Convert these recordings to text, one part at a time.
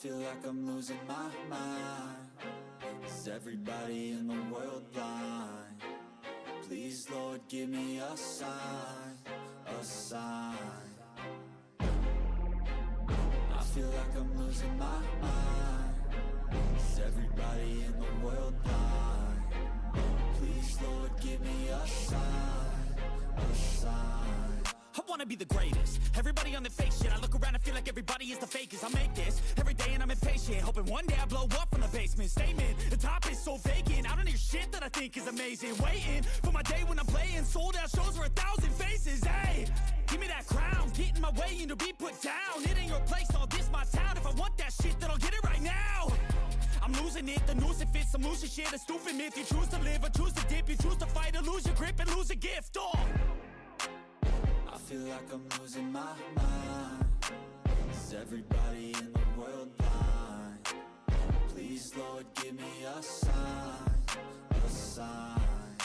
feel like I'm losing my mind. Is everybody in the world blind? Please, Lord, give me a sign, a sign. I feel like I'm losing my mind. Is everybody in the world blind? Please, Lord, give me a sign, a sign. I wanna be the greatest. Everybody on the fake shit. I look around and feel like everybody is the fakest. I make this every day and I'm impatient, hoping one day I blow up from the basement. Statement, the top is so vacant. I don't hear shit that I think is amazing. Waiting for my day when I'm playing sold out shows for 1,000 faces. Hey, give me that crown, get in my way and to be put down. It ain't your place, all this my town. If I want that shit, then I'll get it right now. I'm losing it, the noose it fits, some losing shit, a stupid myth. You choose to live or choose to dip, you choose to fight or lose your grip and lose a gift. Oh, I feel like I'm losing my mind. Is everybody in the world blind? Please, Lord, give me a sign, a sign.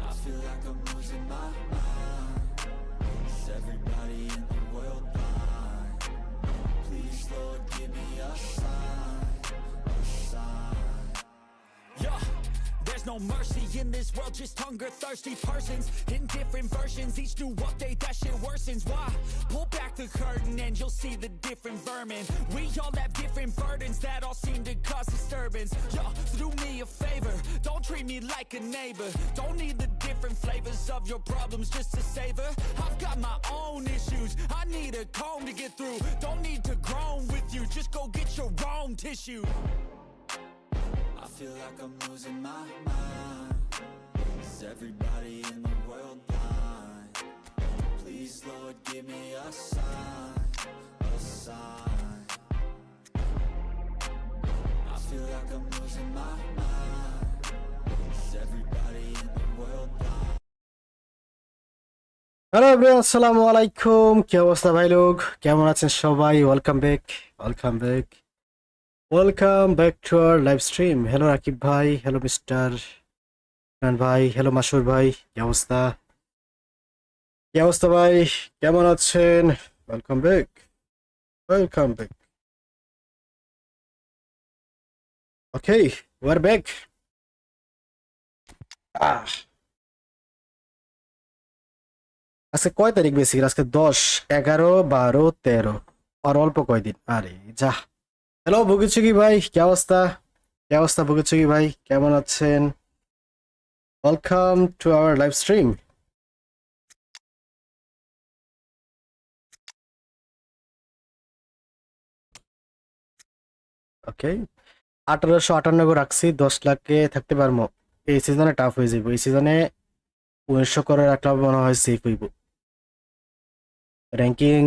I feel like I'm losing my mind. Is everybody in the world blind? Please, Lord, give me a sign, a sign. yeah. There's no mercy in this world, just hunger-thirsty persons in different versions. Each new update, that shit worsens. Why? Pull back the curtain and you'll see the different vermin. We all have different burdens that all seem to cause disturbance. Yo, so do me a favor, don't treat me like a neighbor. Don't need the different flavors of your problems just to savor. I've got my own issues, I need a comb to get through. Don't need to groan with you, just go get your own tissue. I feel like I'm losing my mind. Is everybody in the world blind? Please, Lord, give me a sign, a sign. I feel like I'm losing my mind. Is everybody in the world blind? Hello everyone, আসসালামু আলাইকুম। কি অবস্থা ভাই লোক, কেমন আছেন সবাই? Welcome back to our live stream. Hello Rakib ভাই, হ্যালো মিস্টার ভাই, হ্যালো মাসুর ভাই, কি অবস্থা ভাই, কেমন আছেন? Welcome back. Okay, we are back. আজকে কয় তারিখ বেসিক? আজকে 10, 11, 12, 13 আর অল্প কয়দিন। আরে যা। হ্যালো ভুগিচুকি ভাই, কি অবস্থা ভুগিচুকি ভাই, কেমন আছেন? Welcome to our live stream. Okay, 1858 রাখছি, 10 লাখে থাকতে পারবো। এই সিজনে টাফ হয়ে যাবো, এই সিজনে 1900 করে রাখলে মনে হয় সেফ হইব। র্যাঙ্কিং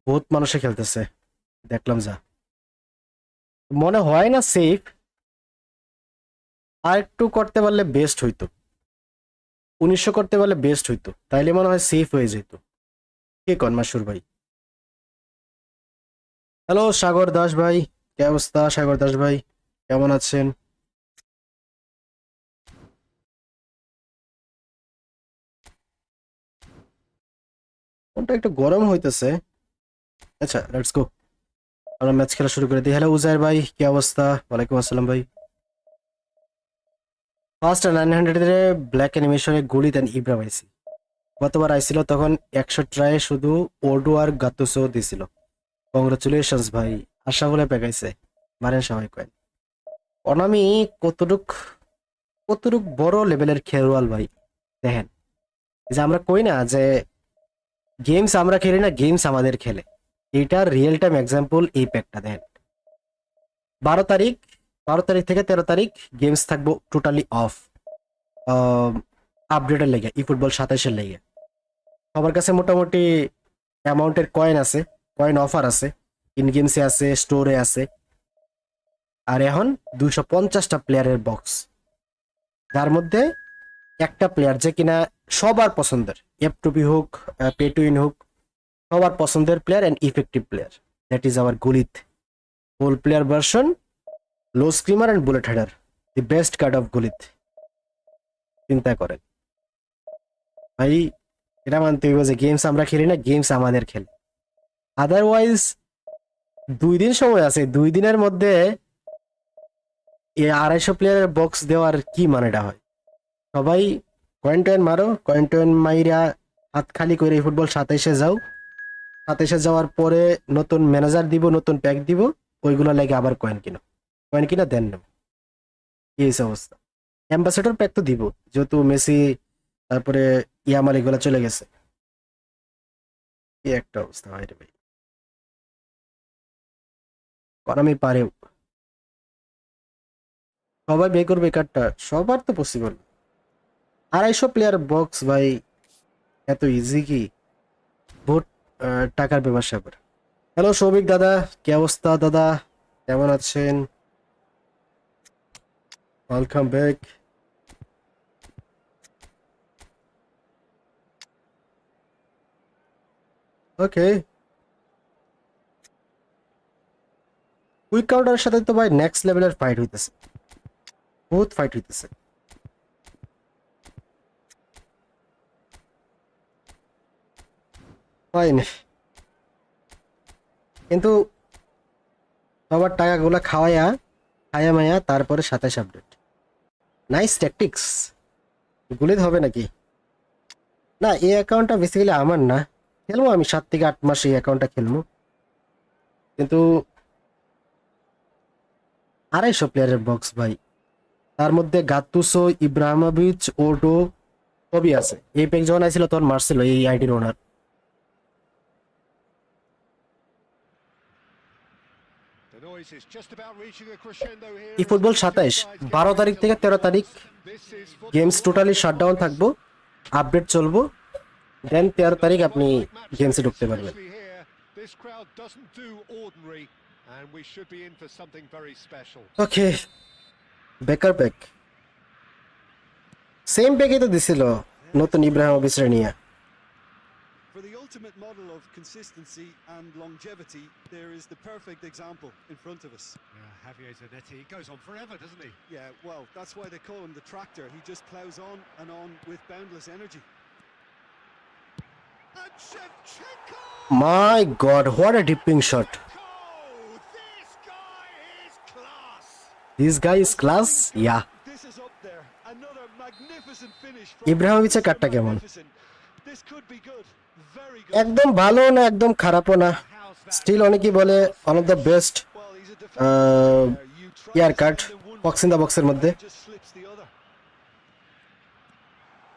বহুত মানুষে খেলতেছে, দেখলাম যা মনে হয় না সেফ। আর একটু করতে পারলে বেস্ট হইতো, 1900 করতে পারলে বেস্ট হইতো, তাইলে মনে হয় সেফ হয়ে যেত। কে কন মাসুর ভাই? হ্যালো সাগর দাস ভাই, কি অবস্থা সাগর দাস ভাই, কেমন আছেন? কোনটা একটু গরম হইতেছে। আচ্ছা, লেটস গো, আমরা ম্যাচ খেলা শুরু করে দিই। হ্যালো উজাইর ভাই, কি অবস্থা? ওয়ালাইকুম আসসালাম ভাই। ফার্স্ট 900 ব্ল্যাক অ্যানিমেশনে গুলি দেন ইব্রাহিম আইসি। গতবার আইছিল তখন 100 ট্রায়ে শুধু ওডু আর গাতুসো দিছিল। কংগ্রাচুলেশনস ভাই, আশা বলে পেগাইছে। মারেন সবাই কয়েন। অনামি কতটুক বড় লেভেলের খেলোয়াল ভাই। দেখেন, যে আমরা কই না যে গেমস আমরা খেলি না, গেমস আমাদের খেলে। এটার রিয়েল টাইম এক্সাম্পল এই প্যাকটা দেখেন। 12 তারিখ থেকে 13 তারিখ গেমস থাকবো টোটালি অফ, আপডেটের লেগে, eFootball 27-এর লেগে। সবার কাছে মোটামুটি অ্যামাউন্টের কয়েন আছে, কয়েন অফার আছে, ইন গেমসে আছে, স্টোরে আছে। আর এখন 250টা প্লেয়ারের বক্স, যার মধ্যে একটা প্লেয়ার যে কিনা সবার পছন্দের, F2P হোক, পে টু উইন হোক, সবার পছন্দের player and effective player, that is our Gullit whole player version, low screamer and bullet header, the best card of Gullit. চিন্তা করেন ভাই, এটা মানতে হইব যে গেমস আমরা খেলি না, গেমস আমাদের খেলে। আদারওয়াইজ 2 দিন সময় আছে, 2 দিনের মধ্যে এই 250 প্লেয়ারের বক্স দেওয়ার কি মানেটা হয়? সবাই কয়েন টয়েন মারো, কয়েন টয়েন মাইরা হাত খালি করে এই ফুটবল 27-এ যাও। 27-এ যাওয়ার পরে নতুন ম্যানেজার দিব, নতুন প্যাক দিব, ওইগুলো লাগে আবার কয়েন কিনো, কয়েন কিনা দেন না। এই অবস্থা। অ্যাম্বাসেডর প্যাক তো দিব, যেহেতু মেসি তারপরে ইয়ামাল এগুলো চলে গেছে। কি একটা অবস্থা হয় রে ভাই, কনামি পারেও। সবাই বে করবে কার্ডটা, সবার তো পসিবল। 250 প্লেয়ার বক্স ভাই এত ইজি কি? বহুত টাকার ব্যবসা করে। হ্যালো সৌভিক দাদা, কি অবস্থা দাদা, কেমন আছেন? Welcome back. ওকে, কুইক কাউন্টারের সাথে তো ভাই নেক্সট লেভেলের ফাইট হইতেছে, বহুত ফাইট হইতেছে। ফাইন, কিন্তু সবার টাকাগুলো খাওয়াইয়া খায়া মায়া তারপরে 27 আপডেট। Nice tactics. গুলিতে হবে নাকি? না, এই অ্যাকাউন্টটা বেসিক্যালি আমার না, খেলবো আমি 7 থেকে 8 মাস এই অ্যাকাউন্টটা খেলবো, কিন্তু 250 প্লেয়ারের বক্স ভাই, তার মধ্যে গাতুসো, ইব্রাহিমোভিচ, ওটো সবই আছে। এই প্যাক যখন আইছিল তখন মারছিল এই আইডির ওনার। এই ফুটবল 27 12 তারিখ থেকে 13 তারিখ গেমস টোটালি শাটডাউন থাকবো, আপডেট চলবো, দেন 13 তারিখ আপনি গেমসে ঢুকতে পারবেন। ওকে, বেকার প্যাক সেম প্যাকই তো দিছিল নতুন ইব্রাহিমোভিচ নিয়ে। For the ultimate model of consistency and longevity, there is the perfect example in front of us. Javier Zanetti goes on forever, doesn't he? Yeah, well, that's why they call him the tractor. He just plows on and on with boundless energy. And Shevchenko! My God, what a dipping shot! This guy is class. This guy is class, yeah. This is up there. Another magnificent finish from ইব্রাহিমোভিচের কাটটা কেমন? This could be good. Very good. একদম ভালো না একদম খারাপও না, still অনেকেই বলে one of the best Well, he's a defender. You try year to cut send him one box in the বক্সের মধ্যে। he just slips the other.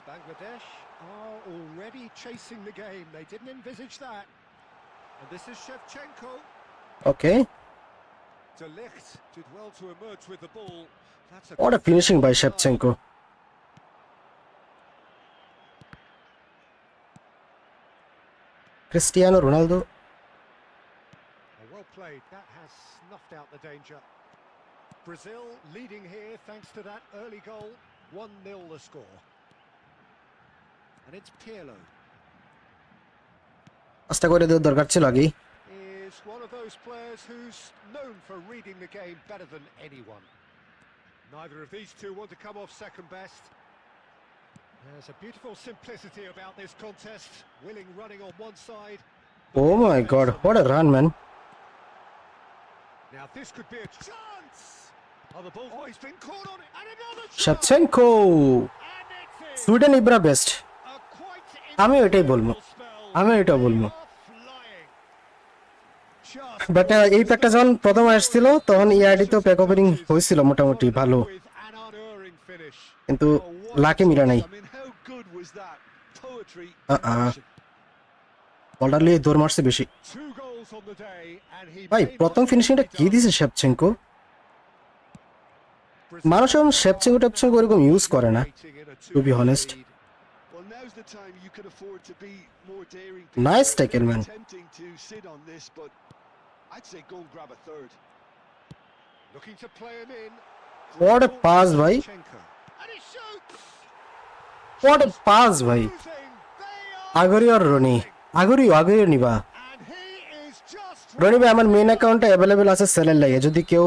Bangladesh are already chasing the game. They didn't envisage that. And this is Shevchenko. Okay, De Ligt did well to emerge with the ball. That's a what a finishing by Shevchenko. Cristiano Ronaldo, well played. That has snuffed out the danger. Brazil leading here thanks to that early goal. 1-0 the score. And it's Pirlo. আস্তে করে দেওয়ার দরকার ছিল আগেই। Is one of those players who's known for reading the game better than anyone. Neither of these two want to come off second best. There's a beautiful simplicity about this contest. Willing running on one side. Oh my God, what a run, man. Now this could be a chance. Oh, the ball. Oh, he's been caught on it. And another chance. Shevchenko, And it's in. Sweden Ibra best. A quite আমি ওইটাই বলবো, spell. আমি ওইটা বলবো। Flying. Just but এই প্যাকটা যখন প্রথম আসছিল তখন ইআরডি তো প্যাক ওপেনিং হয়েছিল মোটামুটি ভালো, with an unerring finish. কিন্তু লাকে মিলা নাই। I mean, how good was that? Poetry. বলটা নিয়ে দৌড় মারছে বেশি। 2 goals on the day and he ভাই may প্রথম not ফিনিশিংটা get it কি done. দিছে শেভচেঙ্কো? মানুষ এখন শেভচেঙ্কো টেপচেঙ্কো এরকম ইউজ করে না, to be honest. Well, now's the time you can afford to be more daring. Nice tackle, man. Tempting to sit on this, but I'd say go and grab a third. Looking to play him in. What a pass ভাই, And he shoots. what a pass ভাই। Losing. They are. আগরি আর রনি, আগরিও নিবা। And he is just. Roni ভাই আমার main অ্যাকাউন্টে available আছে সেলের লাগে, যদি কেউ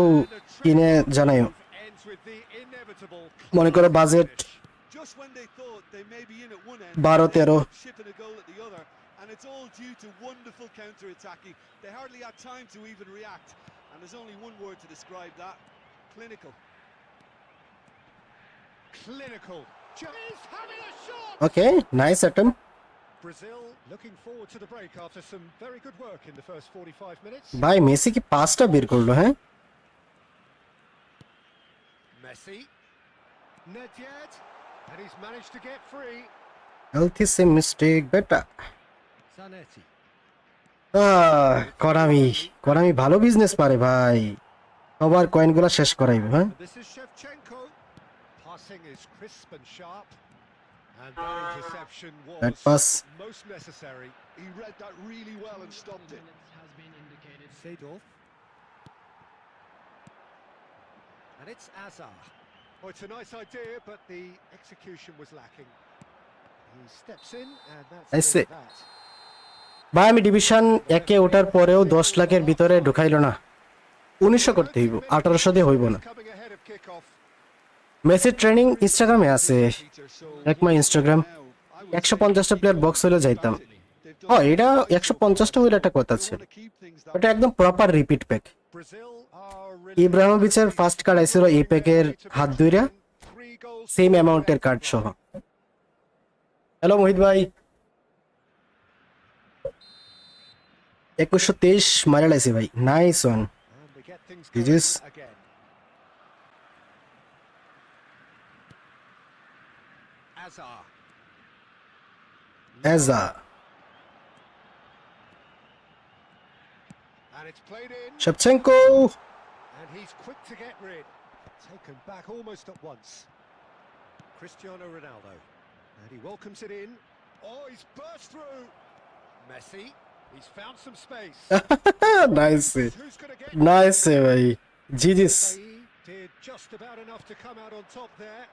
কিনে জানাইও। Ends with the inevitable. মনে করো budget Just when they thought they may be in at one end, 12-13, shipping a goal at the other, and it's all due to wonderful counter-attacking. They hardly had time to even react, and there's only one word to describe that: clinical. Clinical. He's having a shot! Okay, nice attempt. Brazil looking forward to the break after some very good work in the first 45 minutes. ভাই Messi কি পাঁচটা বের করলো, হ্যাঁ? Messi. Not yet. And he's managed to get free. Healthy same mistake বেটা। Zanetti. করামি ভালো business পারে ভাই, সবার কয়েনগুলো শেষ করাইবে। হ্যাঁ, This is Shevchenko. Passing is crisp and sharp. And that interception that was pass. most necessary. He read that really well and stopped it. Seedorf. And it's Azar. Oh, it's a nice idea, but the execution was lacking. He steps in, and that's it. that. ভাই আমি division 1-এ ওঠার পরেও 10 লাখের ভিতরে ঢুকাইলো না। 1900 করতে হইব, 1800 দিয়ে হইব না। Coming ahead of kickoff. মেসির ট্রেনিং ইনস্টাগ্রামে আছে, এক মাই ইনস্টাগ্রাম। 150টা প্লেয়ার বক্স হলে যাইতাম। এটা 150টা হইলে একটা কথা ছিল, এটা একদম proper repeat pack. Brazil are ইব্রাহিমোভিচের ফার্স্ট কার্ড আইছিল এই প্যাকের হাত দুইরা, সেম অ্যামাউন্টের কার্ড সহ। হ্যালো মোহিত ভাই, 2123 মারা লাইছে ভাই, nice one. and we get things Did going you again. Azar. এজা And it's played in. Shevchenko, And he's quick to get rid. Taken back almost at once. Cristiano Ronaldo. And he welcomes it in. Oh, he's burst through. Messi. He's found some space. Nice Who's going to get nice ভাই, জিজিস। He did just about enough to come out on top there.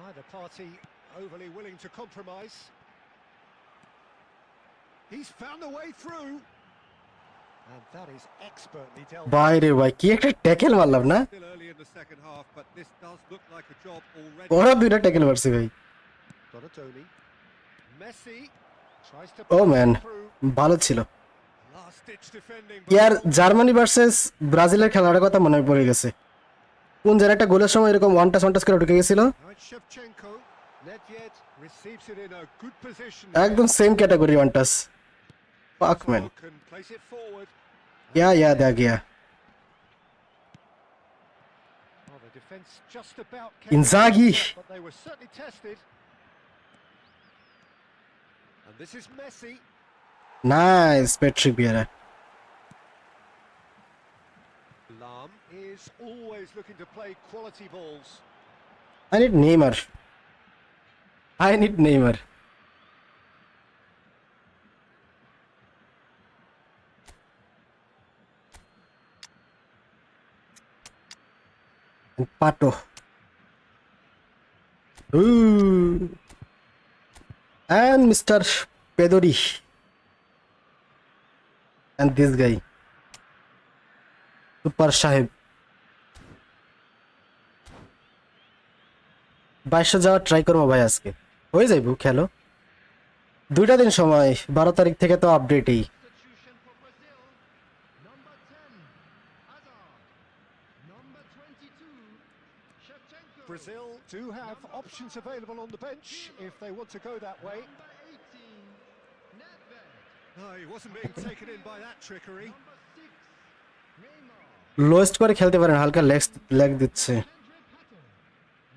Neither party overly willing to compromise. He's found the way through. And that is expertly dealt with. ভাই রে ভাই, কি একটা tackle মারলাম না, Still early in the second half, but this does look like a job already. ওরা দুইটা tackle মারছে ভাই। Donatoni. Messi tries to ও push ম্যান, through. ভালো ছিল। Last ditch defending. ইয়ার জার্মানি ভার্সেস ব্রাজিলের খেলার কথা মনে পড়ে গেছে, কোন যেন একটা গোলের সময় এরকম ওয়ান টাচ করে ঢুকে গেছিল, Now it's Shevchenko. Not yet. Receives it in a good position. একদম সেম ক্যাটাগরি ওয়ান টাচ। ফাক man, Can place it forward. ইয়া দেয়া গিয়া। Well, the defense just about Inzaghi. but they were certainly tested. And this is Messi. Nice Patrick Vieira. Lam is always looking to play quality balls. I need Neymar. Pato. Ooh. And Mr. Pedori. And this guy. Super Shahib. 2200 যাওয়ার try করবো ভাই, আজকে হয়ে যাইব খেলো। 2টা দিন সময়, 12 তারিখ থেকে তো আপডেটই। Substitution for Brazil. Number 10, Azar. Number 22, Shevchenko. Brazil do have options available on the bench if they want to go that way. Number 18, Nedved. No, he wasn't being taken in by that trickery. Number 6, Neymar. Lowest করে খেলতে পারেন, হালকা leg দিচ্ছে। Andre Pato.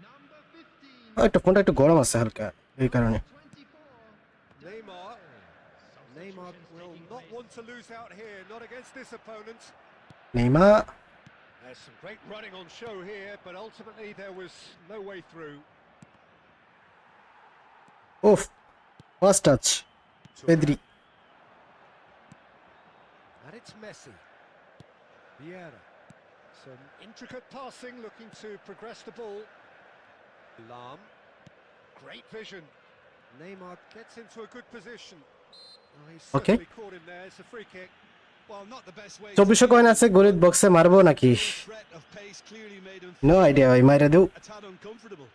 Number 15, একটা ফোনটা একটু গরম আছে হালকা, এই কারণে। 24, Neymar. Neymar will not want to lose out here, not against this opponent. Neymar, There's some great running on show here, but ultimately there was no way through. Of, first touch Pedri. And it's Messi. Vieira. Some intricate passing, looking to progress the ball. Lam. Great vision. Neymar gets into a good position. Oh, he's Okay. certainly caught him there. It's a free kick. Well, not the best way. 2400 coin আছে, গরিব বক্সে মারবো নাকি? Threat of pace clearly made him no idea ভাই, মাইরা দেও, a tad uncomfortable.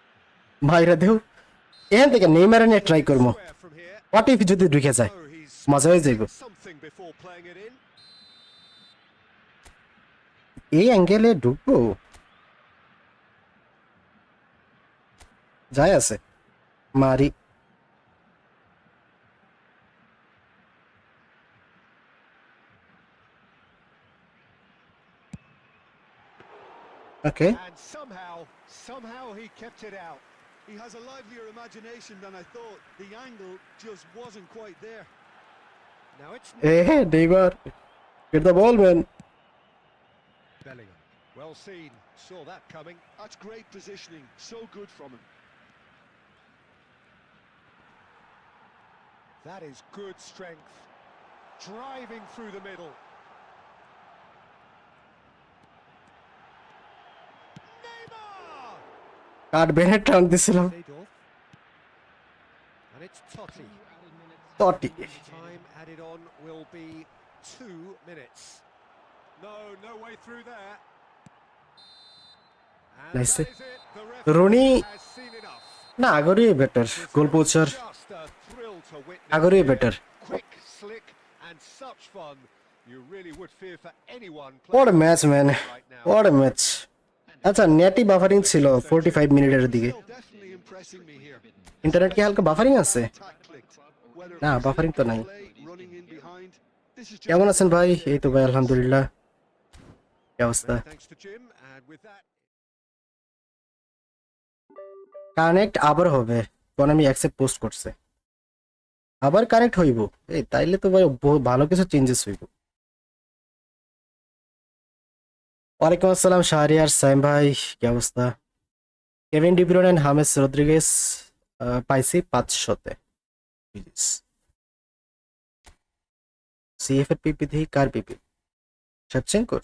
মাইরা দেও। এখান থেকে নেইমারে নিয়ে ট্রাই করবো। Square from here. What if যদি ঢুকে যায়, Oh, he's মজা হয়ে যাইব। something before playing it in. এই অ্যাঙ্গেলে ঢুকবো, যায় আছে মারি। ওকে, And somehow he kept it out. He has a livelier imagination than I thought. The angle just wasn't quite there. Now it's hey Neymar, get the ball man. Bellingham. Well seen. Saw that coming. That's great positioning. So good from him. That is good strength. Driving through the middle. Neymar! কাট বেনে টান দিছিলাম, Seedorf. And it's Totti. তটি। Time added on will be 2 minutes. No way through there. And Nice. that is it. The referee Rooney has seen enough. না, আগরই better goal poacher, Just a thrill to witness. আগরই better. Quick, slick, and such fun. You really would fear for anyone what playing match man, right now. What match. আচ্ছা, নেটই buffering ছিল 45 মিনিটের দিকে। Still definitely impressing me here. Internet কি হালকা buffering আছে? Attack clicked. Whether না, it was buffering তো late নাই। play, running in behind. This is just কেমন আছেন ভাই? এই তো ভাই আলহামদুলিল্লাহ। কি অবস্থা? Thanks to Jim, and with that, connect আবার হবে, কারণ আমি অ্যাকসেপ্ট পোস্ট করছে, আবার কানেক্ট হইব। এই তাইলে তো ভাই ভালো কিছু চেঞ্জেস হইব। ওয়ালাইকুম আসসালাম শাহরিয়ার সাইম ভাই, কি অবস্থা? কেভিন ডিব্রুয়নে এন্ড হামেস রদ্রিগেজ পাইছি 500-তে। সিএফ এর পিপি থেকে কার পিপি? শেভচেঙ্কোর।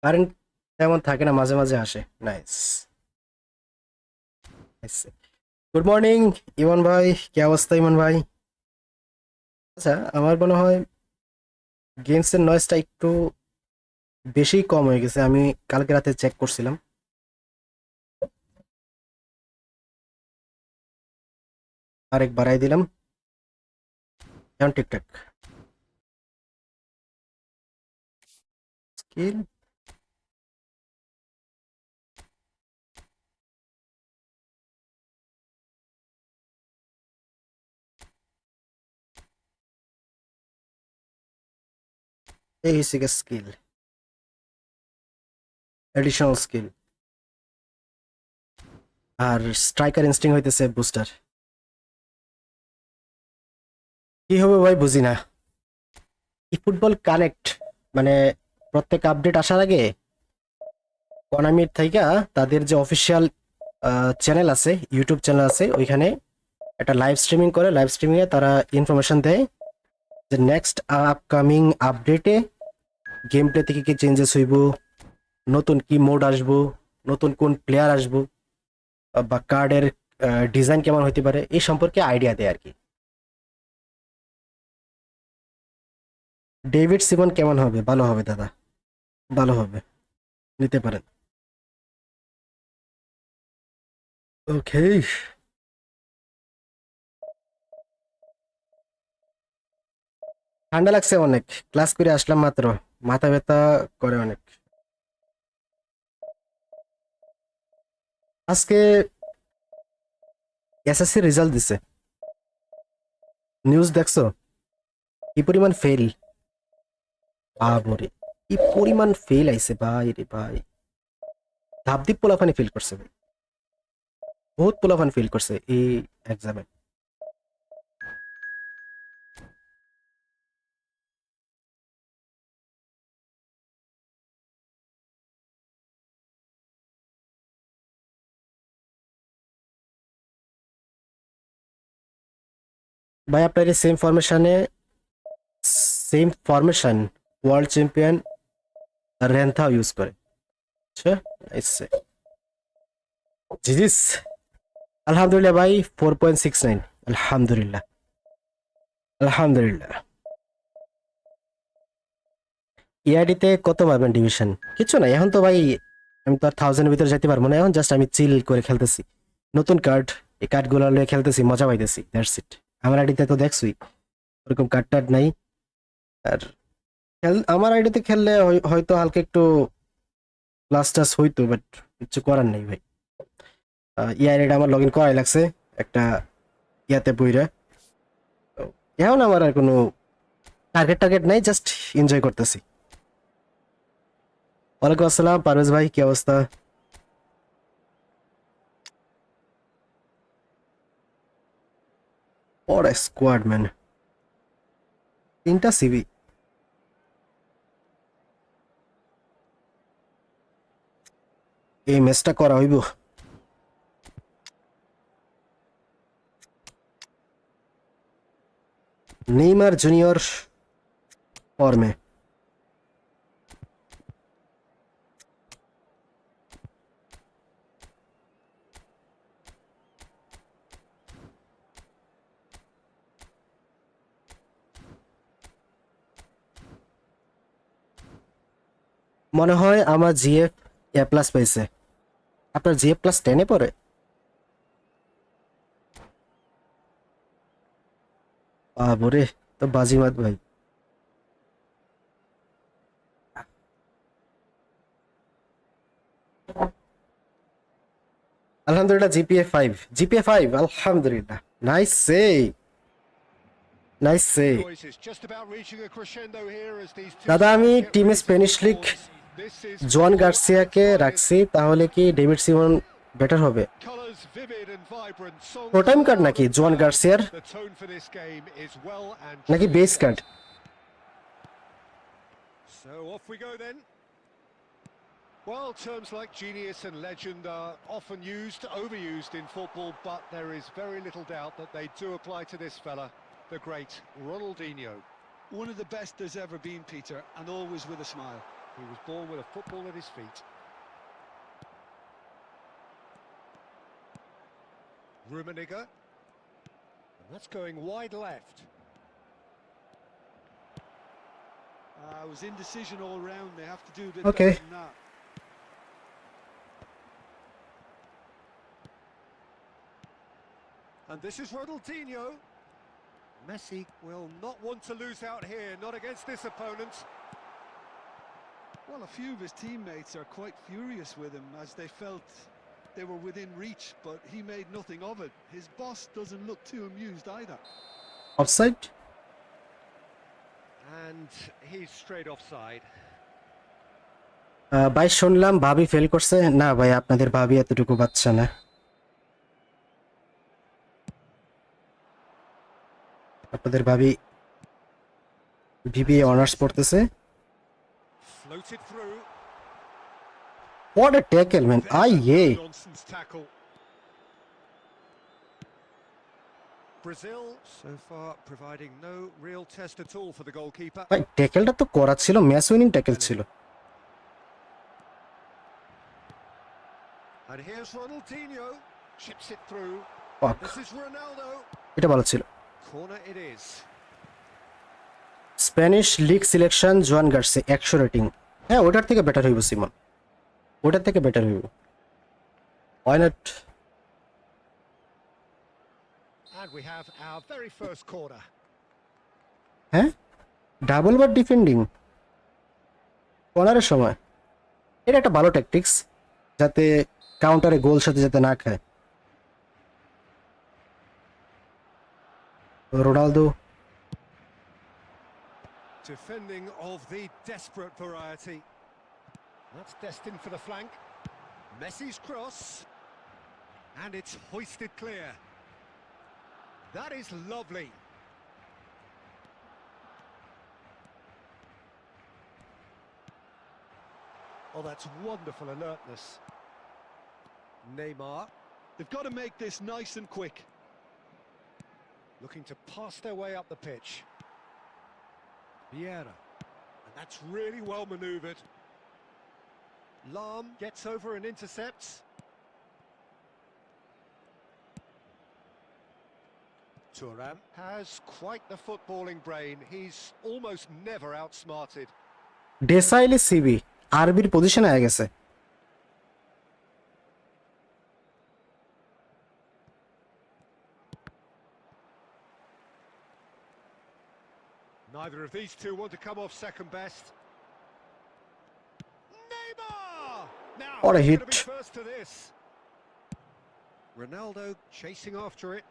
কারেন্ট তেমন থাকে না, মাঝে মাঝে আসে। নাইস। গুড মর্নিং ইমন ভাই, কি অবস্থা ইমন ভাই? আচ্ছা, আমার মনে হয় গেমসের নয়েজটা একটু বেশি কম হয়ে গেছে। আমি কালকে রাতে চেক করছিলাম, আরেক বাড়াই দিলাম, এখন ঠিকঠাক। স্কিল এই হচ্ছে স্কিল, এডিশনাল স্কিল। আর স্ট্রাইকার ইনস্টিং হইতেছে বুস্টার। কি হবে ভাই বুঝি না। ফুটবল কানেক্ট মানে প্রত্যেক আপডেট আসার আগে কোনামির থেকে তাদের যে অফিসিয়াল চ্যানেল আছে, ইউটিউব চ্যানেল আছে, ওইখানে একটা লাইভ স্ট্রিমিং করে। লাইভ স্ট্রিমিংয়ে তারা ইনফরমেশন দেয় যে নেক্সট আপকামিং আপডেটে গেম প্লে থেকে কি চেঞ্জেস হইব, নতুন কি মোড আসবো, নতুন কোন প্লেয়ার আসবো, বা কার্ডের ডিজাইন কেমন হইতে পারে, এই সম্পর্কে আইডিয়া দেয় আর কি। ডেভিড সিমন কেমন হবে? ভালো হবে দাদা, ভালো হবে, নিতে পারেন। ওকে, ঠান্ডা লাগছে অনেক, ক্লাস করে আসলাম মাত্র, মাথা ব্যথা করে অনেক। আজকে এসএসসি রেজাল্ট দিছে, নিউজ দেখছো? কি পরিমাণ ফেল, বাবরে কি পরিমাণ ফেল আইছে ভাই রে ভাই। ধাপদীপ পোলাফানি ফেল করছে ভাই, বহুত পোলাফান ফেল করছে এই এক্সামে। ভাই আপনার এই সেম ফরমেশন ওয়ার্ল্ড চ্যাম্পিয়ন রেন্থাও ইউজ করে। আচ্ছা, আচ্ছা, জিজিস আলহামদুলিল্লাহ ভাই, 4.69, আলহামদুলিল্লাহ, আলহামদুলিল্লাহ। ইআইডিতে কত পাবেন ডিভিশন? কিছু না, এখন তো ভাই আমি তো আর 1000-এর ভিতরে যেতে পারবো না, এখন জাস্ট আমি চিল করে খেলতেছি। নতুন কার্ড, এই কার্ডগুলো লয়ে খেলতেছি, মজা পাইতেছি, দ্যাটস ইট। আমার আইডিতে তো দেখছই ওরকম কার্ড টার্ড নাই। আর আমার আইডিতে খেললে হয়তো হালকা একটু প্লাস টাস হইতো, বাট কিছু করার নেই ভাই। ইআইডিটা আমার লগ ইন করাই লাগছে একটা ইয়াতে বইরা। তো এখন আমার আর কোনো টার্গেট নাই, জাস্ট এনজয় করতেছি। ওয়ালাইকুম আসসালাম পারভেজ ভাই, কি অবস্থা? What a squad, man. 3টা সিবি। এই ম্যাচটা করা হইব। নেইমার জুনিয়র ফর্মে। মনে হয় আমার জিএফ এ প্লাস পাইছে। আপনার জিএফ প্লাস 10-এ পড়ে? বাবরে, তো বাজিমাত ভাই। আলহামদুলিল্লাহ জিপিএ 5 আলহামদুলিল্লাহ। Nice say, nice say. Voices just about reaching a crescendo here as these two দাদা আমি sides get টিমে ready to Spanish swap league balls. This is Joan football গার্সিয়াকে at its রাখছি, তাহলে কি ডেভিড সিমন বেটার হবে? finest. Colours vivid and vibrant, songs প্রোটাইম card loud নাকি and জোয়ান proud. গার্সিয়ার, The tone for this game is well and নাকি truly base set. Card? So off we go then. Well, terms like genius and legend are often used, overused in football, but there is very little doubt that they do apply to this fella, the great Ronaldinho. One of the best there's ever been, Peter, and always with a smile. He was born with a football at his feet. Rummenigge. And that's going wide left. It was indecision all round. They have to do a bit Okay. better than that. And this is Ronaldinho. Messi will not want to lose out here, not against this opponent. Well, a few of his teammates are quite furious with him as they felt they were within reach, but he made nothing of it. His boss doesn't look too amused either. Offside. And he's straight offside. ভাই শুনলাম ভাবি fail করছে। না ভাই, আপনাদের ভাবি এতটুকু বাচ্চা না। আপনাদের ভাবি বিবিএ অনার্স পড়তেছে। Floated through. What a tackle, man. There's a nonsense tackle. Brazil so far providing no real test at all for the goalkeeper. ভাই ট্যাকেলটা তো করা ছিল, ম্যাচ উইনিং ট্যাকেল ছিল। And here's Ronaldinho, chips it through. Fuck. This is Ronaldo. এটা ভালো ছিল। Corner it is. Spanish league selection জোয়ান গার্সে 100 rating. হ্যাঁ, ওটার থেকে বেটার হইব সিমন, ওটার থেকে বেটার হইব। Why not? And we have our very first corner. হ্যাঁ, ডাবল বার ডিফেন্ডিং কর্নারের সময়। এটা একটা ভালো ট্যাকটিক্স, যাতে কাউন্টারে গোল সাথে যাতে না খায়। Ronaldo Defending of the desperate variety. That's destined for the flank. Messi's cross. And it's hoisted clear. That is lovely. Oh, that's wonderful alertness. Neymar They've got to make this nice and quick. looking to pass their way up the pitch. Vieira. And that's really well manoeuvred. Lam gets over and intercepts. Thuram has quite the footballing brain. He's almost never outsmarted. ডেসাইলে CB আরবির পজিশনে হয়ে গেছে। Neither of these two want to come off second best. Neymar! Now, What a who's hit. gonna be first to this? Ronaldo chasing after it.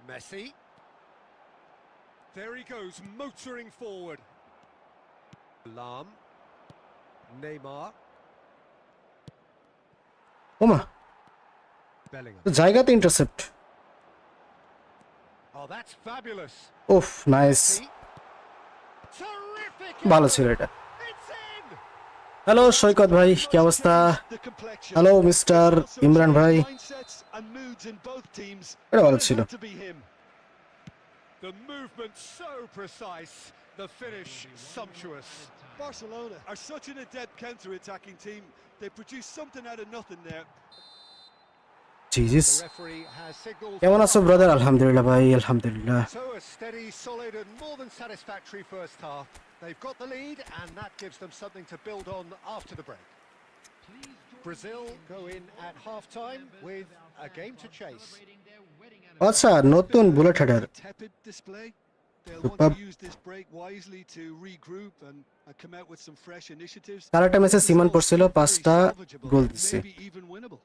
Messi. There he goes, motoring forward. Lam. Neymar. ওমা, Bellingham. জায়গাতে intercept. Oh, that's fabulous. উফ, nice, See? Terrific. ভালো ছিল এটা। It's in. Hello সৈকত ভাই, কি অবস্থা? The complexion. Hello mister Also Imran ভাই, changed mindsets and moods in both teams. এটা ভালো It ছিল। had to be him. The movement so precise, the finish sumptuous. Barcelona are such an adept counter-attacking team. They produce something out of nothing there. জিজিস, The referee has signaled. কেমন আছো brother? আলহামদুলিল্লাহ ভাই, আলহামদুলিল্লাহ। So a steady, solid and more than satisfactory first half. They've got the lead and that gives them something to build on after the break. Brazil go in at half-time with a game to chase. আচ্ছা, নতুন bullet header. Tepid display. They'll want Superb. to use this break wisely to regroup and come out with some fresh initiatives. তার একটা ম্যাচে সিমান পড়ছিল, Very 5টা salvageable, গোল দিচ্ছে। maybe even winnable.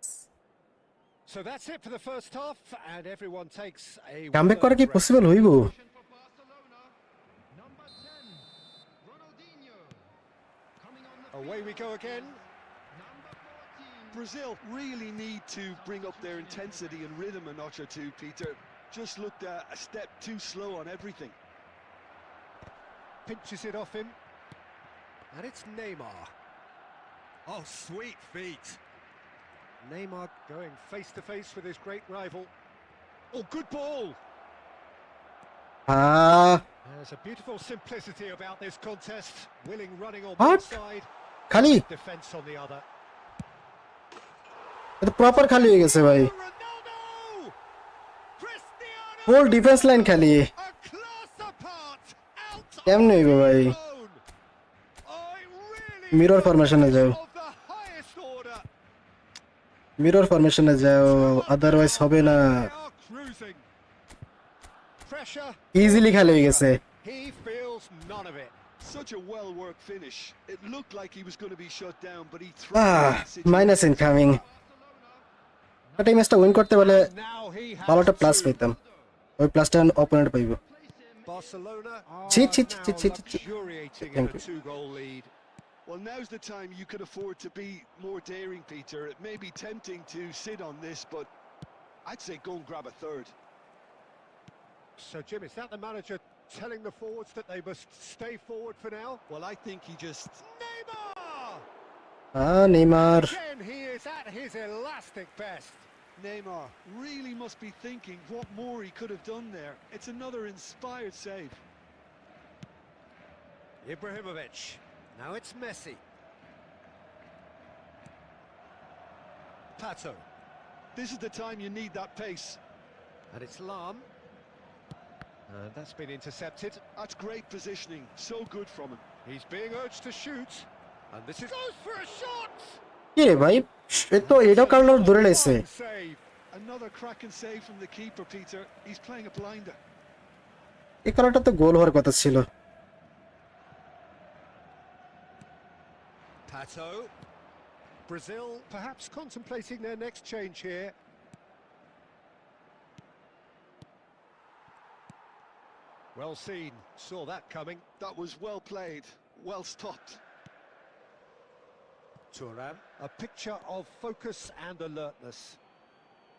So that's it for the first half and everyone takes a comeback করা কি well-earned possible হইব? For Barcelona, number 10, Ronaldinho. Coming on the break. Away we go again. number 14, Brazil really need to bring up their intensity and rhythm a notch or two, Peter. Just looked a step too slow on everything. Pinches it off him. And it's Neymar. Oh, sweet feet. Neymar going face to face with his great rival. Oh, good ball. There's a beautiful simplicity about this contest. Willing running on What? one side, খালি defence on the other. এটা proper খালি হয়ে গেছে ভাই, Ronaldo! Cristiano! Whole defence line খালি। A class apart. Out কেমনে হইব ভাই? of his own. Oh, it really Mirror was formation এ যাও, of the highest order. Mirror ফরমেশনে যাও, আদারওয়াইজ হবে না। They are cruising. Pressure. Easily খালি হয়ে গেছে। He feels none of it. Such a well-worked finish. It looked like he was going to be shut down, but he minus incoming. একটা এই ম্যাচটা উইন করতে বলে Now he ভালো has একটা প্লাস two. পেতাম, ওই প্লাসটা অপোনেন্ট পাইব। Barcelona Chi, are chi, chi, now chi, chi, chi. luxuriating in Thank a you. two-goal lead. Well, now's the time you could afford to be more daring, Peter. It may be tempting to sit on this, but I'd say go and grab a third. So, Jim, is that the manager telling the forwards that they must stay forward for now? Well, I think he just... Neymar! Neymar, Again, he is at his elastic best. Neymar really must be thinking what more he could have done there. It's another inspired save. Ibrahimovic. Now it's Messi. Pato. This is the time you need that pace. And it's Lam. And that's been intercepted. That's great positioning. So good from him. He's being urged to shoot. And this is... Goes for a shot! কি রে ভাই, এ তো এটাও কারণ ধরে লাইছে। Fine save. Another cracking save from the keeper, Peter. He's playing a blinder. এই কারণটা তো গোল হওয়ার কথা ছিল। Pato. Brazil perhaps contemplating their next change here. Well seen, saw that coming. That was well played. Well stopped. Turan, a picture of focus and alertness.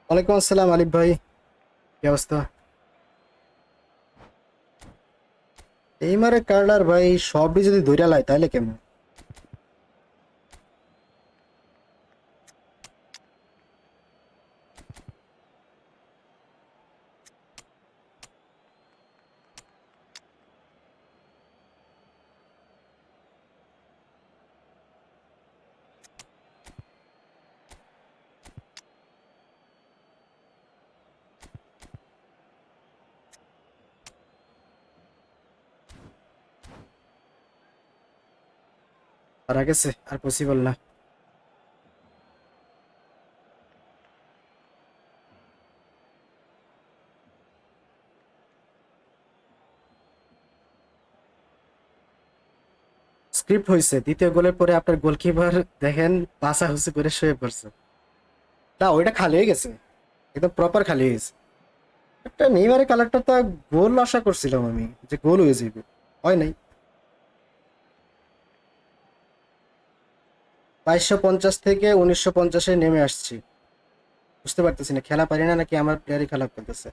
ওয়ালাইকুম আসসালাম আলিফ ভাই, কি অবস্থা? এইমারে কার্লার ভাই সবই যদি ধইরা লাই তাহলে কেমন? তারা গেছে আর পসিবল না। স্ক্রিপ্ট হয়েছে, দ্বিতীয় গোলের পরে আপনার গোলকিপার দেখেন পাসা হুসে করে শুয়ে পড়ছে। না ওইটা খালি হয়ে গেছে, একদম প্রপার খালি হয়েছে। একটা নেইমারের কালারটা তো গোল আশা করছিলাম আমি যে গোল হয়ে যাবে, হয় নাই। 2250 থেকে 1950-এ নেমে আসছি, বুঝতে পারতেছি না খেলা পারি না নাকি আমার প্লেয়ারই খারাপ করতেছে।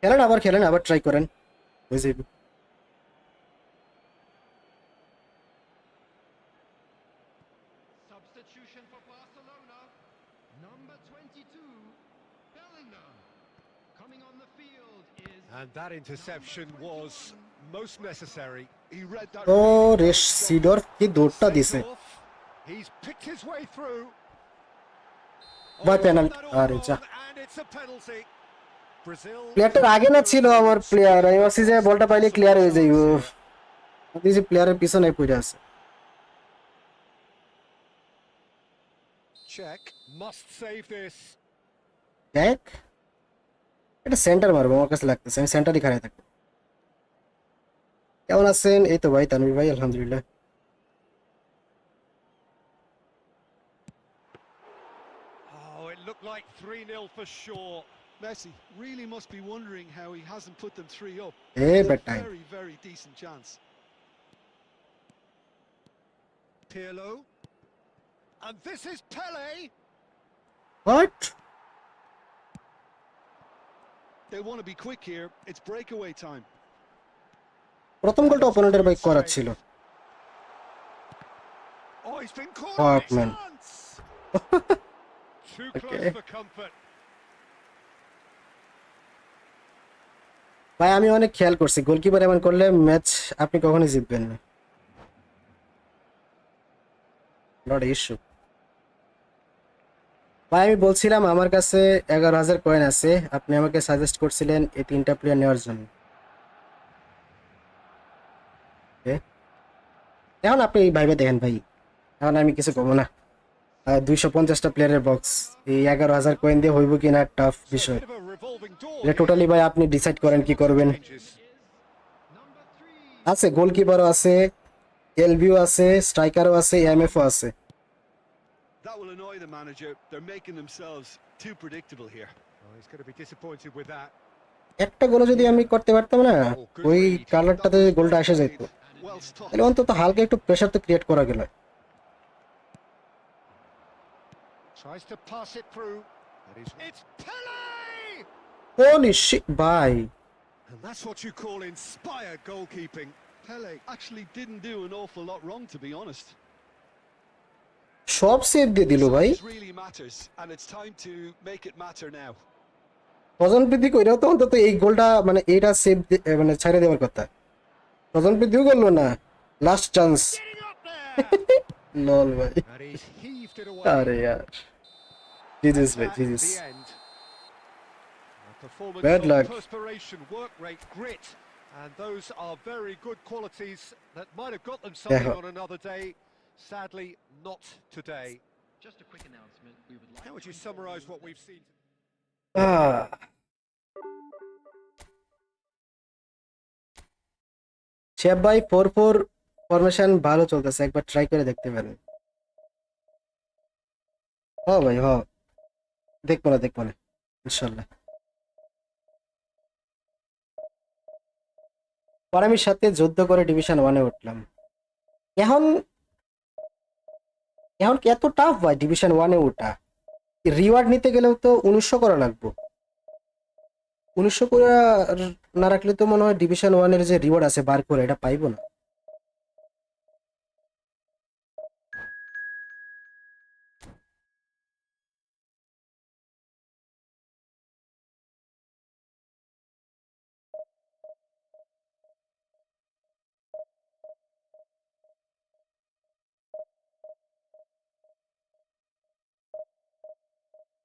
খেলেন আবার, খেলেন আবার, ট্রাই করেন, হয়ে যাবে। Substitution for Barcelona. Number 22, Bellingham. Coming on the field is... And that interception was most necessary. He read that ও really well. রেস সিডর কি দৌড়টা Saved দিছে off. He's picked his way through. ভাই, Oh, penalty. that all আরে যা, wrong, and it's a penalty. Brazil. প্লেয়ারটার আগে না ছিল আমার প্লেয়ার, আমি ভাবছি যে বলটা পাইলে ক্লিয়ার হয়ে যাইব, যে প্লেয়ারের পিছনে পড়ে আছে। Check. Must save this. দেখ এটা সেন্টার মারবো আমার কাছে লাগতেছে, আমি সেন্টারই খারাই থাকবো। কেমন আছেন? এই তো ভাই তানভীর ভাই, আলহামদুলিল্লাহ। Oh, it looked like 3-0 for sure. Messi really must be wondering how he hasn't put them 3 up. A It's a bad time. very, very decent chance. Pirlo. And this is Pele. What? They want to be quick here. It's breakaway time. প্রথম গোলটা অপোনেন্টের ভাই করার ছিল। Oh, he's been caught Fuck, by man. chance. Too Okay. close for comfort. ভাই আমি অনেক খেয়াল করছি, গোলকিপার এমন করলে ম্যাচ আপনি কখনোই জিতবেন না, নট ইস্যু। ভাই আমি বলছিলাম আমার কাছে 11,000 কয়েন আছে, আপনি আমাকে সাজেস্ট করছিলেন এই 3টা প্লেয়ার নেওয়ার জন্য। Okay? এখন আপনি ভাইবে দেখেন ভাই, এখন আমি কিছু কমো না। 250টা প্লেয়ারের বক্স, এই 11,000 কয়েন দিয়ে হইব কিনা টাফ So a বিষয়। bit of a revolving door এটা here. টোটালি ভাই আপনি ডিসাইড করেন কি করবেন। Changes. Number 3, আছে গোলকিপারও আছে, এলবিও আছে, স্ট্রাইকারও আছে, এমএফও আছে। That will annoy the manager. They're making themselves too predictable here. Oh, he's going to be disappointed with that. একটা গোল যদি আমি করতে পারতাম না, ওই কালারটাতে গোলটা এসে যেত, Well stopped. তাহলে অন্তত হালকা একটু প্রেশার তো ক্রিয়েট করা গেল। Tries to pass it through. It's Pele! Holi sheet ভাই, And that's what you call inspired goalkeeping. Pele actually didn't do an awful lot wrong, to be honest. সব সেভ দিয়ে দিল ভাই। This really matters, and it's time to make it matter now. স্বজন প্রীতি কইরাও তো অন্তত এই গোলটা মানে এইটা সেভ মানে ছাইড়া দেওয়ার কথা, স্বজন প্রীতিও করলো না। Last chance, Getting up there! লল ভাই, And he's heaved it away. আরে ইয়ার, জিজিস ভাই, At জিজিস। the end. A performance Bad of luck. perspiration, work rate, grit, and those are very good qualities that might have got them something Yeah. on another day. Sadly, not today. just a quick announcement. We would like How would to you inform summarise you what that we've seen? Shihab ভাই 4-4 formation ভালো চলতেছে, একবার try করে দেখতে পারেন। হ ভাই হ, দেখবো না ইনশাল্লাহ। পারামির সাথে যুদ্ধ করে ডিভিশন 1-এ উঠলাম। এখন এখন কি এত টাফ ভাই ডিভিশন 1-এ ওঠা? রিওয়ার্ড নিতে গেলেও তো 1900 করা লাগবে। 1900 করে না রাখলে তো মনে হয় ডিভিশন 1-এর যে রিওয়ার্ড আছে বার করে এটা পাইবো না।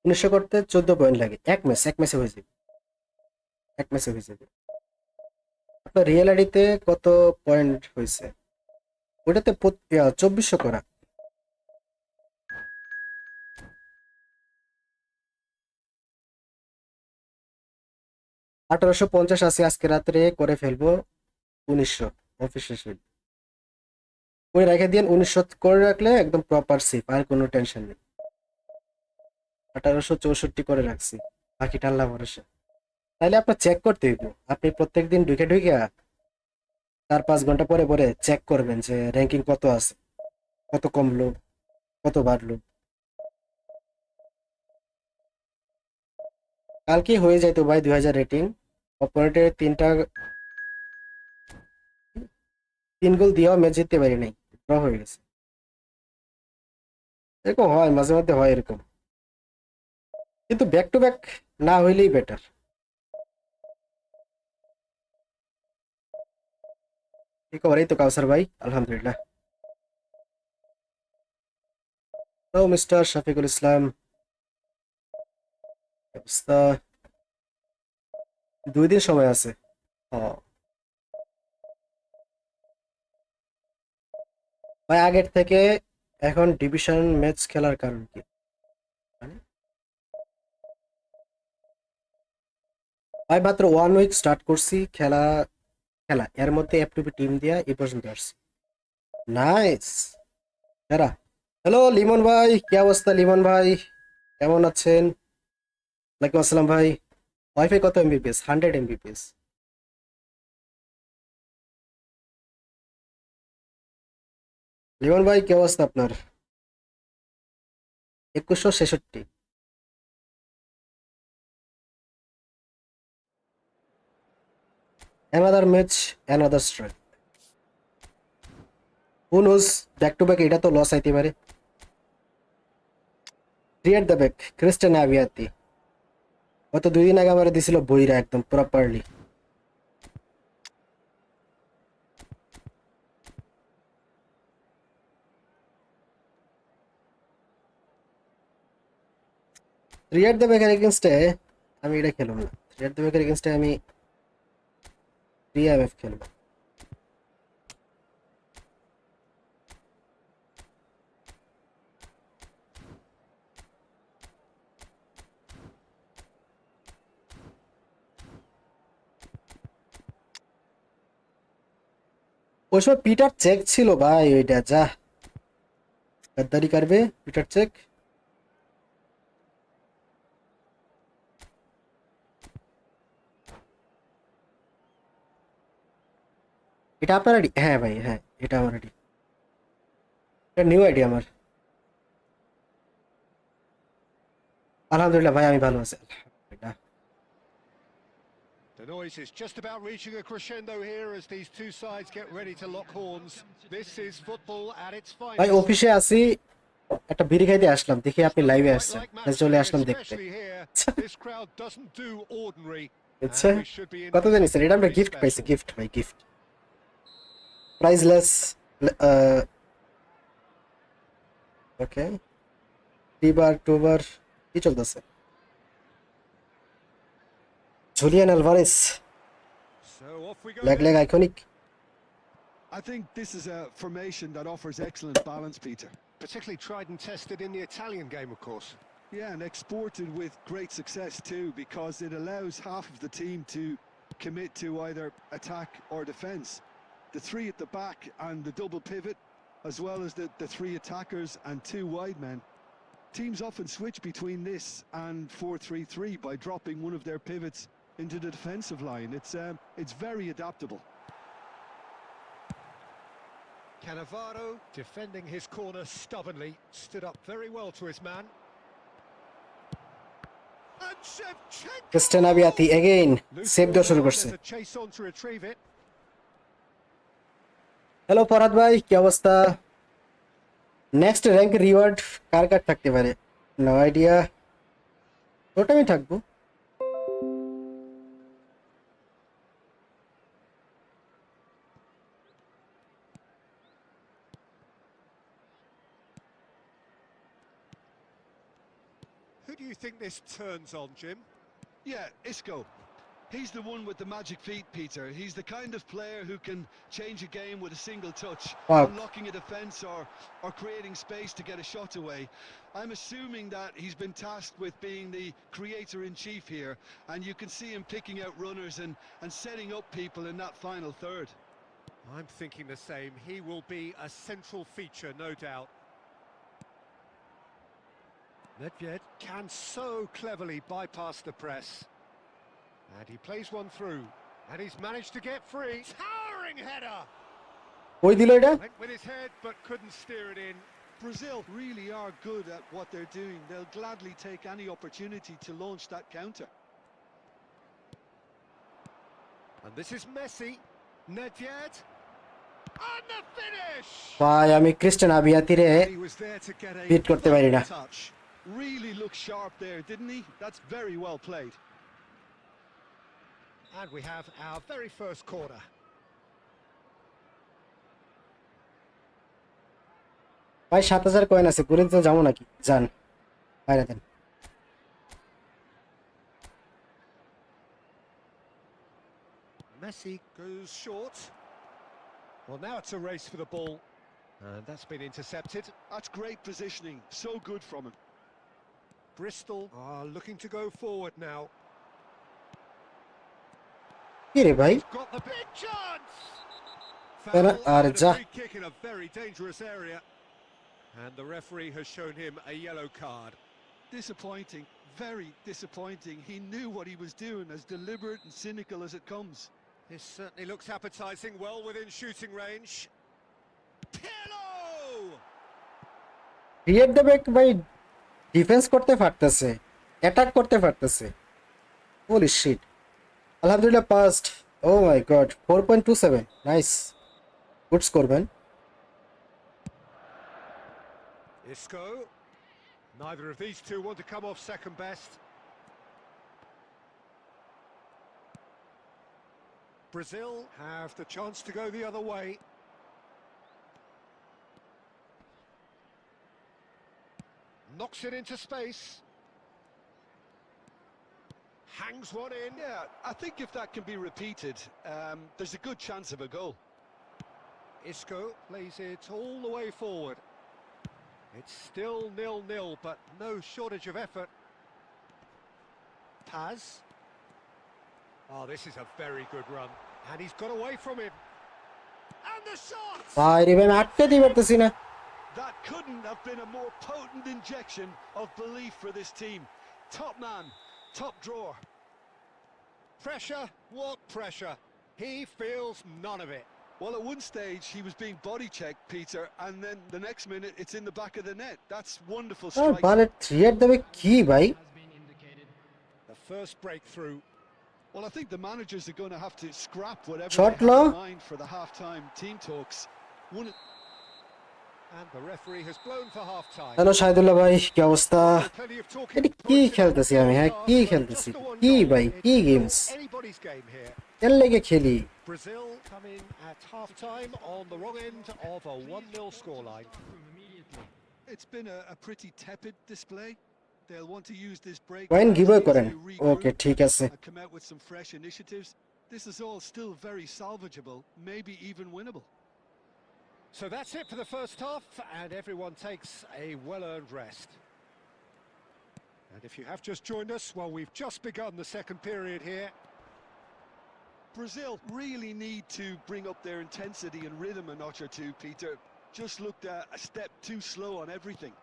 উনিশশো করতে 14 পয়েন্ট লাগে, এক ম্যাচে হয়ে যাবে, এক ম্যাচে হয়ে যাবে। আপনার রিয়েল আইডিতে কত পয়েন্ট হয়েছে? ওটাতে 2400 করা। 1850 আছে, আজকে রাত্রে করে ফেলবো 1900 অফিস শেষে। করে রেখে দিন, 1900 করে রাখলে একদম প্রপার সেফ, আর কোনো টেনশন নেই। 1864 করে রাখছি, বাকিটা আল্লাহ ভরসা। তাহলে আপনার চেক করতে হইব, আপনি প্রত্যেকদিন ঢুকে ঢুকে 4-5 ঘন্টা পরে পরে চেক করবেন যে র্যাঙ্কিং কত আছে, কত কমলো, কত বাড়লো। কালকে হয়ে যাইতো ভাই 2000 রেটিং। অপোনেন্টের 3 গোল দিয়েও ম্যাচ জিততে পারি নাই, ড্র হয়ে গেছে। এরকম হয়, মাঝে মধ্যে হয় এরকম, কিন্তু ব্যাক টু ব্যাক না হইলেই বেটার। কি খবর? এই তো কাউসার ভাই, আলহামদুলিল্লাহ। তো মিস্টার শফিকুল ইসলাম, কি অবস্থা? 2 দিন সময় আছে। ভাই আগের থেকে এখন ডিভিশন ম্যাচ খেলার কারণ কি? মানে ভাই মাত্র 1 উইক স্টার্ট করছি খেলা, এর মধ্যে এফটিপি টিম দিয়া এই পর্যন্ত আসছি। নাইস। এরা হ্যালো লিমন ভাই, কি অবস্থা লিমন ভাই, কেমন আছেন? ওয়ালাইকুম আসসালাম ভাই। ওয়াইফাই কত এমবিপিএস? 100 এমবিপিএস। লিমন ভাই কি অবস্থা আপনার? 2166। Another match, another strike. Who knows, back to back এটা তো লস আইতে পারে। ক্রিয়েট দ্য ব্যাক, ক্রিস্টিয়ান আবিয়াতি গত 2 দিন আগে আমার দিছিল বইরা একদম প্রপারলি। ক্রিয়েট দ্য ব্যাকের এগেনস্টে আমি এটা খেলব না। ক্রিয়েট দ্য ব্যাকের এগেনস্টে আমি 3MF খেলবো। ওই সময় পিটার চেক ছিল ভাই, ওইটা যা গদ্দারি করবে পিটার চেক। এটা আপনার আইডি? হ্যাঁ ভাই, হ্যাঁ এটা আমার আইডি, এটা নিউ আইডি আমার। আলহামদুলিল্লাহ ভাই, আমি ভালো আছি আলহামদুলিল্লাহ। The noise is just about reaching a crescendo here as these two sides get ready to lock horns. This is football at its ভাই finest. অফিসে আছি, একটা বিড়ি খাইতে আসলাম, দেখি আপনি It's লাইভে looking quite আসছেন, like তাই match চলে day, আসলাম দেখতে। especially here. This crowd doesn't do ordinary, আচ্ছা, and we should be in কত for জানিস something এটা? আমরা very গিফট পাইছি, special. গিফট ভাই, গিফট প্রাইজলেস। ওকে, 3 বার 2 বার কি চলতেছে? Julian Alvarez, So off we go leg then. Iconic. I think this is a formation that offers excellent balance, Peter. Particularly tried and tested in the Italian game, of course. Yeah, and exported with great success too, because it allows half of the team to commit to either attack or defence. The 3 at the back and the double pivot, as well as the 3 attackers and 2 wide men. Teams often switch between this and 4-3-3 by dropping one of their pivots into the defensive line. It's very adaptable. Cannavaro defending his corner stubbornly, stood up very well to his man. And Shevchenko! Cristian Abbiati again Loose save ball দেওয়া শুরু now, করছে। there's a chase on to retrieve it. Hello Farhad ভাই, কি অবস্থা? Next rank reward কার কার থাকতে পারে? No idea, ওটা আমি থাকবো। Who do you think this turns on, Jim? Yeah, Isco. He's the one with the magic feet, Peter. He's the kind of player who can change a game with a single touch, Wow. unlocking a defence or creating space to get a shot away. I'm assuming that he's been tasked with being the creator-in-chief here, and you can see him picking out runners and setting up people in that final third. I'm thinking the same. He will be a central feature, no doubt. Nedved can so cleverly bypass the press. And he plays one through. And he's managed to get free. Towering header! কই দিল এটা? Went with his head, but couldn't steer it in. Brazil really are good at what they're doing. They'll gladly take any opportunity to launch that counter. And this is Messi. Nedved. And the finish! ভাই আমি Cristian আবিয়াতিরে He was there to get a beat করতে পারি না। touch. Really looked sharp there, didn't he? That's very well played. And we have our very first corner. ভাই 7000 coin আছে, ঘুরে তো যাবো নাকি? যান বাইরে দেন। Messi goes short. Well, now it's a race for the ball. And that's been intercepted. That's great positioning. So good from him. Bristol are looking to go forward now. কি রে ভাই? Got the big chance! Era Foul and a Arja. free kick in a very dangerous area. And the referee has shown him a yellow card. Disappointing. Very disappointing. He knew what he was doing, as deliberate and cynical as it comes. This certainly looks appetising, well within shooting range. Shalou! Create the back ভাই defence করতে পারতেছে, attack করতে পারতেছে। Holy shit. আলহামদুলিল্লাহ past. Oh my god 4.27 nice, good score man. Isco. Neither of these two want to come off second best. Brazil have the chance to go the other way. Knocks it into space. Hangs one in. Yeah, I think if that can be repeated, there's a good chance of a goal. Isco plays it all the way forward. It's still 0-0, but no shortage of effort. Paz. Oh, this is a very good run. And he's got away from him. And the shot! ভাই রে ভাই আমি আটকাতে পারতেছি না। That couldn't have been a more potent injection of belief for this team. Top man, top drawer. Pressure? What pressure? He feels none of it. Well, at one stage he was being body checked, Peter, and then the next minute it's in the back of the net. That's wonderful আর strike. বালে create the back কি ভাই? The first breakthrough. Well, I think the managers are going to have to scrap whatever Shot they have low. in mind for the half-time team talks. And the referee has blown for half-time. Hello Shahidullah ভাই, কি অবস্থা? Plenty of talking এটা কি points in খেলতেছি আমি? হ্যাঁ কি the খেলতেছি? just the one কি goal. ভাই কি It's games? not anybody's game here. এর লেগে খেলি। Brazil come in at half-time on the wrong end of a 1-0 scoreline. It's been a pretty tepid display. They'll want to use this break wine giveaway to করেন। regroup ওকে ঠিক আছে। and come out with some fresh initiatives. This is all still very salvageable, maybe even winnable. So that's it for the first half, and everyone takes a well-earned rest. And if you have just joined us, well, we've just begun the second period here. Brazil really need to bring up their intensity and rhythm a notch or two, Peter. Just looked a step too slow on everything.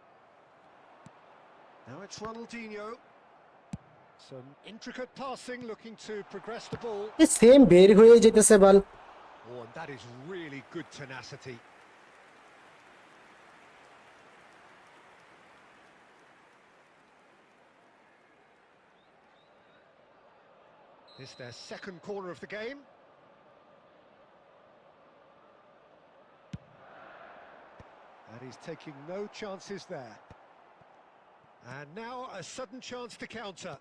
Now it's Ronaldinho. Some intricate passing, looking to progress the ball. এই same বের হয়ে যেতেছে বল। Oh, and that is really good tenacity. This their second corner of the game. And he's taking no chances there. And now a sudden chance to counter.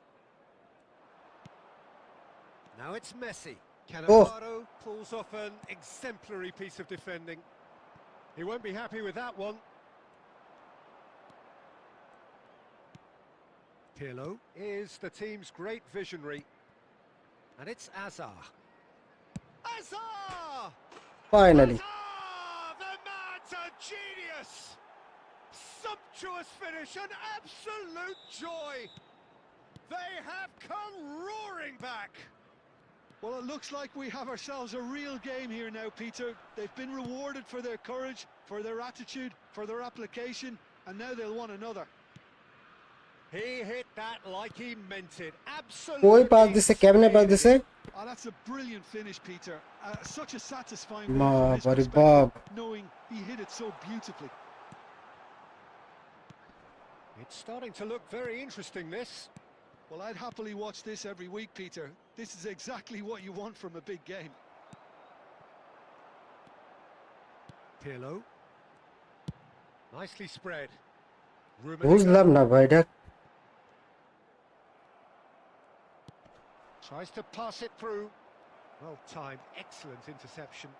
Now it's Messi. Cannavaro pulls off an exemplary piece of defending. He won't be happy with that one. Pirlo is the team's great visionary. And it's Azar. Azar! Finally Azar! The man's a genius! Sumptuous finish, an absolute joy! They have come roaring back! Well, it looks like we have ourselves a real game here now, Peter. They've been rewarded for their courage, for their attitude, for their application, and now they'll want another. He hit that like he meant it. কই pass Absolutely. দিছে কেমনে pass দিছে Oh, that's a brilliant finish, Peter. Such a satisfying Ma, win from his bari perspective, bab. knowing he hit it so beautifully. It's starting to look very interesting, this. Well, I'd happily watch this every week, Peter. This is exactly what you want from a big game. Pirlo. Nicely spread. বুঝলাম না ভাই এটা Tries to pass it through. Well timed, excellent interception.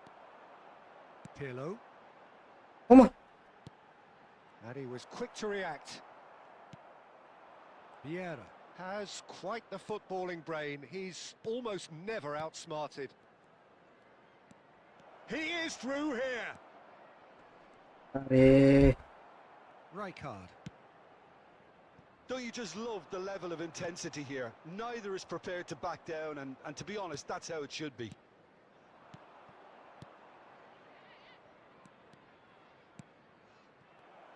Pirlo. ওমা And he was quick to react. Vieira has quite the footballing brain. He's almost never outsmarted. He is through here. আরে Rijkaard. Don't you just love the level of intensity here? Neither is prepared to back down, and to be honest, that's how it should be.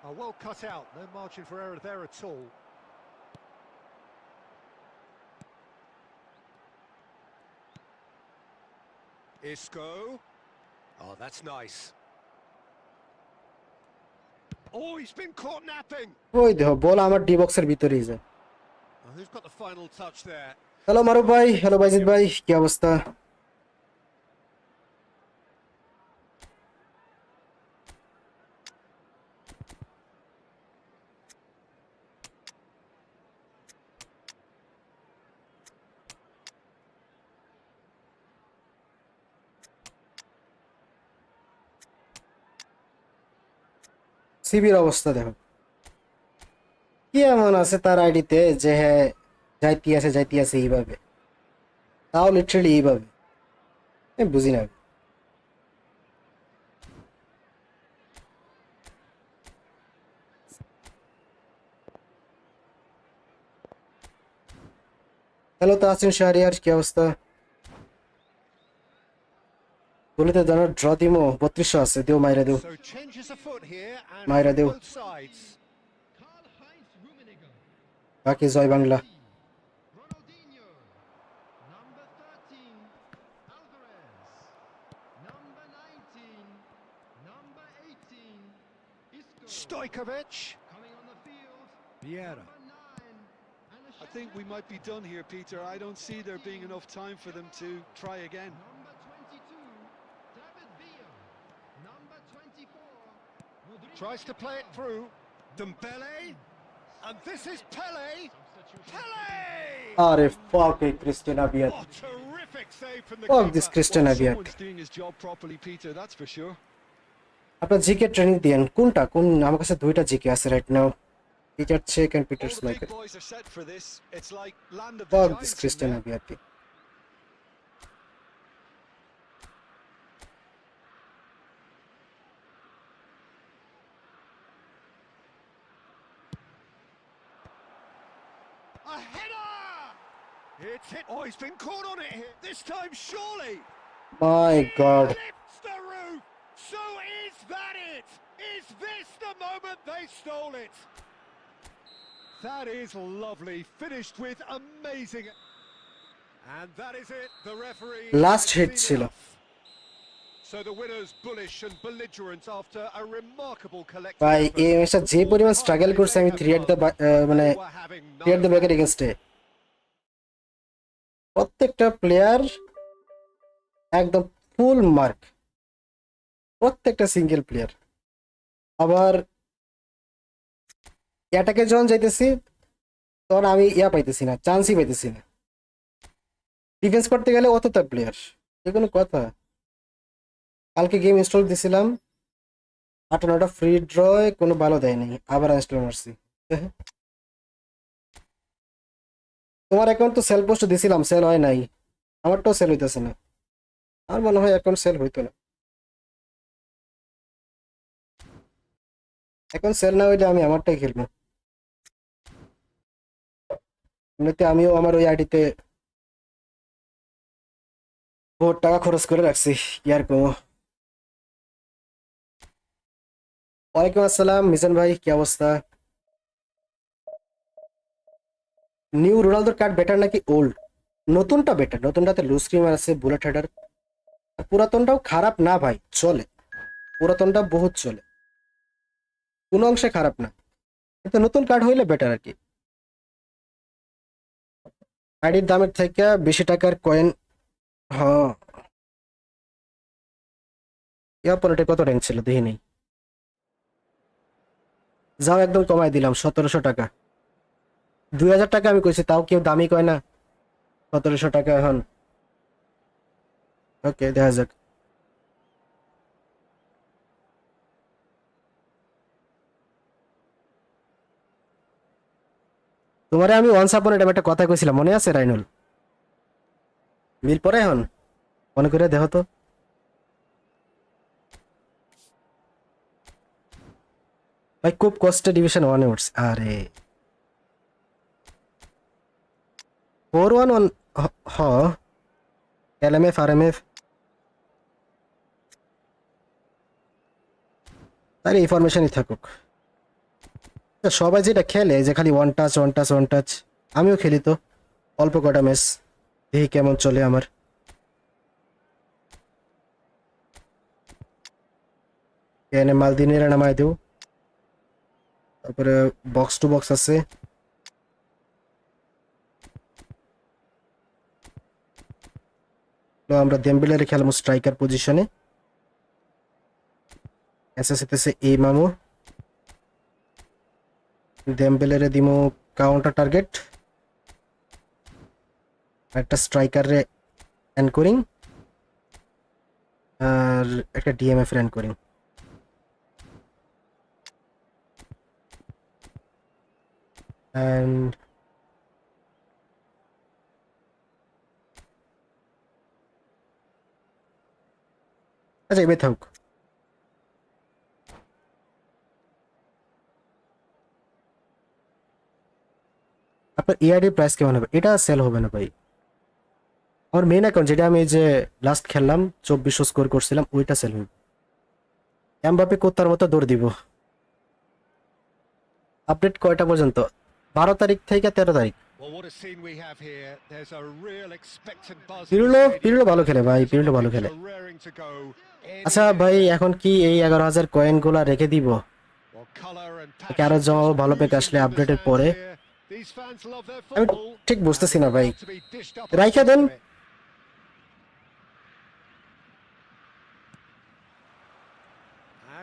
Oh, well cut out. No margin for error there at all. Isco. Oh, that's nice. Oh, he's been caught napping. ওই দেখো বল আমার D বক্সের ভিতরেই যায় Oh, who's got the final touch there? Hello Maruf ভাই hello Bayezid ভাই কি অবস্থা সিবির অবস্থা দেখো কি এমন আছে তার আইডিতে যে হ্যাঁ যাইতে আছে এইভাবে তাও লিটারালি এইভাবে আমি বুঝি না হ্যালো তাহসিন শাহরিয়ার কি অবস্থা বলিতে জানার ড্র দিমো 3200 আছে দেও মাইরা দেও So changes afoot here and Mayra on deu. both sides. Karl-Heinz Rummenigge. বাকি জয় Bangla Ronaldinho. Number 13, Alvarez. Number 19, number 18, Isco. Stojkovic. Coming on the field, Vieira. number 9, and a I think we might be done here, Peter. I don't see there being enough time for them to try again. number 22, David Villa. Number 24, Rodrigo. Tries to play it through. Dembele. And this is Pele. Pele! আরে fuck এই Cristian Abbiati Oh, terrific save from the fuck keeper. This Cristian Well, Abbiati someone's doing his job properly, Peter, that's for sure. আপনার GK training দেন কোনটা কোন আমার কাছে দুইটা GK আছে right now Peter check and Peter All the big sniper boys are set for this. It's like land of the fuck giants this in Cristian there. আবিয়াত A header! It's hit. Oh, he's been caught on it here. This time, surely. My god Lifts the roof. So is that it? Is this the moment they stole it? That is lovely. Finished with amazing. And that is it. The referee. Last has hit seen ছিল enough. So the winners bullish and belligerent after a remarkable collective. ভাই effort. এই ম্যাচটা যে পরিমাণ struggle করছে আমি 3 at the মানে They were having 3 at the none of ব্যাকের it. এগেইনস্টে প্রত্যেকটা প্লেয়ার একদম ফুল মার্ক প্রত্যেকটা সিঙ্গেল প্লেয়ার আবার অ্যাটাকে যখন যাইতেছি তখন আমি পাইতেছি না চান্সই পাইতেছি না ডিফেন্স করতে গেলে অতটা প্লেয়ার যে কোনো কথা কালকে গেম ইনস্টল দিছিলাম 8-9টা ফ্রি ড্র কোনো ভালো দেয় নাই আবার ইনস্টল মারছি তোমার অ্যাকাউন্ট তো সেল পোস্ট দিছিলাম সেল হয় নাই আমারটাও সেল হইতেছে না, আর মনে হয় এখন সেল হইতো না। এখন সেল না হইলে আমি আমারটাই খেলবো। এমনিতে আমিও আমার ওই আইডিতে বহুত টাকা খরচ করে রাখছি, কি আর করবো। ওয়ালাইকুম আসসালাম মিজান ভাই, কি অবস্থা? নিউ রোনালদোর কার্ড বেটার নাকি ওল্ড? নতুনটা বেটার, নতুনটাতে লুজ স্ক্রিমার আছে, বুলেট হেডার। পুরাতনটাও খারাপ না ভাই, চলে, পুরাতনটা বহুত চলে, কোনো অংশে খারাপ না, কিন্তু নতুন কার্ড হইলে বেটার আর কি। আইডির দামের থেকে বেশি টাকার কয়েন। হ্যাঁ, ইয়া পলিটে কত র্যাঙ্ক ছিল দেখি নেই। যাও একদম কমাই দিলাম, 1700 টাকা। 2000 টাকা আমি কইছি, তাও কেউ দামি কয় না। 1700 টাকা এখন। ওকে, দেখা যাক। তোমারে আমি ওয়ান্স আপন এটা একটা কথা কইছিলাম, মনে আছে রাইনুল? মিল পরে এখন মনে করে দেখো তো। ভাই খুব কষ্টে ডিভিশন 1-এ উঠছে, আরে 4-1-1। হ, এলএমএফ আরএমএফ, তার ইনফরমেশনই থাকুক। সবাই যেটা খেলে যে খালি one touch one touch one touch, আমিও খেলি তো অল্প কটা ম্যাচ, দেখি কেমন চলে আমার। এনে মালদিনের নামায় দেও, তারপরে বক্স টু বক্স আছে। তো আমরা দেমবেলের খেলবো স্ট্রাইকার পজিশনে। এসএসসিতেছে এই মামু, দেমবেলেরে দিমু কাউন্টার টার্গেট, একটা স্ট্রাইকারে অ্যানকোরিং, আর একটা ডিএমএফ এর অ্যানকোরিং। অ্যান্ড আচ্ছা, এবার থাকুক। আপনার এআইডি প্রাইস কেমন হবে? এটা সেল হবে না ভাই। আমার মেইন অ্যাকাউন্ট যেটা আমি এই যে লাস্ট খেললাম 2400 স্কোর করছিলাম, ওইটা সেল হবে। এমবাপে কোত্তার মতো দৌড় দিব। আপডেট কয়টা পর্যন্ত? 12 তারিখ থেকে 13 তারিখ। Well, what a scene we have here. There's a real expectant buzz. পিরুলো ভালো খেলে ভাই, পিরুলো ভালো খেলে। আচ্ছা ভাই, এখন কি এই 11,000 কয়েন গুলা রেখে দিব? আরো জমাবো ভালো প্যাক আসলে আপডেটের পরে। আমি ঠিক বুঝতেছি না ভাই, রাইখা দেন।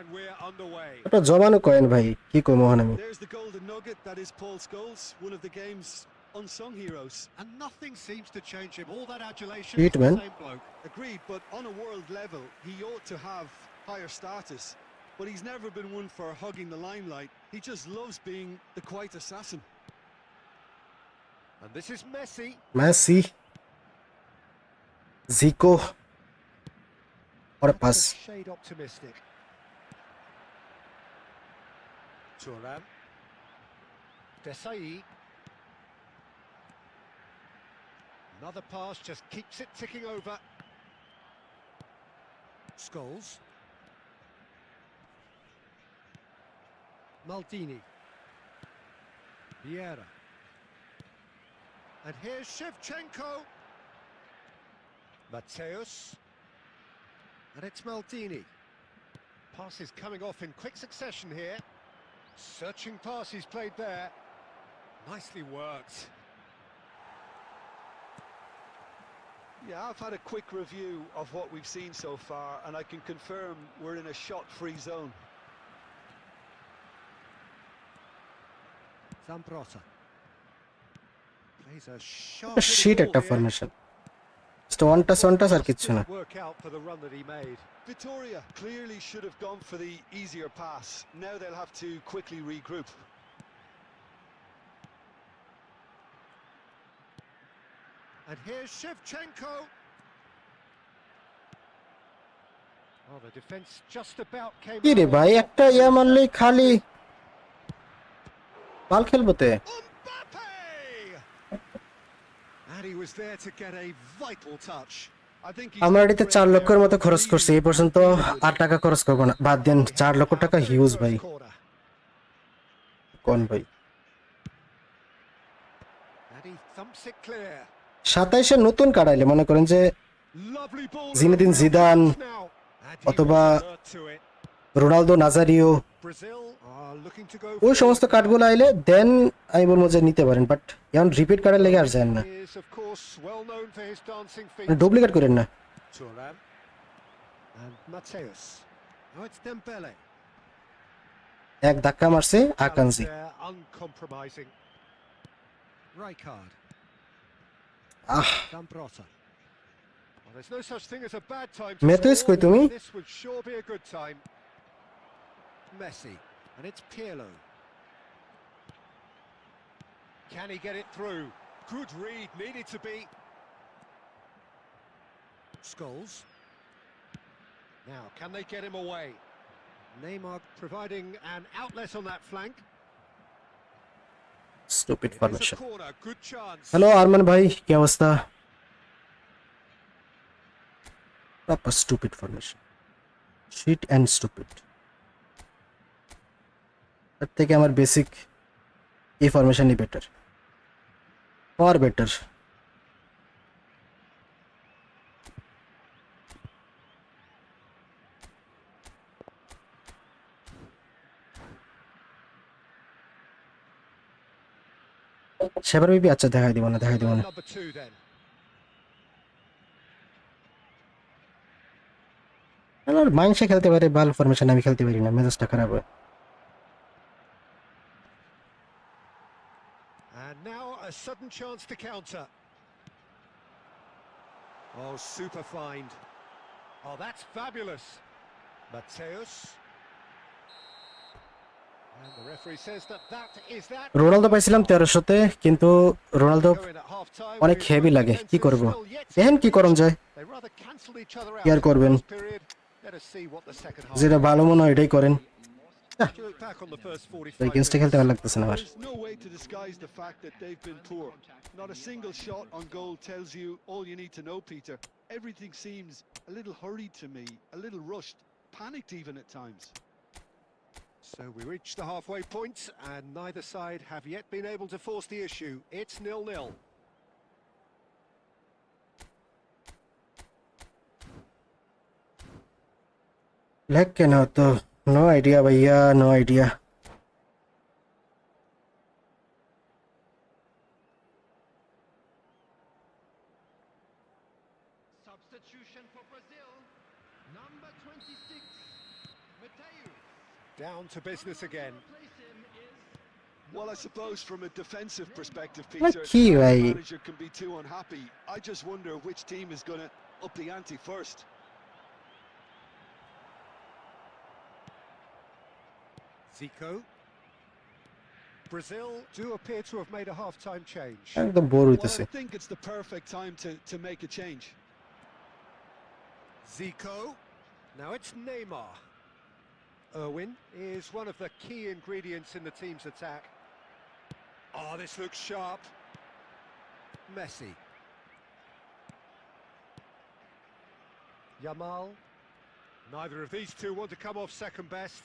And we're underway. একটা জমানো কয়েন ভাই, কি কই মহান আমি। There's the golden nugget. That is Paul Scholes, one of the game's unsung heroes. And nothing seems to change him. All that adulation Sweet, for the man. same bloke. Agreed, but on a world level, he ought to have higher status. But he's never been one for hugging the limelight. He just loves being the quiet assassin. And this is Messi. Messi, Zico, ওর pass. Perhaps a shade optimistic. Thuram. Desai. Another pass just keeps it ticking over. Scholes. Maldini. Vieira. And here's Shevchenko. Mateus. And it's Maldini. Passes coming off in quick succession here. Searching pass he's played there. Nicely worked. Yeah, I've had a quick review of what we've seen so far, and I can confirm we're in a shot-free zone. Zambrotta. Plays a sharp shit little একটা ball here. Formation, one touch আর কিচ্ছু না। Didn't work out for the run that he made. Vitoria clearly should have gone for the easier pass. Now they'll have to quickly regroup. And here's Shevchenko. Oh, the defense just about came কি রে out. ভাই একটা ইয়া মারলেই খালি বাল খেলবো তে Mbappe! And he was there to get a vital touch. I think he's আমরা done এটাতে great 4 there লক্ষের মতো with খরচ করছি এই পর্যন্ত reading. 8 টাকা খরচ করবো না বাদ দেন 4 লক্ষ টাকা হিউজ ভাই Corner. কোন ভাই And he thumps it clear. 27 এর নতুন কার্ড মনে করেন যে Lovely ball. Zinedine Zidane Now. And he অথবা was alert to it. Ronaldo Nazario Brazil are looking to go ওই সমস্ত forward. কার্ডগুলো আইলে দেন আমি বলবো যে নিতে পারেন বাট এখন রিপিট কার্ডে লেগে আর যায় না He is of course well known for his dancing feet. Duplicate করেন না Thuram and Mateus. Now it's Dembele. এক ধাক্কা মারছে Akanji They're uncompromising. Rijkaard. Zambrota. Well, there's no such thing as a bad time to Mateus score. কই তুমি This would sure be a good time. Messi. And it's Pirlo. Can he get it through? Good read, needed to be. Scholes. Now, can they get him away? Neymar providing an outlet on that flank. Stupid Here's a formation corner, good chance. Hello Arman ভাই কি অবস্থা proper stupid formation shit and stupid এর থেকে আমার basic এই ফরমেশনই better for better সেবার বিবি আচ্ছা দেখাই দিব না Number 2 then. আর মাইন্ডসে খেলতে পারে ভালো ফরমেশন আমি খেলতে পারি না মেজাজটা খারাপ হয় And now a sudden chance to counter. Oh, super find. Oh, that's fabulous. Mateus. And the referee says that is that. Ronaldo পাইছিলাম 1300-তে কিন্তু Ronaldo Going at half time. অনেক হেভি লাগে কি করব দেখেন কি করন যায় They rather cancelled each other out. কি আর করবেন in the first period. Let us see what the second half. যেটা ভালো মনে হয় এটাই করেন If you look back on the first 45 এগেইনস্টে খেলতে ভালো লাগতেছে না আমার There's no way to disguise the fact that they've been poor. Not a single shot on goal tells you all you need to know, Peter. Everything seems a little hurried to me, a little rushed, panicked even at times. So we reach the halfway point, and neither side have yet been able to force the issue. It's 0-0. Leg কেন তো no idea ভাইয়া no idea Substitution for Brazil. Number 26, Mateus. Down to business again. Replace him is Well, I suppose from a defensive perspective, Like Peter, he, no right? manager can be too unhappy. I just wonder which team is going to up the ante first. Zico. Brazil do appear to have made a half-time change. একদম bore Well, হইতেছে I think it's the perfect time to make a change. Zico. Now it's Neymar. Irwin is one of the key ingredients in the team's attack. Oh, this looks sharp. Messi. Yamal. Neither of these two want to come off second best.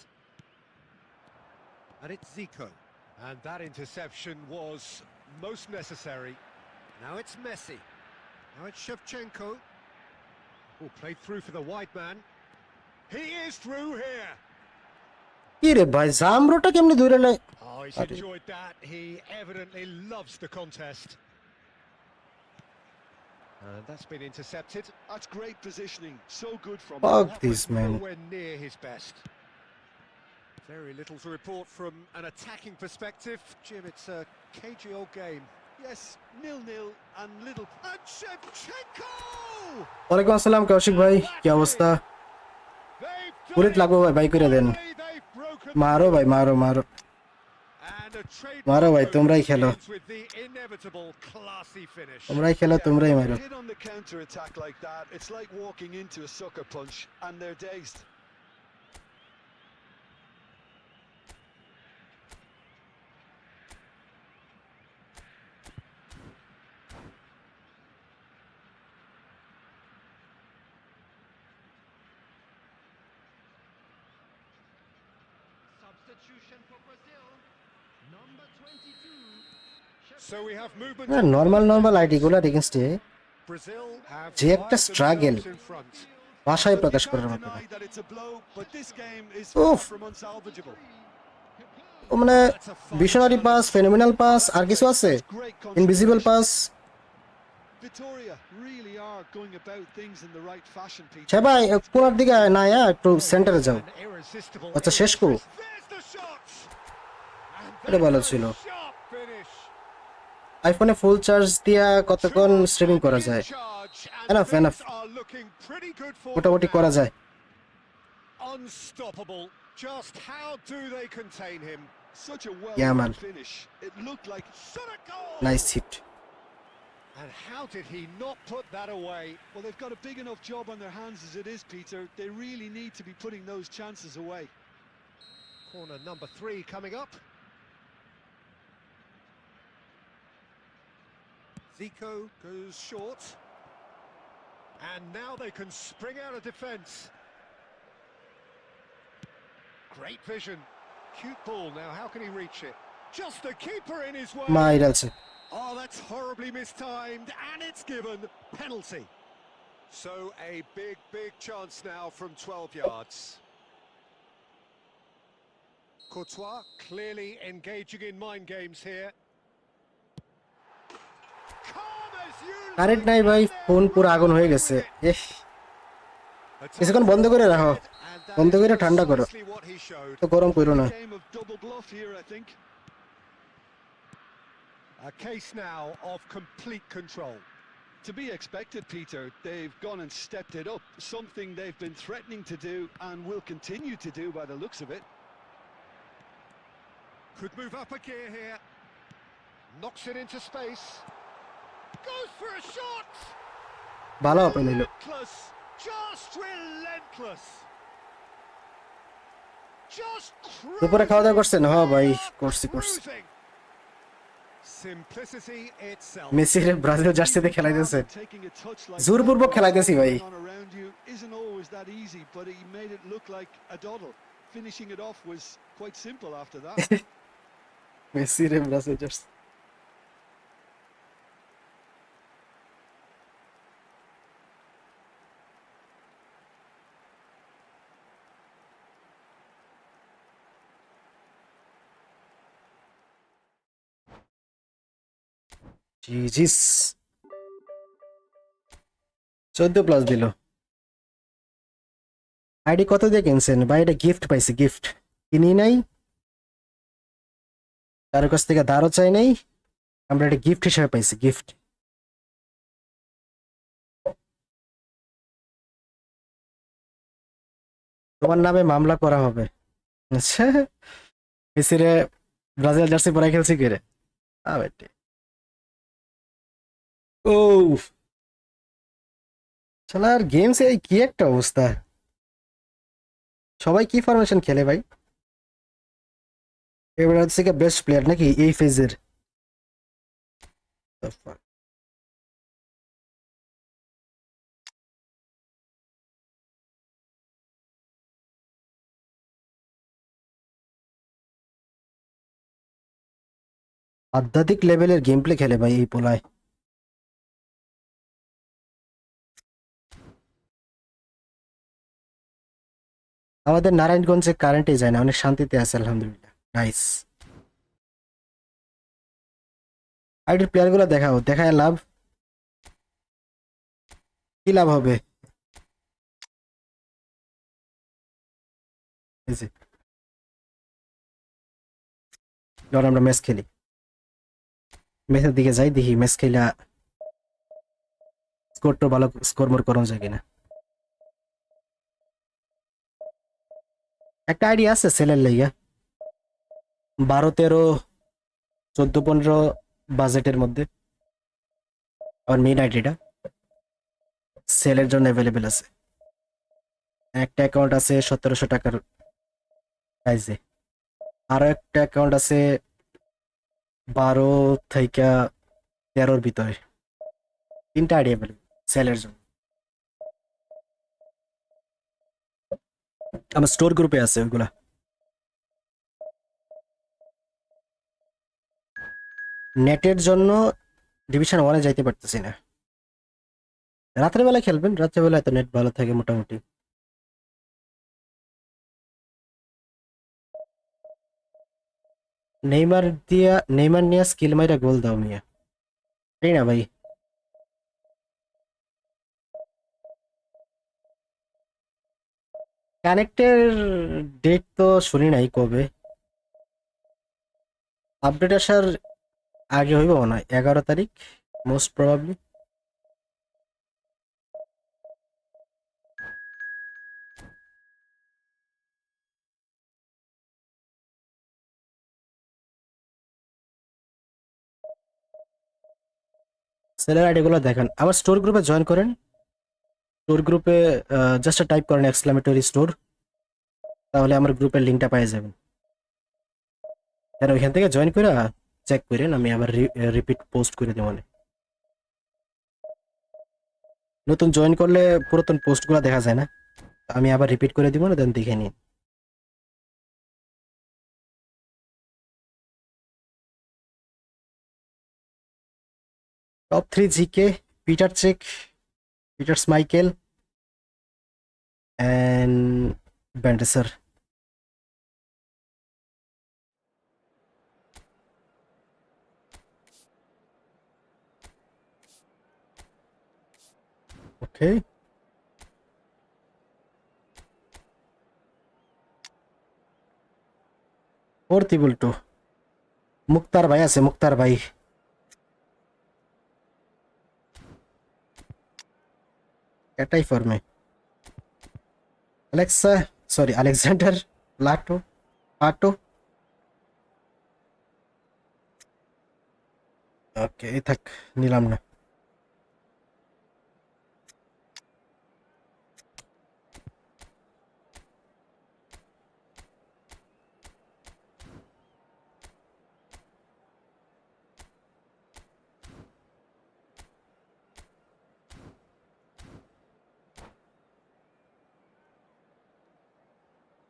And it's Zico. And that interception was most necessary. Now it's Messi. Now it's Shevchenko. Oh, played through for the wide man. He is through here. কি রে ভাই জামরোটা কেমনে ধরে লাই Oh, he's Adi. enjoyed that. He evidently loves the contest. And that's been intercepted. That's great positioning. So good from Fuck That this was man nowhere near his best. Very little to report from an attacking perspective. Jim, it's a cagey old game. Yes, 0-0 and little. And Shevchenko! ওয়ালাইকুম আসসালাম কৌশিক ভাই কি অবস্থা They've done bullet it. লাগবে ভাই by করে দেন Finally, they've broken মারো ভাই মারো মারো And a মারো ভাই, trademark তোমরাই move খেলো, ends with the inevitable classy finish. তোমরাই খেলো, তোমরাই মারো। Hit on the counter attack like that, it's like walking into a sucker punch, and they're dazed. Substitution for Brazil. Number 22. So we have movement. না, on both normal flanks. আইডিগুলো এগেইনস্টে Brazil have যে একটা fired struggle, themselves in front. ভাষায় Look, Prakash you করার can't মতো না। deny that it's a blow, but this game is Oof. far from unsalvageable. ও মানে visionary pass, phenomenal pass, আর কিছু আছে, That's great invisible concentration. Pass. Victoria really are going about things in the right fashion, Peter. সে ভাই কোনার দিকে না, একটু সেন্টারে যাও। An irresistible আচ্ছা, শেষ করো। interest. There's the shot. And এটা ভালো that's a ছিল। sharp finish. আইফোনে ফুল চার্জ দিয়া কতক্ষণ স্ট্রিমিং করা যায়? Enough, enough. মোটামুটি করা যায়। Unstoppable. Just how do they contain him? Such a Yeah, well man. finish. It looked like Shot a goal. Nice hit. And how did he not put that away? well, they've got a big enough job on their hands as it is, Peter. They really need to be putting those chances away. Corner number 3 coming up. Zico goes short. And now they can spring out of defence. Great vision. Cute ball now. How can he reach it? Just the keeper in his way. মাইরালছে। Oh, that's horribly mistimed. And it's given. Penalty. So a big chance now from 12 yards. Courtois clearly engaging in mind games here. Calm as you current নাই ভাই, phone পুরো আগুন হয়ে গেছে। এহ, কিছুক্ষণ বন্ধ করে রাখো, বন্ধ করে ঠান্ডা করো, তো গরম করো না। Game of double bluff here, I think. A case now of complete control. To be expected, Peter. They've gone and stepped it up. Something they've been threatening to do and will continue to do by the looks of it. Could move up a gear here. Knocks it into space. Goes for a shot. ভালো open হইলো। Relentless. Just relentless. Just দুপুরে খাওয়া দাওয়া করছেন? হ্যাঁ ভাই, করছি। cruising. Simplicity itself. মেসির ব্রাজিল জার্সিতে খেলাইতেছে, Taking a touch like জোরপূর্বক that, খেলাইতেছি ভাই। on around you isn't always that easy, but he made it look like a doddle. Finishing it off was quite simple after that. মেসির Brazil jersey. জিজিস 14+ দিল। ID কত দিয়ে কিনছেন ভাই? এটা gift পাইছি, গিফট কিনি নাই, কারোর কাছ থেকে ধারও চাই নাই, আমরা এটা গিফট হিসেবে পাইছি, গিফট। তোমার নামে মামলা করা হবে। আচ্ছা, মেসিরে ব্রাজিল জার্সি পরে খেলছি কে রে? ও শালার গেমস এই কি একটা অবস্থা, সবাই কি ফরমেশন খেলে ভাই? এবার হচ্ছে কি বেস্ট প্লেয়ার নাকি এই ফেজের? আধ্যাত্মিক লেভেলের গেম প্লে খেলে ভাই এই পোলায়। আমাদের নারায়ণগঞ্জে কারেন্টে যায় না, অনেক শান্তিতে আছে আলহামদুলিল্লাহ। নাইস। আইডির প্লেয়ার গুলো দেখাও, দেখায় লাভ কি? লাভ হবে আমরা ম্যাচ খেলি, ম্যাচের দিকে যাই, দেখি ম্যাচ খেলা স্কোরটা ভালো স্কোর মোর করানো যায় কিনা। একটা আইডিয়া আছে সেলের লাইগা, 12, 13, 14, 15 বাজেটের মধ্যে আর মেইন আইডিটা সেলের জন্য অ্যাভেলেবেল আছে। একটা অ্যাকাউন্ট আছে 1700 টাকার প্রাইসে, আরো একটা অ্যাকাউন্ট আছে 12 থেকে 13-র ভিতরে। 3টা আইডি অ্যাভেলেবেল সেলের জন্য। আমার স্টোর গ্রুপে আছে ওইগুলা। নেটের জন্য ডিভিশন 1-এ যাইতে পারতেছি না। রাতের বেলা খেলবেন, রাতের বেলায় তো নেট ভালো থাকে মোটামুটি। নেইমার নিয়ে স্কিল মাইরা গোল দাও মিয়া, তাই না ভাই? কানেক্টের ডেট তো শুনি নাই কবে, আপডেট আসার আগে হইব মনে হয় 11 তারিখ মোস্ট প্রবাবলি। সেলার আইডিগুলো দেখেন, আমার স্টোর গ্রুপে জয়েন করেন। স্টোর গ্রুপে জাস্ট টাইপ করেন এক্সক্লামেটরি স্টোর, তাহলে আমার গ্রুপের লিঙ্কটা পেয়ে যাবেন। আর ওইখান থেকে জয়েন করে চেক করেন, আমি আবার রিপিট পোস্ট করে দেব। মানে নতুন জয়েন করলে পুরাতন পোস্টগুলো দেখা যায় না, আমি আবার রিপিট করে দিব না, দেন দেখে নিন। Top 3 GK: Peter Cech, Peter Schmeichel and van der Sar. Okay, ভর্তি বল্টু। মুক্তার ভাই আছে, মুক্তার ভাই। এটাই ফর্মে আলেকজান্ডার পাটো। ওকে, থাক, নিলাম না।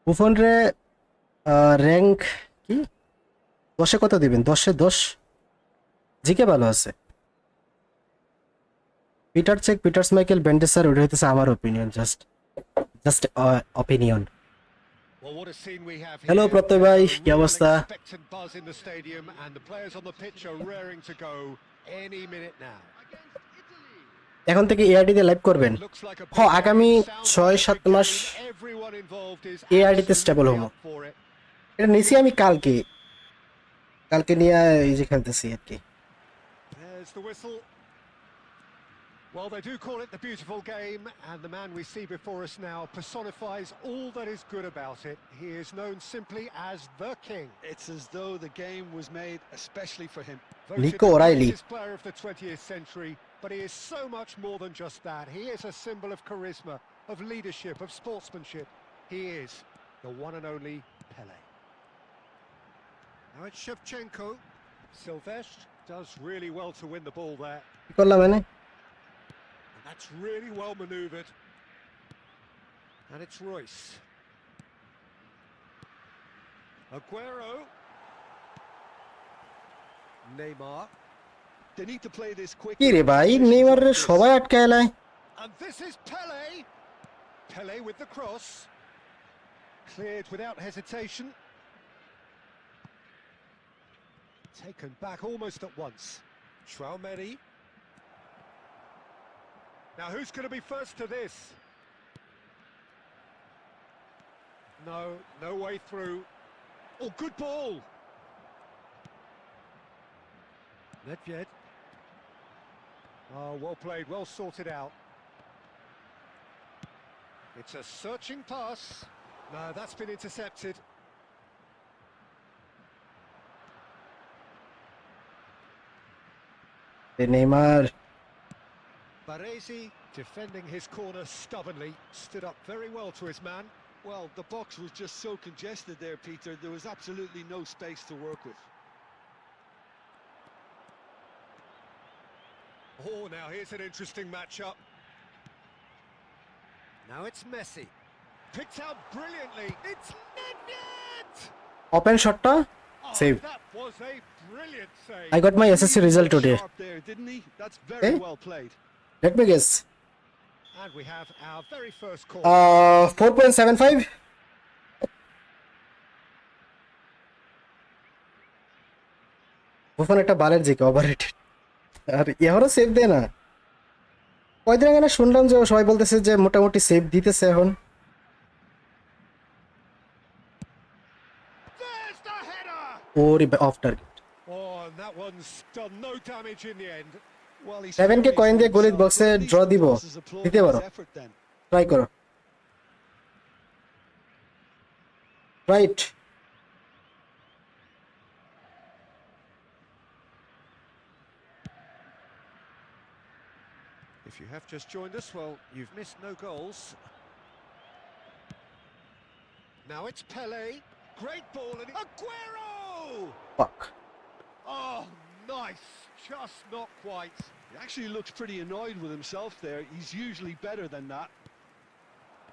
বুফন রে র্যাঙ্ক কি 10-এ কত দিবেন? 10-এ 10। জিকে ভালো আছে। পিটার চেক, পিটার স্মাইকেল, ব্যান্ডেসার, ওটা হইতেছে আমার opinion, just opinion. Well, what a scene we have here. Hello প্রত্যয় ভাই, There's a কি real অবস্থা? expectant buzz in the stadium, and the players on the pitch are raring to go any minute now. Against Italy. এখন থেকে AID তে live করবেন? Looks like a হ, big আগামী game, sounds like a 6-7 big মাস game. Everyone involved is এআইডি তে stable absolutely হবো। up for it. এটা নিছি আমি কালকে নিয়ে এই যে খেলতেছি আর কি। There's the whistle. Well, they do call it the beautiful game, and the man we see before us now personifies all that is good about it. He is known simply as the King. It's as though the game was made especially for him. Voted Nico the O'Reilly. greatest player of the 20th century, but he is so much more than just that. He is a symbol of charisma, of leadership, of sportsmanship. He is the one and only Pele. Now it's Shevchenko. Silvestre does really well to win the ball there. কি করলাম মানে? And that's really well manoeuvred. And it's Royce. Aguero. Neymar. They need to play this quick. কি রে ভাই, নেইমারে সবাই আটকায় লাই। And this is Pele. Pele with the cross. Cleared without hesitation. Taken back almost at once. Traumeri. Now who's going to be first to this? No way through. Oh, good ball. Nedved. Oh, well played, well sorted out. It's a searching pass. No, that's been intercepted. Neymar Baresi, defending his corner stubbornly, stood up very well to his man. Well, the box was just so congested there, Peter. There was absolutely no space to work with. Oh, now here's an interesting matchup. Now it's Messi. Picked out brilliantly. It's net! Open শটটা Oh, save that was a brilliant save. I got my SSC result today. Sharp there, didn't he? That's very Eh? well played. let me guess And we have our very first call. 4.75 Buffon একটা বালের GK overrated আর এখনো save দেয় না কয়দিন আগে না শুনলাম যে সবাই বলতেছে যে মোটামুটি সেভ দিতেছে এখন There's the header! ওরে of target Oh, and that one's done no damage in the end. Well, he's 7K coin দিয়ে গলিত বক্সে ড্র দিব দিতে পারো ট্রাই করো right If you have just joined us, well, you've missed no goals. Now it's Pele. Great ball and Aguero! ফাক Oh, nice. Just not quite. He actually looks pretty annoyed with himself there. He's usually better than that.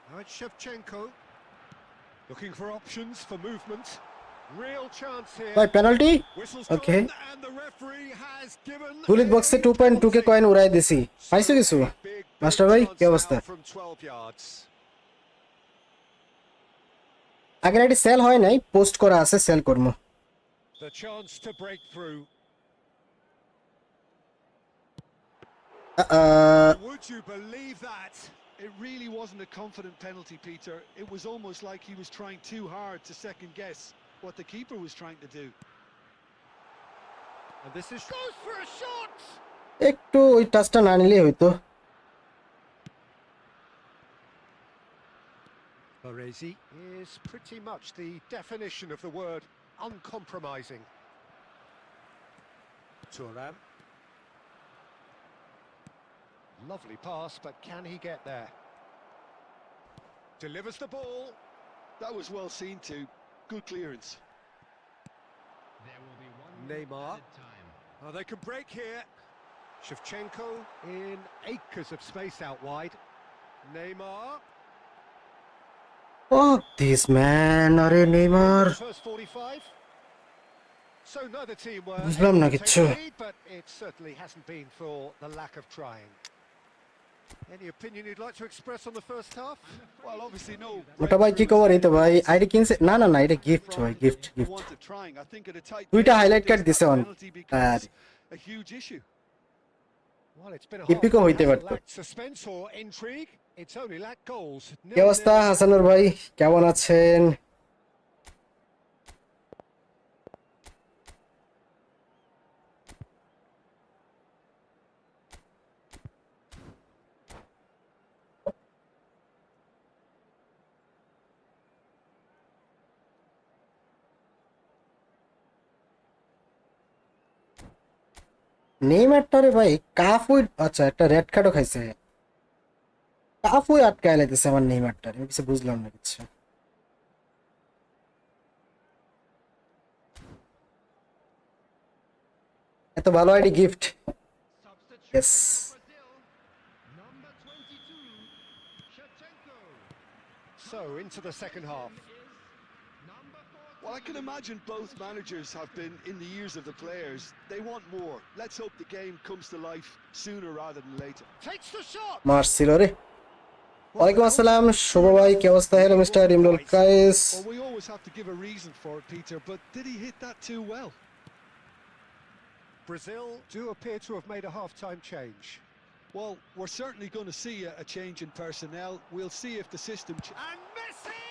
Now it's Shevchenko. Looking for options for movement. Real chance here. ভাই penalty Whistle's Okay. gone and the referee has given গলিত বক্সে 2.2k coin উড়াই দিছি পাইছো কিছু Big master ভাই chance কি অবস্থা now from 12 yards. আগের আইডি সেল হয় নাই পোস্ট করা আছে সেল করব The chance to break through. Would you believe that? It really wasn't a confident penalty, Peter. It was almost like he was trying too hard to second guess what the keeper was trying to do. And this is goes for a shot. একটু ওই টাচটা না নিলেই হইতো Baresi is pretty much the definition of the word uncompromising. Thuram. Lovely pass, but can he get there? Delivers the ball. That was well seen too. Good clearance. There will be one Neymar. added time. Oh, they can break here. Shevchenko in acres of space out wide. Neymar. fuck this man আরে Neymar First 45. So neither team were বুঝলাম না able to কিচ্ছু take the lead, but it certainly hasn't been for the lack of trying. Any opinion you'd like to express on the first half? Well, obviously no. মোটা ভাই কি খবর এই তো ভাই আইডি কিনছে না না না এটা গিফট ভাই gift Who gift wanted trying. I think at a tight দুইটা game, highlight card this দিছে on. penalty becomes a huge issue. Well, it's been a Typical half that হইতে hasn't পারতো। lacked suspense or intrigue. It's only lacked goals. কি অবস্থা হাসানুর ভাই কেমন আছেন নেইমারটারে ভাই কাফুই আচ্ছা একটা রেড কার্ডও খাইছে কাফুই আটকায় লাইতেছে আমার নেইমারটারে আমি কিছু বুঝলাম না কিছু এত ভালো ID gift Substitute Yes. for Brazil. Number 22, Shevchenko. So, into the second half. Number 14. Well, I can imagine both managers have been in the ears of the players. They want more. Let's hope the game comes to life sooner rather than later. Takes the shot. মারছিল রে ওয়ালাইকুম আসসালাম শুভ ভাই কি অবস্থা hello mister Imrul Kayes Well, we always have to give a reason for it, Peter, but did he hit that too well? Brazil do appear to have made a half-time change. Well, we're certainly going to see a change in personnel. We'll see if the system... And Messi!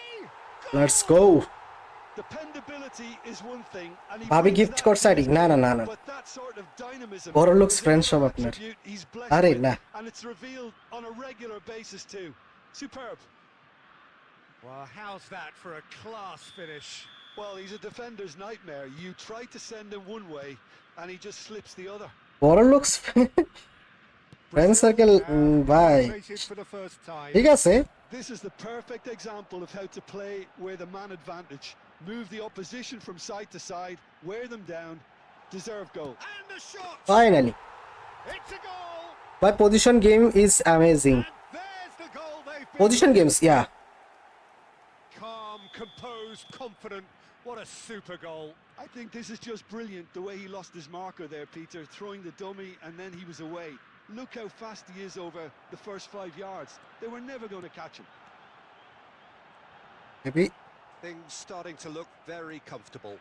Let's go Dependability is one thing, and he ভাবি brings gift that করছে to ID his না না game, না না but that sort of dynamism বড় looks is friend সব another আপনার attribute he's blessed আরে with, না and it's revealed on a regular basis too. Superb. Well, how's that for a class finish? Well, he's a defender's nightmare. You try to send him one way, and he just slips the other. বড় লোকস friend circle ভাই Created for the first time. ঠিক আছে This is the perfect example of how to play with a man advantage. Move the opposition from side to side, wear them down, deserve goal. And the shot. Finally It's a goal. My position game is amazing And there's the goal they've been position games yeah calm, composed, confident. What a super goal. I think this is just brilliant, the way he lost his marker there, Peter, throwing the dummy and then he was away. Look how fast he is over the first 5 yards. They were never going to catch him. Maybe Things starting to look very comfortable.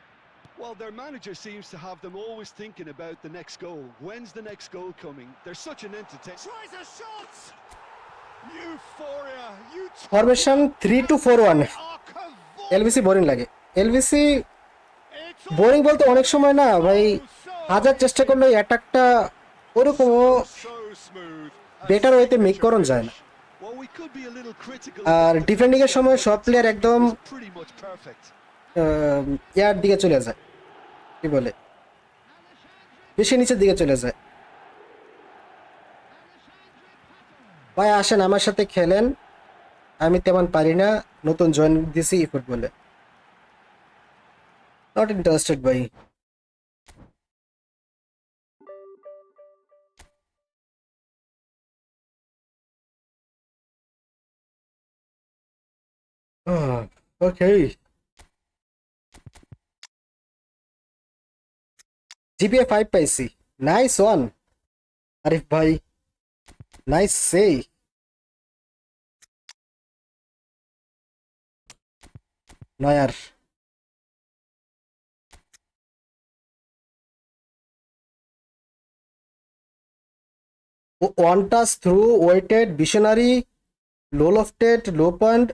Well, their manager seems to have them always thinking about the next goal. When's the next goal coming? They're such an entertainer. Tries a shot. Euphoria. You formation 3-2-4-1 LBC boring লাগে LBC boring বলতে অনেক সময় না ভাই হাজার চেষ্টা করলে অ্যাটাকটা ওরকমও so smooth. বেটার ওয়েতে মেক করন যায় না Well, we could be a little critical. আর ডিফেন্ডিং এর সময় সব প্লেয়ার একদম It's pretty much perfect. ইয়ার দিকে চলে যায় কি বলে বেশি নিচের দিকে চলে যায় ভাই আসেন আমার সাথে খেলেন আমি তেমন পারি না নতুন জয়েন দিছি ফুটবলে নট ইন্টারেস্টেড ভাই ওকে জিপিএ 5 পাইছি নাইস ওয়ান আরিফ ভাই nice save Neuer one touch through weighted visionary low lofted low point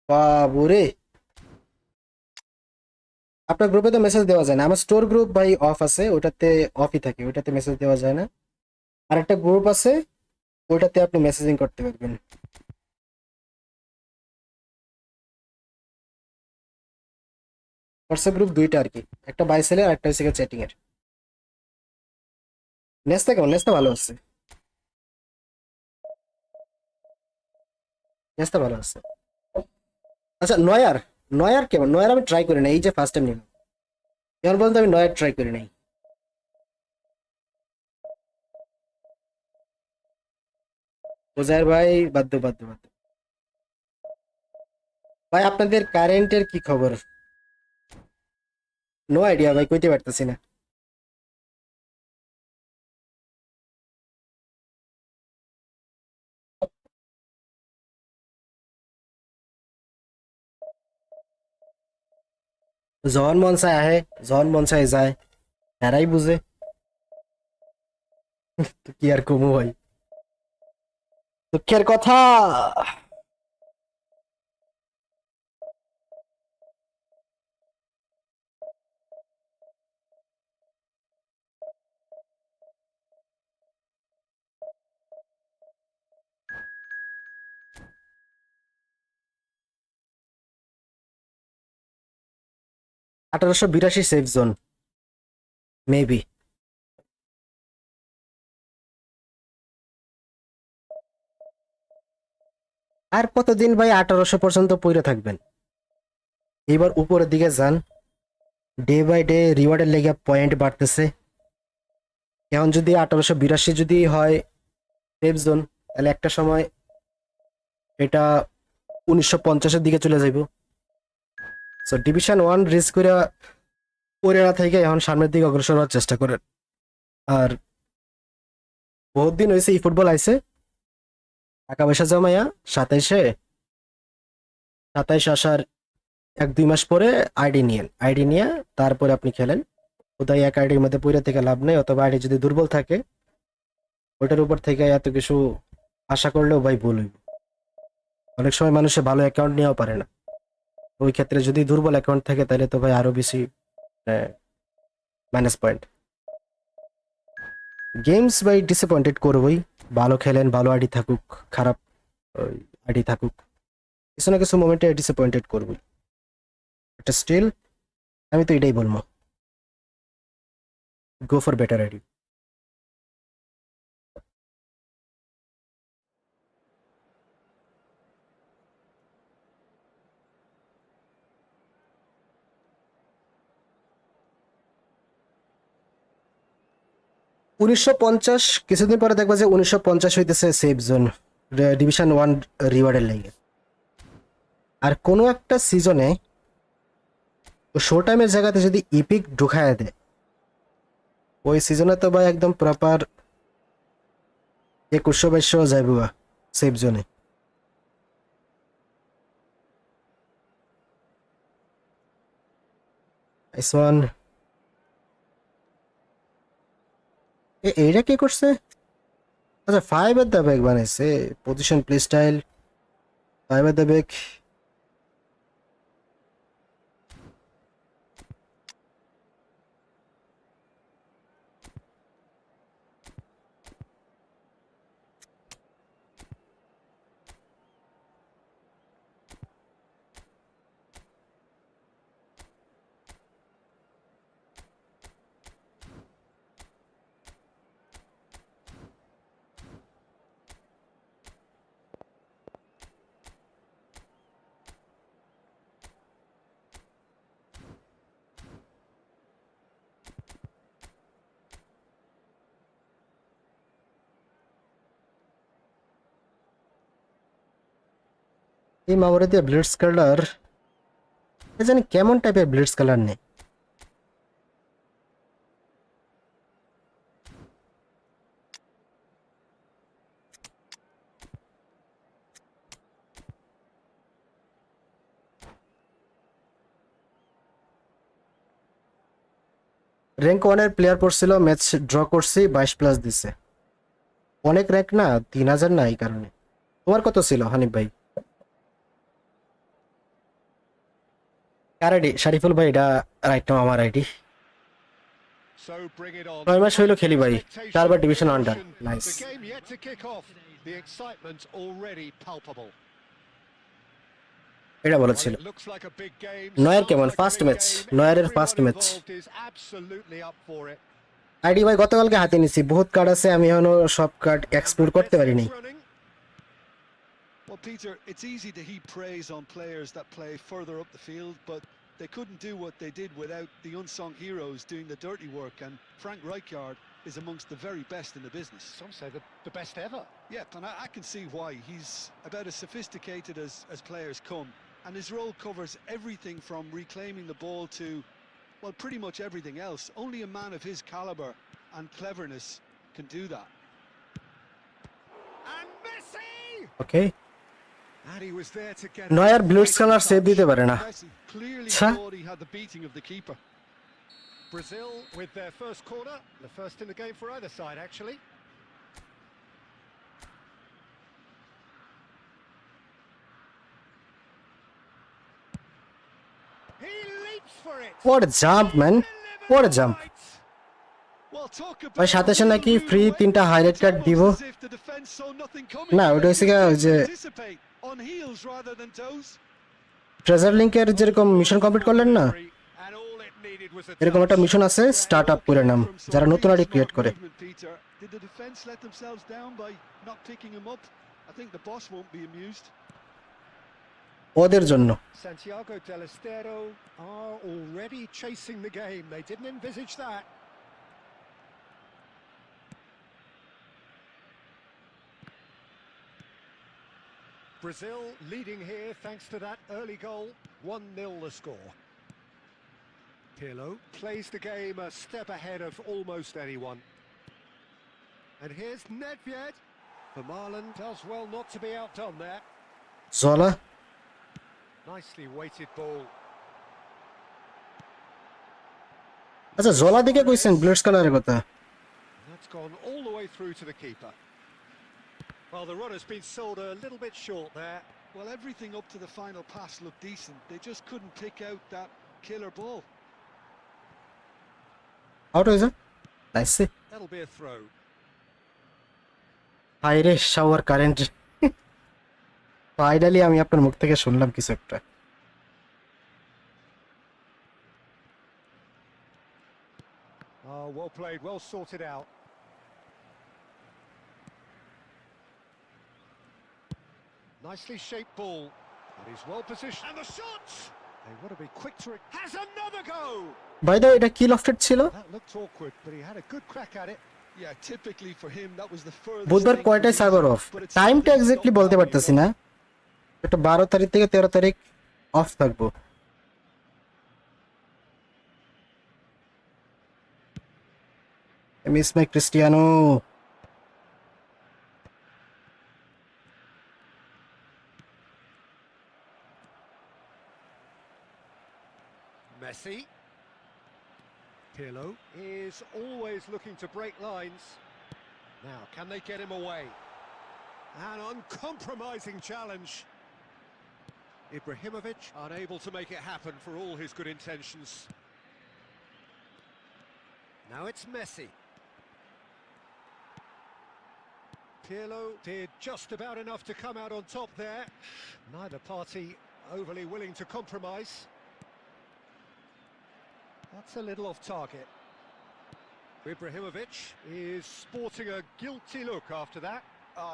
বাবুরে আপনার গ্রুপে তো মেসেজ দেওয়া যায় না আমার স্টোর গ্রুপ ভাই অফ আছে ওটাতে অফই থাকে ওটাতে মেসেজ দেওয়া যায় না আর একটা গ্রুপ আছে ওটাতে আপনি মেসেজিং করতে পারবেন হোয়াটসঅ্যাপ গ্রুপ দুইটা আর কি একটা বাই সেলের আর একটা হচ্ছে চ্যাটিং এর নেস্তা কেমন নেস্তা ভালো আছে নেস্তা ভালো আছে আচ্ছা নয়ার নয়ার কেমন নয়ার আমি ট্রাই করি না এই যে ফার্স্ট টাইম নিলাম এখন পর্যন্ত আমি নয়ার ট্রাই করি নাই ওজায়ের ভাই বাধ্য ভাই আপনাদের কারেন্টের কি খবর নো আইডিয়া ভাই কইতে পারতেছি না যখন মন চায় আহে যখন মন চায় যায় এরাই বুঝে তো কি আর কমু ভাই দুঃখের কথা আঠারোশো বিরাশি সেফ জোন মেবি আর কতদিন ভাই 1800 পর্যন্ত পড়ে থাকবেন এবার উপরের দিকে যান ডে বাই ডে রিওয়ার্ডের লেগে পয়েন্ট বাড়তেছে এখন যদি 1882 যদি হয় সেফ জোন তাহলে একটা সময় এটা 1950-এর দিকে চলে যাইব সো ডিভিশন 1 রিস্ক করে পড়ে না থেকে এখন সামনের দিকে অগ্রসর হওয়ার চেষ্টা করেন আর বহুত দিন হয়েছে ফুটবল আইছে টাকা পয়সা জমাইয়া 27 আসার 1-2 মাস পরে আইডি নিয়ে তারপরে আপনি খেলেন কোথায় এক আইডির মধ্যে পড়ে থেকে লাভ নেই অথবা আইডি যদি দুর্বল থাকে ওটার উপর থেকে এত কিছু আশা করলেও ভাই ভুল হইব অনেক সময় মানুষে ভালো অ্যাকাউন্ট নিয়েও পারে না ওই ক্ষেত্রে যদি দুর্বল অ্যাকাউন্ট থাকে তাহলে তো ভাই আরো বেশি মাইনাস পয়েন্ট গেমস ভাই ডিসঅ্যাপয়েন্টেড করবই ভালো খেলেন ভালো আইডি থাকুক খারাপ আইডি থাকুক কিছু না কিছু মোমেন্টে ডিসঅ্যাপয়েন্টেড করবই এটা স্টিল আমি তো এটাই বলবো গো ফর বেটার আইডি 1950 কিছুদিন পরে দেখবা যে 1950 হইতেছে সেফ জোন ডিভিশন 1 রিওয়ার্ডের লাগে। আর কোনো একটা সিজনে শো টাইমের জায়গাতে যদি ইপিক ঢুকায় দেয় ওই সিজনে তো ভাই একদম প্রপার 2100-2200 যাইবো সেফ জোনে। আইসমান এইটা কি করছে? আচ্ছা 5 এর দা ব্যাক বানাইছে, পজিশন প্লে স্টাইল 5 এর দা ব্যাক। এই মামরে দিয়ে ব্লিডস কালার জানি কেমন টাইপের ব্লিডস কালার নেই। র্যাঙ্ক 1 এর প্লেয়ার পড়ছিল, ম্যাচ ড্র করছি 22+ দিছে। অনেক র্যাঙ্ক না, 3000 না, এই কারণে। তোমার কত ছিল হানিফ ভাই? কার আইডি? শারিফুল ভাই, এটা রাইট নাও আমার ID. So bring it on. 9 মাস হইলো খেলি ভাই, 4 বার division 1 done. Nice. The game yet to kick off. The excitement already palpable. এটা বলেছিল It looks like a big game. নয়ের কেমন Sounds like a first big match? game. নয়ের Everyone first match involved is absolutely up for it. ID ভাই গতকালকে হাতে নিছি, বহুত কার্ড আছে, আমি এখনো সব কার্ড এক্সপ্লোর করতে পারিনি। Running. Well, Peter, it's easy to heap praise on players that play further up the field, but they couldn't do what they did without the unsung heroes doing the dirty work, and Frank Rijkaard is amongst the very best in the business. Some say the best ever. Yeah, and I can see why. He's about as sophisticated as players come, and his role covers everything from reclaiming the ball to, well, pretty much everything else. Only a man of his caliber and cleverness can do that. And Messi! Okay, And he was there to get Neuer bleeds colour save দিতে পারে না। Messi clearly Huh? thought he had the beating of the keeper. Brazil with their first corner, the first in the game for either side, actually. He leaps for it. What a jump, man. What a jump. Well, talk about ভাই সাথে সাথে নাকি free 3টা highlight card দিব। as if the defense saw nothing coming. না, ওটা হচ্ছে গিয়ে ওই যে Anticipate on heels rather than toes. Treasure লিংকের যেরকম মিশন কমপ্লিট করলেন না, And all it needed was a এরকম একটা মিশন আছে, স্টার্ট আপ করে নাম, যারা নতুন আইডি ক্রিয়েট করে। Peter, did the defense let themselves down by not picking him up? I think the boss won't be amused. ওদের জন্য Santiago del Estero are already chasing the game. They didn't envisage that. Brazil leading here thanks to that early goal. 1-0 the score. Pirlo plays the game a step ahead of almost anyone. And here's Nedved. Vermaelen does well not to be outdone there. জলা Nicely weighted ball. আচ্ছা জলা দিকে কইছেন ব্লিডস কালারের কথা? That's gone all the way through to the keeper. Well, the run has been sold a little bit short there. Well, everything up to the final pass looked decent. They just couldn't pick out that killer ball. Out হয়েছে। Nice. That'll be a throw. হাইরে shower current, finally আমি আপনার মুখ থেকে শুনলাম কিছু একটা। Oh, well played, well sorted out. Nicely shaped ball. And he's well positioned. And the shot! They want to be quick to it. Has another go! By the এটা কি lofted ছিল? That looked awkward, but he had a good crack at it. Yeah, typically for him that was the furthest বুধবার thing কয়টায় from cyber easy, of? but it's টাইমটা something you exactly don't বলতে normally পারতেছি look না। এটা 12 তারিখ থেকে 13 তারিখ অফ থাকবো। Miss my Cristiano. Messi. Pirlo is always looking to break lines. Now, can they get him away? An uncompromising challenge. Ibrahimovic unable to make it happen for all his good intentions. Now it's Messi. Pirlo did just about enough to come out on top there. Neither party overly willing to compromise. That's a little off target. Ibrahimovic is sporting a guilty look after that.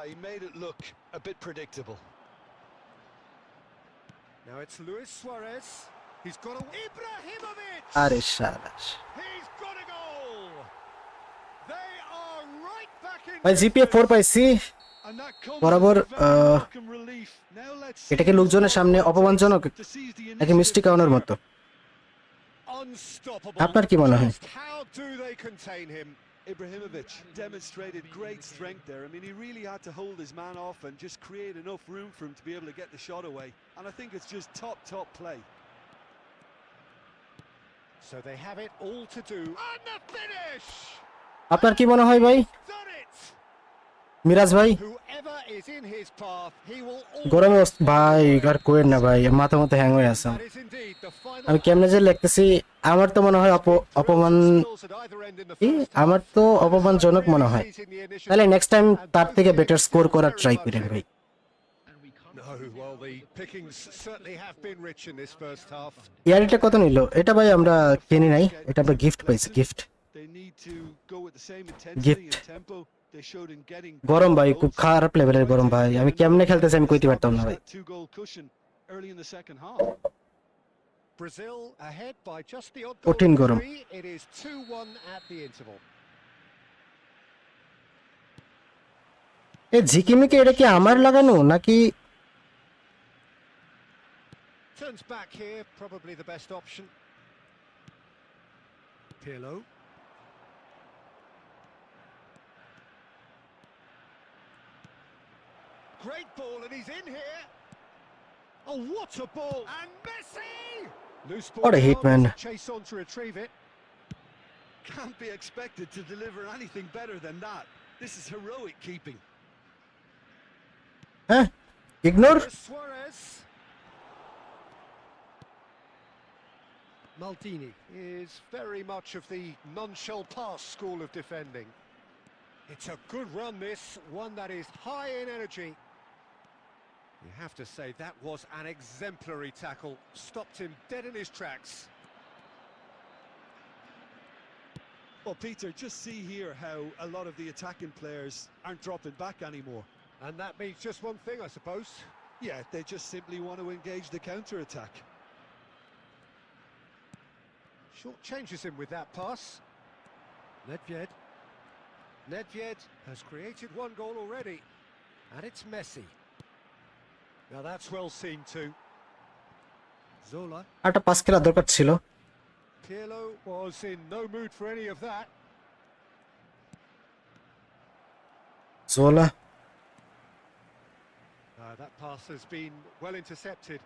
he made it look a bit predictable. Now it's Luis Suarez. He's got a Ibrahimovic. আরে শাবাশ। He's got a goal. They are right back in. ভাই GPA 4 পাইছি। And that comes বরাবর as a very welcome relief. Now let's see এটাকে the লোকজনের সামনে squad অপমানজনক to seize the নাকি মিষ্টি initiative খাওয়ানোর here. মতো? Unstoppable. আপনার কি মনে হয়? Just how do they contain him? Ibrahimovic demonstrated great strength there. I mean, he really had to hold his man off and just create enough room for him to be able to get the shot away. And I think it's just top play. So they have it all to do. And the finish! আপনার কি মনে হয় ভাই? Done it! Miraj ভাই? Whoever is in his path, he will গরমে always ভাই find a way. আর কোয়েন না ভাই, মাথা মতো হ্যাং হয়ে আছে। That is indeed the final আমি কেমনে যে লিখতেছি, আমার তো মনে হয় অপমান, আমার তো অপমানজনক মনে হয়। তাহলে নেক্সট টাইম তার থেকে বেটার স্কোর করার ট্রাই করেন ভাই। No, well, the pickings certainly have been rich in this first half. ইয়ারিটা কত নিল? এটা ভাই আমরা কিনি নাই, এটা আমরা গিফট পাইছি, gift. They need to go with the same intensity Gift. and tempo they showed in getting গরম ভাই, খুব খারাপ লেভেলের গরম ভাই। আমি কেমনে খেলতেছি আমি কইতে পারতাম না ভাই। Two-goal cushion early in the second half. Brazil ahead by just the odd কঠিন goal গরম। three. It is 2-1 at the interval. এ ঝিকিমিকি এটা কি আমার লাগানো নাকি? Turns back here, probably the best option. Pirlo. Great ball, and he's in here. Oh, what a ball! And Messi! Loose ball. What a hit, down, man. Chase on to retrieve it. Can't be expected to deliver anything better than that. This is heroic keeping. হ্যাঁ, ignore. Here's Suarez. Maldini is very much of the non-shall-pass school of defending. It's a good run, this, one that is high in energy. You have to say that was an exemplary tackle, stopped him dead in his tracks. Well, Peter, just see here how a lot of the attacking players aren't dropping back anymore. And that means just one thing, I suppose. Yeah, they just simply want to engage the counter-attack. Short changes him with that pass. Nedved has created one goal already. And it's Messi. Now that's well seen too. Zola. একটা pass খেলা দরকার ছিল। Pirlo was in no mood for any of that. জোলা। That pass has been well intercepted.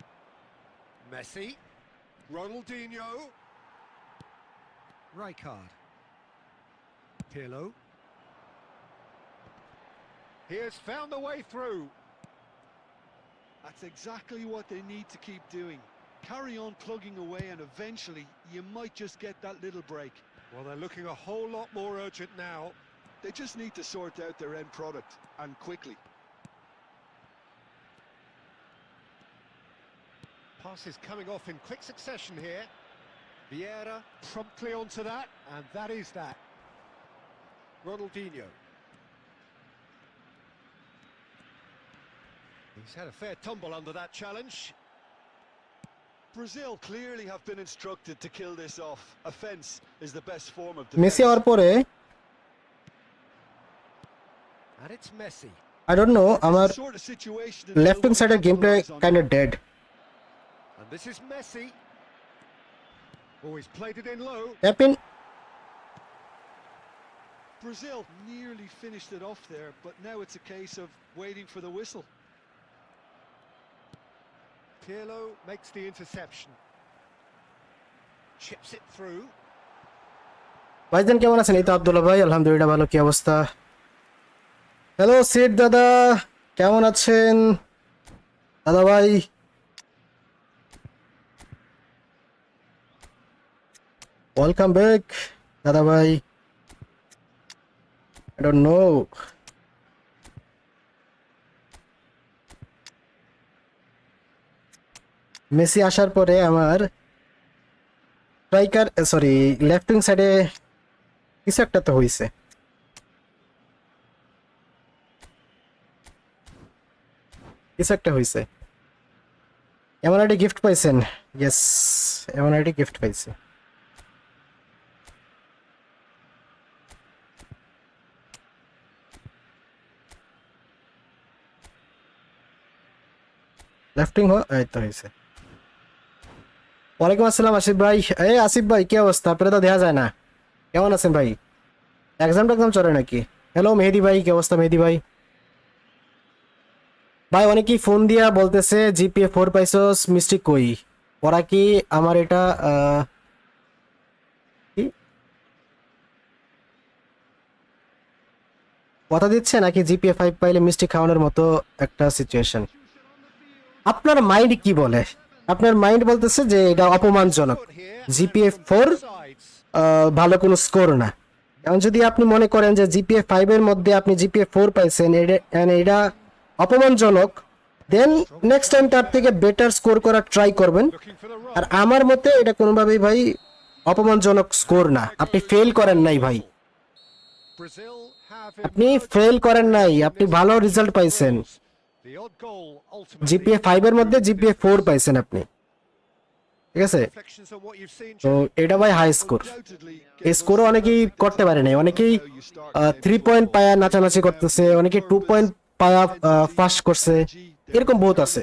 Messi. Ronaldinho. Rijkaard. Pirlo. He has found the way through. That's exactly what they need to keep doing. Carry on plugging away and eventually you might just get that little break. Well, they're looking a whole lot more urgent now. They just need to sort out their end product, and quickly. Passes coming off in quick succession here. Vieira promptly onto that, and that is that. Ronaldinho. He's had a fair tumble under that challenge. Brazil clearly have been instructed to kill this off. Offense is the best form of Messi defense. হওয়ার পরে And it's messy. I don't know, আমার It's the sort of situation that left hand they'll সাইডের want to game play capitalise on. Kind of dead. And this is messy. Oh, he's played it in low. ট্যাপিন Brazil nearly finished it off there, but now it's a case of waiting for the whistle. Pirlo makes the interception. Chips it through. ভাইজান কেমন আছেন? এই তো আব্দুল্লাহ ভাই, আলহামদুলিল্লাহ ভালো। কি অবস্থা? হ্যালো সিট দাদা, কেমন আছেন দাদা ভাই? ওয়েলকাম ব্যাক দাদা ভাই। I don't know. মেসি আসার পরে আমার স্ট্রাইকার সরি লেফট উইং সাইডে কিছু একটা তো হয়েছে। কিছু একটা হয়েছে। এমন একটা গিফট পাইছেন? ইয়েস, এমন একটা গিফট পাইছে। লেফট উইং এই তো হয়েছে। ওয়ালাইকুম আসসালাম আসিফ ভাই। এই আসিফ ভাই কি অবস্থা? আপনারা তো দেখা যায় না। কেমন আছেন ভাই? এক্সাম চলে নাকি? হ্যালো মেহেদি ভাই, কি অবস্থা মেহেদি ভাই? ভাই অনেকেই ফোন দিয়া বলতেছে জিপিএ 4 পাইছস, মিষ্টি কই? ওরা কি আমার এটা কি কথা দিচ্ছে নাকি জিপিএ 5 পাইলে মিষ্টি খাওয়ানোর মতো একটা সিচুয়েশন? আপনার মাইন্ড কি বলে? আপনার মাইন্ড বলতেছে যে এটা অপমানজনক, Put here. GPA and 4 both sides. ভালো কোনো স্কোর না। এখন যদি আপনি মনে করেন যে জিপিএ 5 এর মধ্যে আপনি জিপিএ 4 পাইছেন, এটা অপমানজনক, দেন নেক্সট টাইম তার থেকে বেটার স্কোর করার ট্রাই করবেন। Looking for the roll. আর আমার মতে এটা কোনোভাবেই ভাই অপমানজনক স্কোর না। আপনি ফেল করেন নাই ভাই, Brazil have আপনি emerged ফেল করেন নাই, in আপনি this ভালো match রেজাল্ট with পাইছেন। rules. The odd goal ultimately GPA 5 এর মধ্যে জিপিএ 4 পাইছেন আপনি, ঠিক আছে? reflections on what you've seen. তো এটা ভাই হাই স্কোর। এই স্কোরও অনেকেই করতে পারে নাই। অনেকেই 3 পয়েন্ট পায়া নাচানাচি করতেছে, অনেকে 2 পয়েন্ট পায়া ফাস্ট করছে, এরকম বহুত আছে।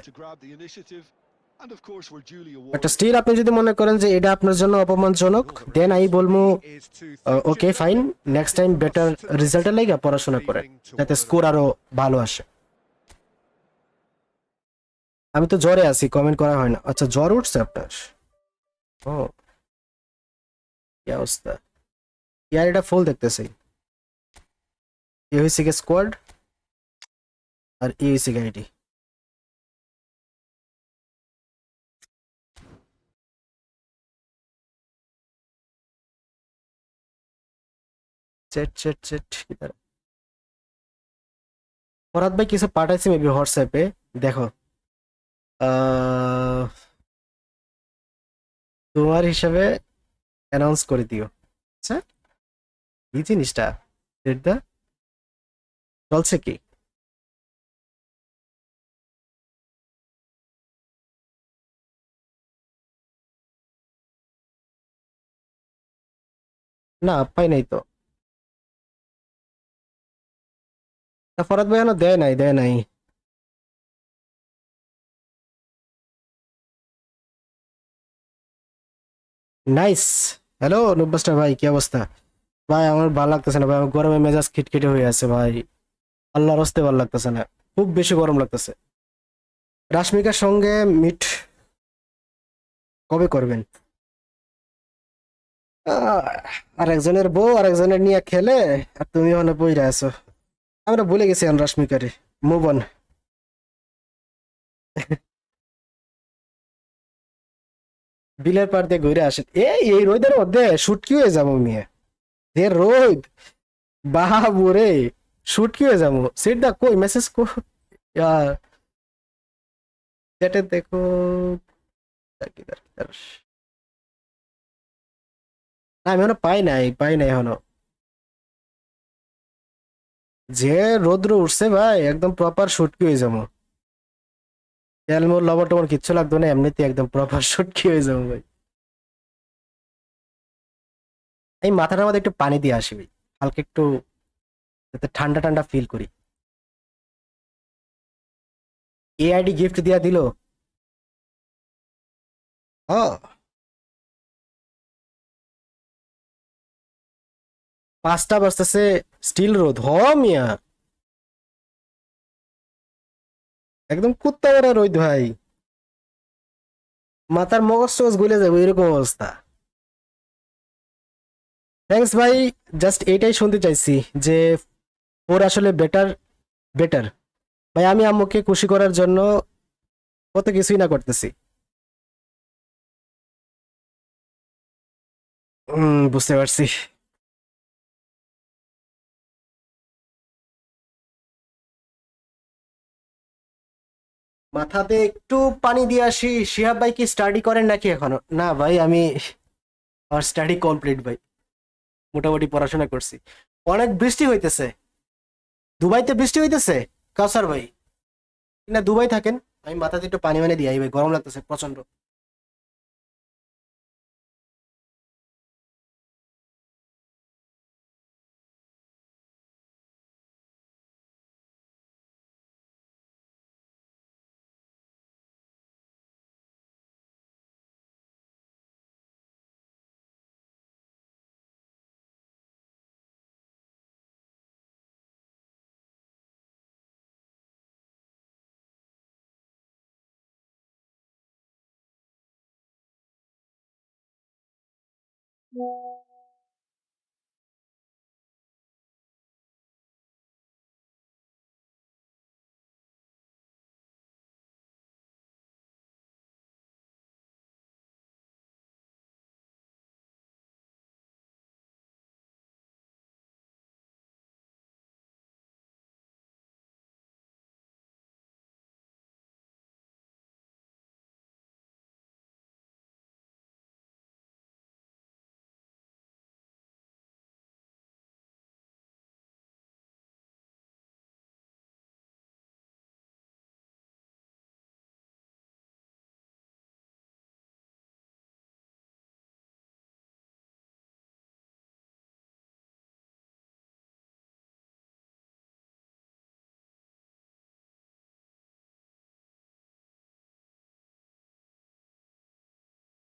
একটা স্টিল আপনি যদি মনে করেন যে এটা আপনার জন্য অপমানজনক, দেন আমি বলবো Is to okay fine, next time better রেজাল্টের লাগা পড়াশোনা করে যাতে স্কোর আরো ভালো আসে। আমি তো জ্বরে আছি, কমেন্ট করা হয় না। আচ্ছা জ্বর উঠছে আপনার? ও কি অবস্থা? ইয়ার এটা ফুল দেখতেছি। এ হয়েছে কি স্কোয়াড আর এ হয়েছে কি আইডি। চেট চেট চেট ফরাদ ভাই কিছু পাঠাইছি মেবি হোয়াটসঅ্যাপে, দেখো। তোমার হিসাবে অ্যানাউন্স করে দিও। আচ্ছা এই জিনিসটা দা চলছে কি? না পাই নাই তো। ফরাদ ভাই এখনো দেয় নাই, দেয় নাই। নাইস। হ্যালো নুব্বাস্টার ভাই, কি অবস্থা? ভাই আমার ভালো লাগতেছে না ভাই, আমার গরমে মেজাজ খিটখিটে হয়ে আছে ভাই। আল্লাহর হস্তে ভালো লাগতেছে না, খুব বেশি গরম লাগতেছে। রাশমিকার সঙ্গে মিট কবে করবেন? আর একজনের বউ আর একজনের নিয়ে খেলে আর তুমি ওখানে বইরা আছো। আমরা ভুলে গেছি এখন রাশমিকারে, মুভ অন। বিলের পার দিয়ে ঘুরে আসেন। এই রোদের মধ্যে শুটকি হয়ে যাবো মেয়ে, যে রোদ বাবু রে, শুটকি হয়ে যাবো। সিট দা কই মেসেজ কো চ্যাটে দেখো। না আমি এখনো পাই নাই, পাই নাই এখনো। যে রোদ্র উঠছে ভাই একদম প্রপার শুটকি হয়ে যাবো। তেল মোর লবণ টবণ কিচ্ছু লাগতো না, এমনিতে একদম প্রপার শুটকি হয়ে যাবো ভাই। এই মাথাটার মধ্যে একটু পানি দিয়ে আসি ভাই, হালকা একটু যাতে ঠান্ডা ঠান্ডা ফিল করি। এআইডি গিফট দিয়া দিল। ও 5টা বাজতেছে, স্টিল রোদ হ মিয়া, একদম কুত্তা বড় রোদ ভাই, মাথার মগজ টগজ গলে যাবে এরকম অবস্থা। থ্যাঙ্কস ভাই, জাস্ট এইটাই শুনতে চাইছি যে ওর আসলে বেটার বেটার। ভাই আমি আম্মুকে খুশি করার জন্য কত কিছুই না করতেছি। বুঝতে পারছি। মাথাতে একটু পানি দিয়ে আসি। শিহাব ভাই কি স্টাডি করেন নাকি এখনো? না ভাই, আমি আমার স্টাডি কমপ্লিট ভাই, মোটামুটি পড়াশোনা করছি। অনেক বৃষ্টি হইতেছে দুবাইতে, বৃষ্টি হইতেছে কাউসার ভাই, না দুবাই থাকেন? আমি মাথাতে একটু পানি মানে দিয়ে আই ভাই, গরম লাগতেছে প্রচন্ড।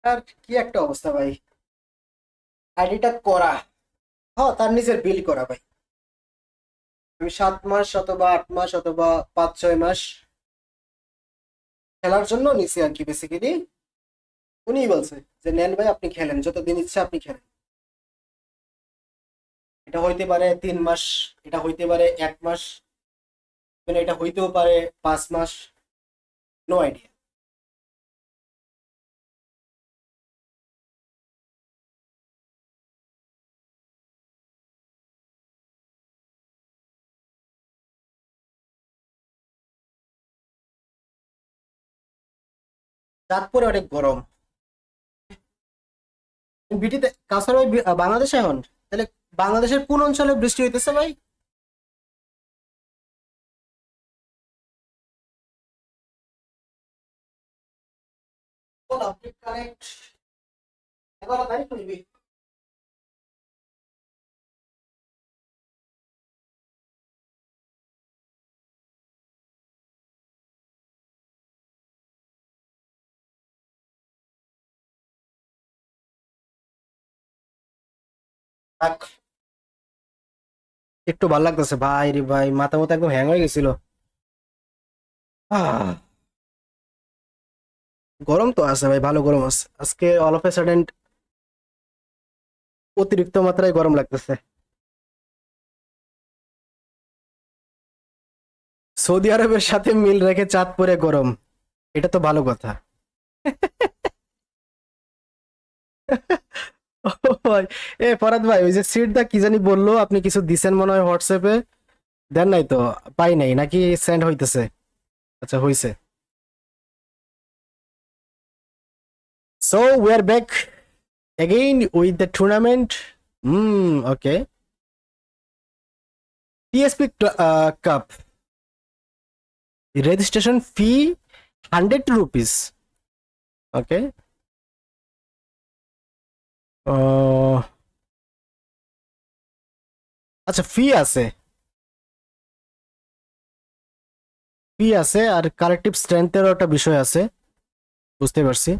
আর কি একটা অবস্থা ভাই, আইডিটা করা, হ্যাঁ তার নিজের বিল করা ভাই। আমি 7 মাস অথবা 8 মাস অথবা 5-6 মাস খেলার জন্য নিছি আর কি বেসিক্যালি। উনিই বলছে যে নেন ভাই আপনি খেলেন, যতদিন ইচ্ছা আপনি খেলেন। এটা হইতে পারে 3 মাস, এটা হইতে পারে 1 মাস, মানে এটা হইতেও পারে 5 মাস, নো আইডিয়া। তারপরে অনেক গরম। বিটিতে কাছাড় ভাই, বাংলাদেশে এখন তাহলে বাংলাদেশের কোন অঞ্চলে বৃষ্টি হইতেছে ভাই? বল আপনি কারেক্ট, 11 তারিখ হইবে। থাক, একটু ভালো লাগতেছে ভাই রে ভাই, মাথা মতো একদম হ্যাং হয়ে গেছিল। আহ, গরম তো আছে ভাই, ভালো গরম আছে আজকে, অল অফ এ সাডেন অতিরিক্ত মাত্রায় গরম লাগতেছে। সৌদি আরবের সাথে মিল রেখে চাঁদপুরে গরম, এটা তো ভালো কথা। ও ভাই, ফরাদ ভাই ওই যে সিট দা কি জানি বললো, আপনি কিছু দিছেন মনে হয় হোয়াটসঅ্যাপে, দেন নাই তো? পাই নাই নাকি সেন্ড হইতেছে? আচ্ছা হইছে। So we are back again with the tournament. Okay. TSP Cup. Registration fee 100 rupees. Okay. আচ্ছা ফি আছে। পি আছে আর কালেকটিভ স্ট্রেংথেরও একটা বিষয় আছে, বুঝতে পারছি।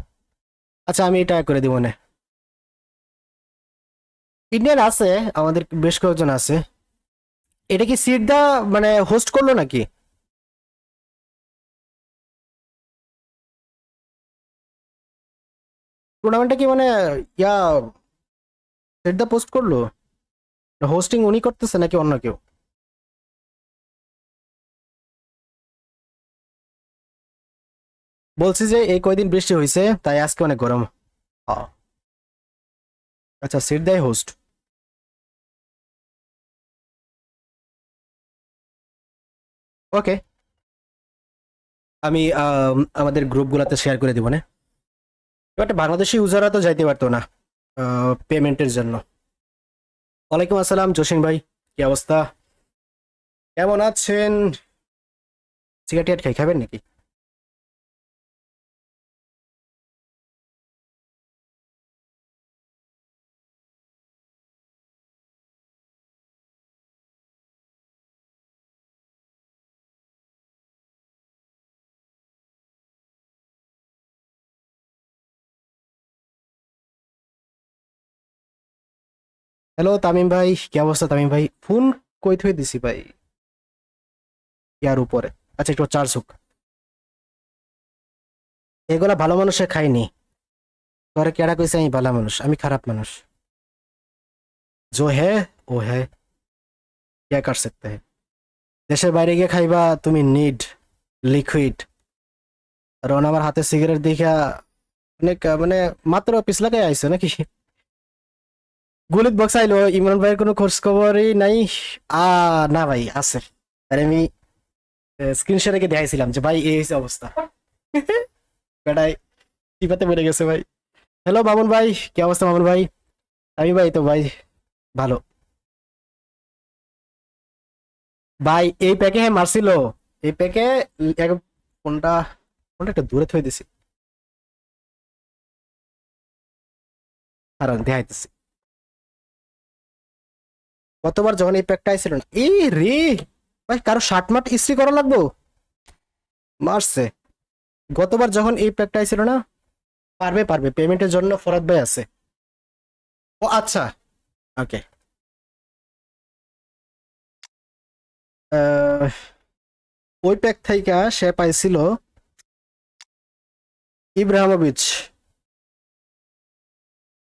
আচ্ছা আমি এটা করে দিব না। ইন্ডিয়ান আছে আমাদের বেশ কয়েকজন আছে। এটা কি সিট দা মানে হোস্ট করলো নাকি? টুর্নামেন্টটা কি মানে ইয়া সিট দা পোস্ট করলো, হোস্টিং উনি করতেছে নাকি অন্য কেউ? বলছি যে এই কয়দিন বৃষ্টি হয়েছে তাই আজকে অনেক গরম। আহ, আচ্ছা সিট দাই হোস্ট। ওকে, আমি আমাদের গ্রুপগুলোতে শেয়ার করে দিব না। একটা বাংলাদেশি ইউজাররা তো যাইতে পারতো না পেমেন্টের জন্য। ওয়ালাইকুম আসসালাম জসিম ভাই, কি অবস্থা, কেমন আছেন? সিগারেট খাই, খাবেন নাকি? হ্যালো তামিম ভাই, কি অবস্থা তামিম ভাই? ফোন কই থই দিছি ভাই? ইয়ার উপরে। আচ্ছা একটু চার্জ হোক। এগুলা ভালো মানুষে খাইনি। তোরে কেডা কইছে আমি ভালো মানুষ? আমি খারাপ মানুষ। জো হ্যাঁ ও হ্যাঁ, क्या कर सकते हैं। দেশের বাইরে গিয়ে খাইবা তুমি নিড লিকুইড। আর আমার হাতে সিগারেট দেখা অনেক মানে মাত্র পিছলাকে আইছে নাকি? গুলিত বক্স আইলো, ইমরান ভাইয়ের কোনো খোঁজ খবরই নাই। আ না ভাই আছে, আর আমি স্ক্রিনশট রেখে দেখাইছিলাম যে ভাই এই হইছে অবস্থা। বেটাই টিপাতে বেড়ে গেছে ভাই। হ্যালো মামুন ভাই, কি অবস্থা মামুন ভাই? আমি ভাই তো ভাই ভালো। ভাই এই প্যাকে হ্যাঁ মারছিল, এই প্যাকে কোনটা কোনটা একটা দূরে থই দিছি, কারণ দেখাইতেছি। গতবার যখন এই প্যাকটা আইছিল না, এই রে ভাই কারো শার্ট মাট ইস্ত্রি করা লাগবো, মারছে। গতবার যখন এই প্যাকটা আইছিল না, পারবে পারবে, পেমেন্টের জন্য ফরাদ ভাই আছে। ও আচ্ছা, ওকে। ওই প্যাক থেকে সে পাইছিল ইব্রাহিমোভিচ,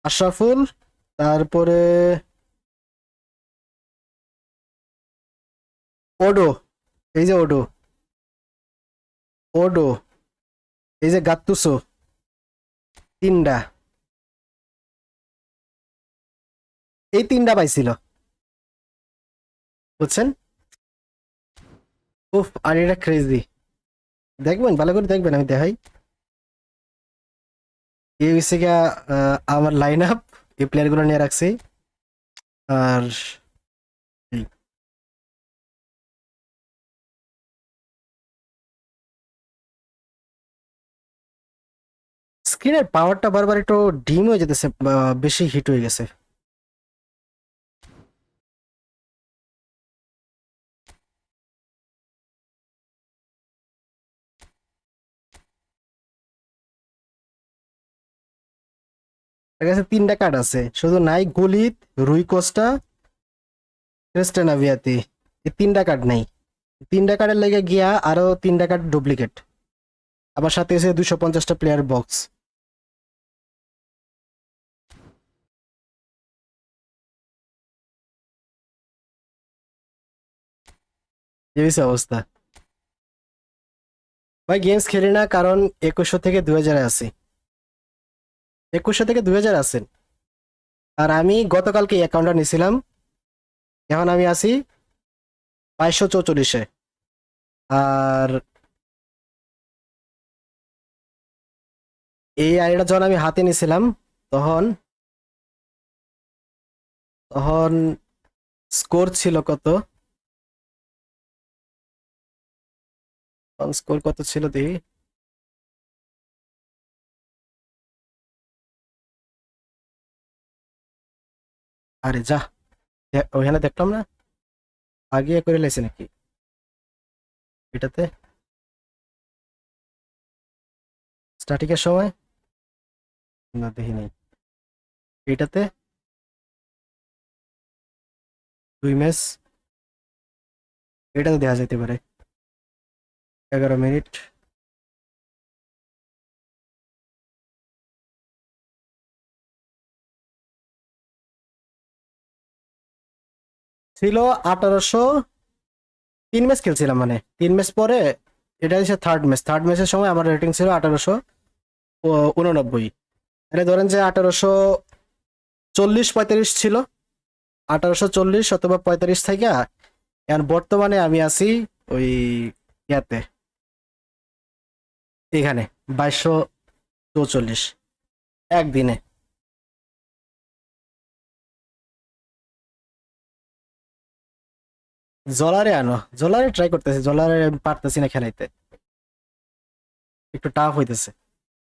আশরাফুল, তারপরে ওডো, এই যে ওডো, ওডো, এই যে গাত্তুসো, তিনটা, এই তিনটা পাইছিল, বুঝছেন? উফ, আর এটা ক্রেজি। দেখবেন ভালো করে দেখবেন, আমি দেখাই। এই হচ্ছে গিয়া আমার লাইন আপ, এই প্লেয়ার গুলো নিয়ে রাখছি। আর স্ক্রিনের পাওয়ারটা বারবার একটু ডিম হয়ে যেতেছে, বেশি হিট হয়ে গেছে। এর কাছে তিনটা কার্ড আছে, শুধু নাই গলিত, রুই কোস্টা, ক্রিস্টানাভিয়াতি, এই তিনটা কার্ড নাই। তিনটা কার্ডের লেগে গিয়া আরো তিনটা কার্ড ডুপ্লিকেট, আবার সাথে এসে 250টা প্লেয়ার বক্স। এই হচ্ছে অবস্থা ভাই। গেমস খেলি না কারণ 2100 থেকে 2000 আছি, 2100 থেকে 2000 আছেন। আর আমি গতকালকে অ্যাকাউন্টটা নিয়েছিলাম, এখন আমি আছি 2244-এ। আর এই আইডিটা যখন আমি হাতে নিয়েছিলাম তখন তখন স্কোর ছিল কত, স্কোর কত ছিল দেখি। আরে যা, ওইখানে দেখলাম না, আগে করে লেছে নাকি এটাতে। স্ট্যাটিকের সময় না দেখি নাই, এটাতে 2 ম্যাচ, এটাতে দেখা যেতে পারে 11 মিনিট। ছিল 1800, 3 ম্যাচ খেলছিলাম, মানে 3 ম্যাচ পরে এটা হচ্ছে থার্ড ম্যাচের সময় আমার রেটিং ছিল 1889। মানে ধরেন যে 1840-45 ছিল, 1840 অথবা 45 থেকে। এখন বর্তমানে আমি আছি ওই ইয়াতে, এখানে 2244 একদিনে। জলারে আনো, জলারে ট্রাই করতেছি, জলারে পারতেছি না খেলাইতে, একটু টাফ হইতেছে।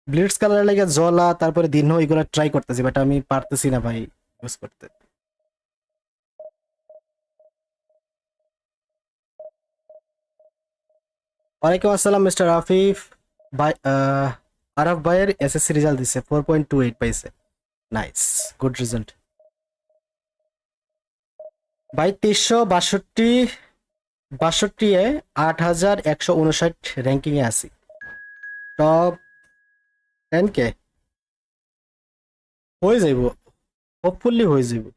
ব্লিটস কালার লাগে জলা, তারপরে দিন এগুলো ট্রাই করতেছি, বাট আমি পারতেছি না ভাই ইউজ করতে। ওয়ালাইকুম আসসালাম মিস্টার আফিফ ভাই। আরফ ভাইয়ের এসএসসি রেজাল্ট দিছে, 4.28 পাইছে। নাইস, গুড রেজাল্ট ভাই। 362 এ 8159 র্যাঙ্কিং এ আছি, টপ 10 কে হয়ে যাইব, হোপফুলি হয়ে যাইব।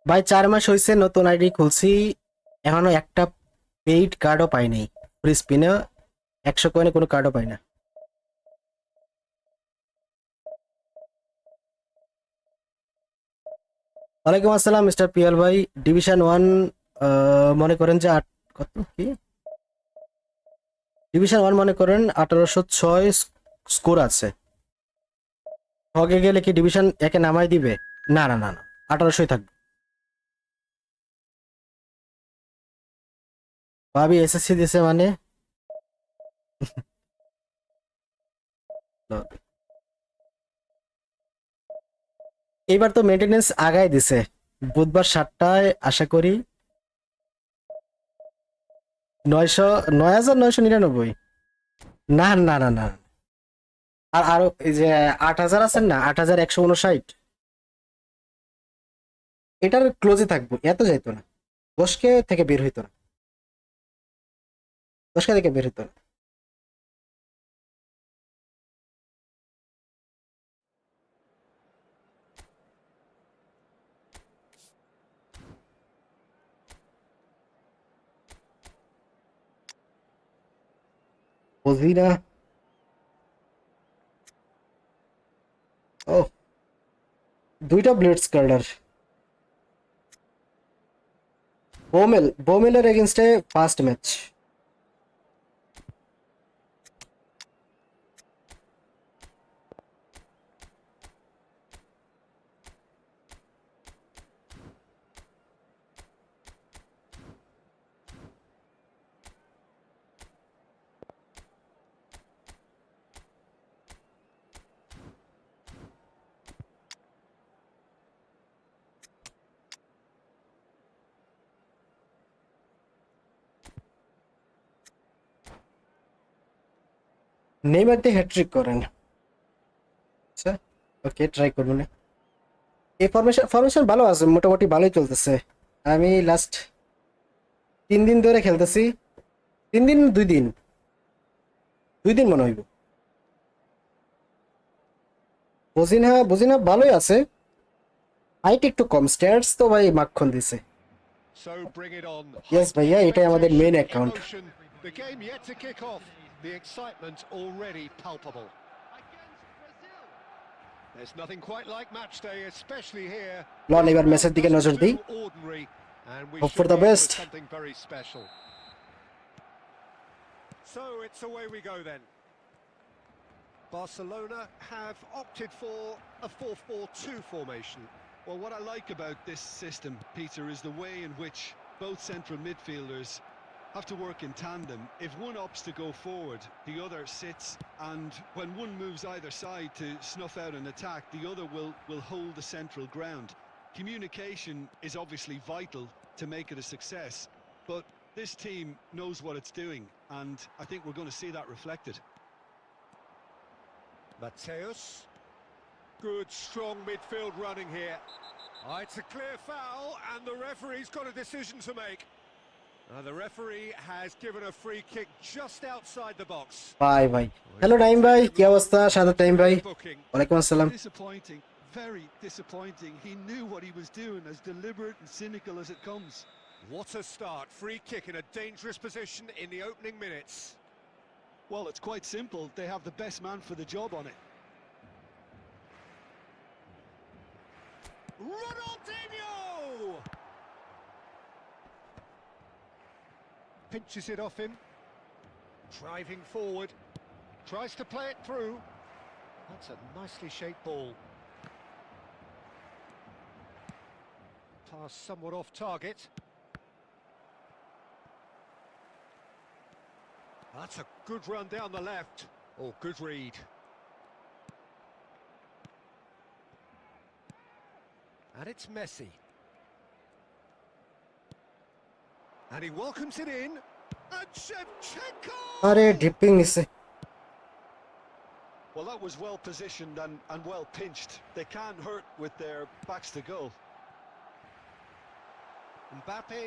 ভাই 4 মাস হয়েছে নতুন আইডি খুলছি, এখনো একটা পেইড কার্ডও পাই নাই। ফ্রি স্পিনে 100 কয়েনে কোনো কার্ডও পাই না। ওয়ালাইকুম আসসালাম মিস্টার পিয়াল ভাই। ডিভিশন 1 মনে করেন যে কত কি ডিভিশন 1 মনে করেন 1806 স্কোর আছে। হগে গেলে কি ডিভিশন 1 এ নামাই দিবে? না না না না, 1800ই থাকবে। ভাবি এসএসসি দিছে মানে এইবার তো মেইনটেনেন্স আগায় দিছে, বুধবার 7টায় আশা করি 9999। না না না না, আর আরো এই যে 8000 আছেন না, 8159, এটার ক্লোজে থাকবো, এত যাইতো না, 10K থেকে বের হইতো না, 10K থেকে বের হইতো না। বুঝি না। ও, 2টা ব্লেডস কার্ডার। বোমেলের এগেনস্টে ফার্স্ট ম্যাচ। নেইমার দিয়ে হ্যাট্রিক করেন, আচ্ছা ওকে ট্রাই করবো না। এই ফরমেশন ভালো আছে, মোটামুটি ভালোই চলতেছে। আমি লাস্ট 3 দিন ধরে খেলতেছি, 3 দিন 2 দিন 2 দিন মনে হইব। বুঝিনা ভালোই আছে, হাইট একটু কম, স্ট্যাটস তো ভাই মাখন দিছে। So bring it on. Yes ভাইয়া, এটাই আমাদের main account. Emotion. The game yet to kick off. The excitement already palpable. There's nothing quite like match day, especially here. লন এবার ম্যাচের দিকে নজর দিই। Ordinary, and we Hope for should the be in best. for something very special. So it's away we go then. Barcelona have opted for a 4-4-2 formation. Well, what I like about this system, Peter, is the way in which both central midfielders have to work in tandem. If one opts to go forward, the other sits, and when one moves either side to snuff out an attack, the other will hold the central ground. Communication is obviously vital to make it a success, but this team knows what it's doing, and I think we're going to see that reflected. Mateus. Good, strong midfield running here. It's a clear foul, and the referee's got a decision to make. The referee has given a free kick just outside the box. ভাই ভাই hello Naim ভাই কি অবস্থা সাদা time ভাই ওয়ালাইকুম আসসালাম Disappointing, very disappointing. He knew what he was doing, as deliberate and cynical as it comes. What a start. Free kick in a dangerous position in the opening minutes. Well, it's quite simple. They have the best man for the job on it. Ronaldinho! Pinches it off him. Driving forward. Tries to play it through. That's a nicely shaped ball. Pass somewhat off target. That's a good run down the left. Oh, good read. And it's Messi. And he welcomes it in. And Shevchenko! আরে dipping নিছে Well, that was well positioned and well pinched. They can't hurt with their backs to goal. Mbappe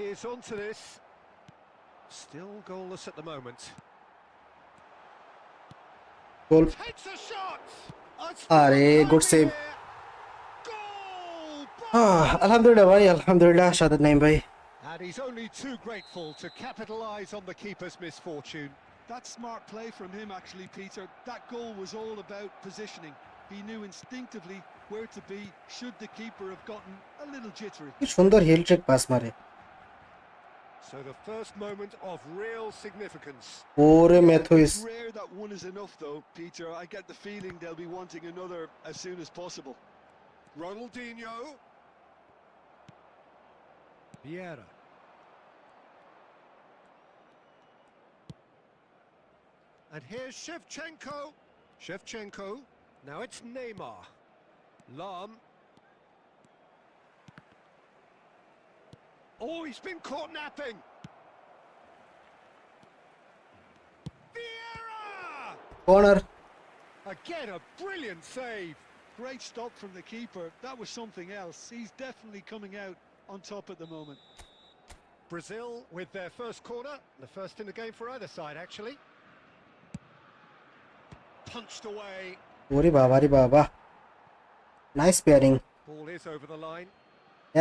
is onto this. Still goalless at the moment. Goal Takes a shot! আরে good save আলহামদুলিল্লাহ ভাই আলহামদুলিল্লাহ সাদা নাইম ভাই And he's only too grateful to capitalise on the keeper's misfortune. That's smart play from him, actually, Peter. That goal was all about positioning. He knew instinctively where to be should the keeper have gotten a little jittery. কি সুন্দর hill trek pass মারে So the first moment of real significance. ওরে Mathews It's rare that one is enough, though, Peter. I get the feeling they'll be wanting another as soon as possible. Ronaldinho. Vieira. And here's Shevchenko. Shevchenko. Now it's Neymar. Lam. Oh, he's been caught napping. Vieira! Corner Again, a brilliant save. Great stop from the keeper. That was something else. He's definitely coming out on top at the moment. Brazil with their first corner. The first in the game for either side, actually. Punched away. ওরে বাবা রে বাবা nice pairing Ball is over the line.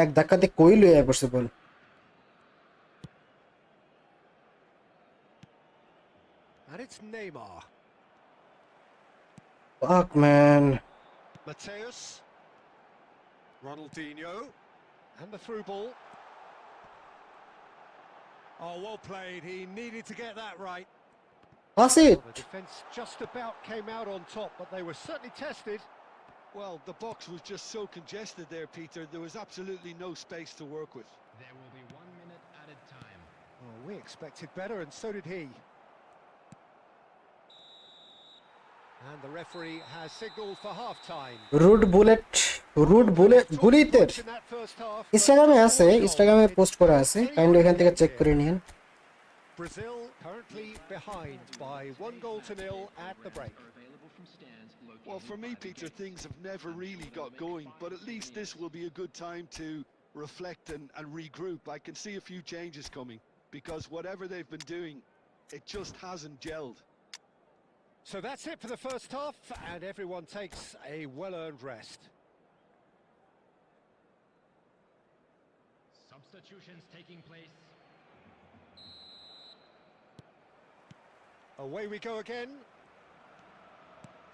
এক ধাক্কাতে কই লইয়া পড়ছে বল And it's Neymar. fuck man Mateus. Ronaldinho. And the through ball. Oh, well played. He needed to get that right. Pass it The defence just about came out on top, but they were certainly tested. Well, the box was just so congested there, Peter. There was absolutely no space to work with. There will be 1 minute added time. Oh, we expected better, and so did he. And the referee has signalled for half-time. Ruud bullet গুলিতের In that first half, ইনস্টাগ্রামে আছে ইনস্টাগ্রামে post করা আছে kindly এখান থেকে check করে নিন Brazil currently behind by 1-0 at the break. Well, for me, Peter, things have never really got going, but at least this will be a good time to reflect and regroup. I can see a few changes coming, because whatever they've been doing, it just hasn't gelled. So that's it for the first half, and everyone takes a well-earned rest. Substitutions taking place. Away we go again.